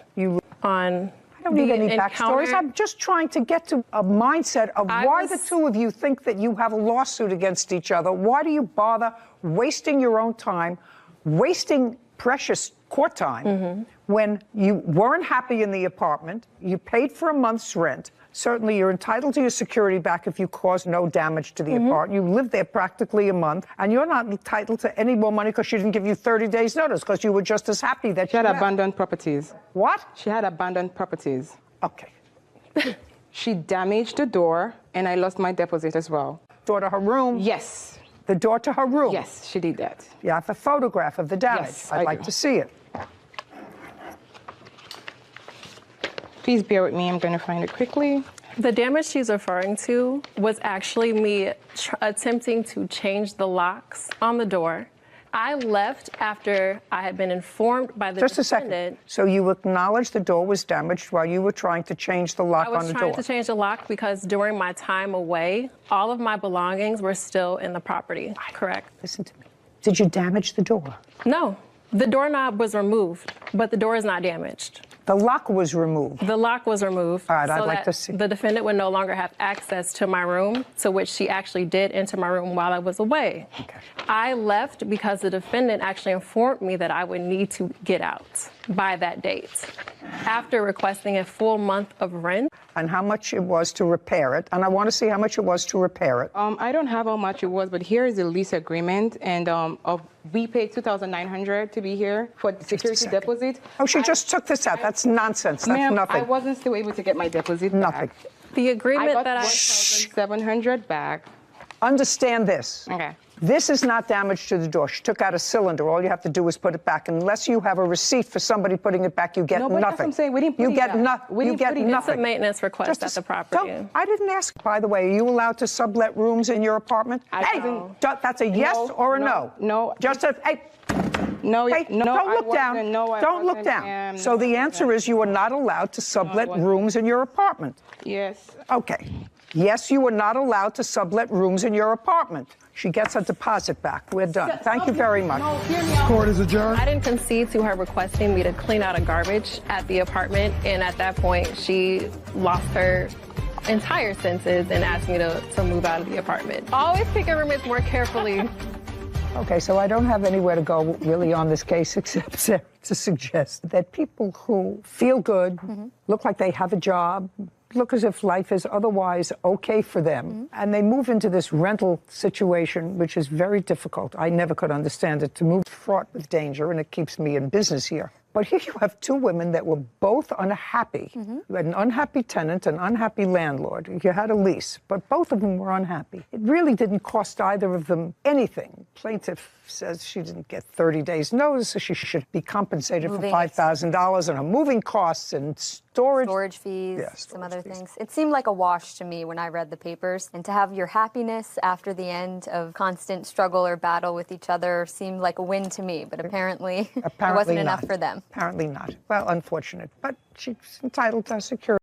I don't need any backstories. I'm just trying to get to a mindset of why the two of you think that you have a lawsuit against each other. Why do you bother wasting your own time, wasting precious court time when you weren't happy in the apartment, you paid for a month's rent. Certainly, you're entitled to your security back if you cause no damage to the apartment. You lived there practically a month, and you're not entitled to any more money because she didn't give you 30 days' notice because you were just as happy that she had abandoned properties. What? She had abandoned properties. Okay. She damaged the door, and I lost my deposit as well. Door to her room? Yes. The door to her room? Yes, she did that. You have a photograph of the damage. Yes, I'd like to see it. Please bear with me. I'm going to find it quickly. The damage she's referring to was actually me attempting to change the locks on the door. I left after I had been informed by the Just a defendant. second. So you acknowledged the door was damaged while you were trying to change the lock on the door? I was trying to change the lock because during my time away, all of my belongings were still in the property. Correct. Listen to me. Did you damage the door? No. The doorknob was removed, but the door is not damaged. The lock was removed? The lock was removed. All right, so I'd like that to see. the defendant would no longer have access to my room, to which she actually did enter my room while I was away. Okay. I left because the defendant actually informed me that I would need to get out by that date, after requesting a full month of rent. And how much it was to repair it. And I want to see how much it was to repair it. I don't have how much it was, but here is the lease agreement, and we paid $2,900 to be here for the security deposit. Oh, she just took this out. That's nonsense. That's nothing. I wasn't still able to get my deposit back. The agreement I got that I... $1,700 back. Understand this. Okay. This is not damage to the door. She took out a cylinder. All you have to do is put it back. Unless you have a receipt for somebody putting it back, you get No, but nothing. that's what I'm saying. We didn't put you it get back. nothing. You get nothing. It's a maintenance request at the property. I didn't ask. By the way, are you allowed to sublet rooms in your apartment? That's a yes or a no? No. Just a, hey. No, hey, no, don't I look down. wasn't. No, I don't look wasn't. down. So the answer is you are not allowed to sublet rooms in your apartment. Yes. Okay. Yes, you are not allowed to sublet rooms in your apartment. She gets her deposit back. We're done. Thank you very much. Court is adjourned. I didn't concede to her requesting me to clean out a garbage at the apartment, and at that point, she lost her entire senses and asked me to move out of the apartment. Always pick your roommates more carefully. Okay, so I don't have anywhere to go really on this case except to suggest that people who feel good, look like they have a job, look as if life is otherwise okay for them, and they move into this rental situation, which is very difficult. I never could understand it, to move fraught with danger, and it keeps me in business here. But here you have two women that were both unhappy. You had an unhappy tenant, an unhappy landlord. You had a lease, but both of them were unhappy. It really didn't cost either of them anything. Plaintiff says she didn't get 30 days notice, so she should be compensated for $5,000 on her moving costs and storage fees, some other things. It seemed like a wash to me when I read the papers. And to have your happiness after the end of constant struggle or battle with each other seemed like a win to me, but apparently it wasn't enough for them. Apparently not. Well, unfortunate, but she's entitled to security.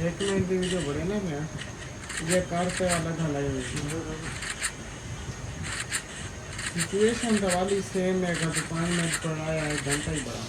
एक में individual बड़े ना मैं ये car पे अलग हलाई situation Diwali same है का दुकान में पढ़ाया है घंटा ही बड़ा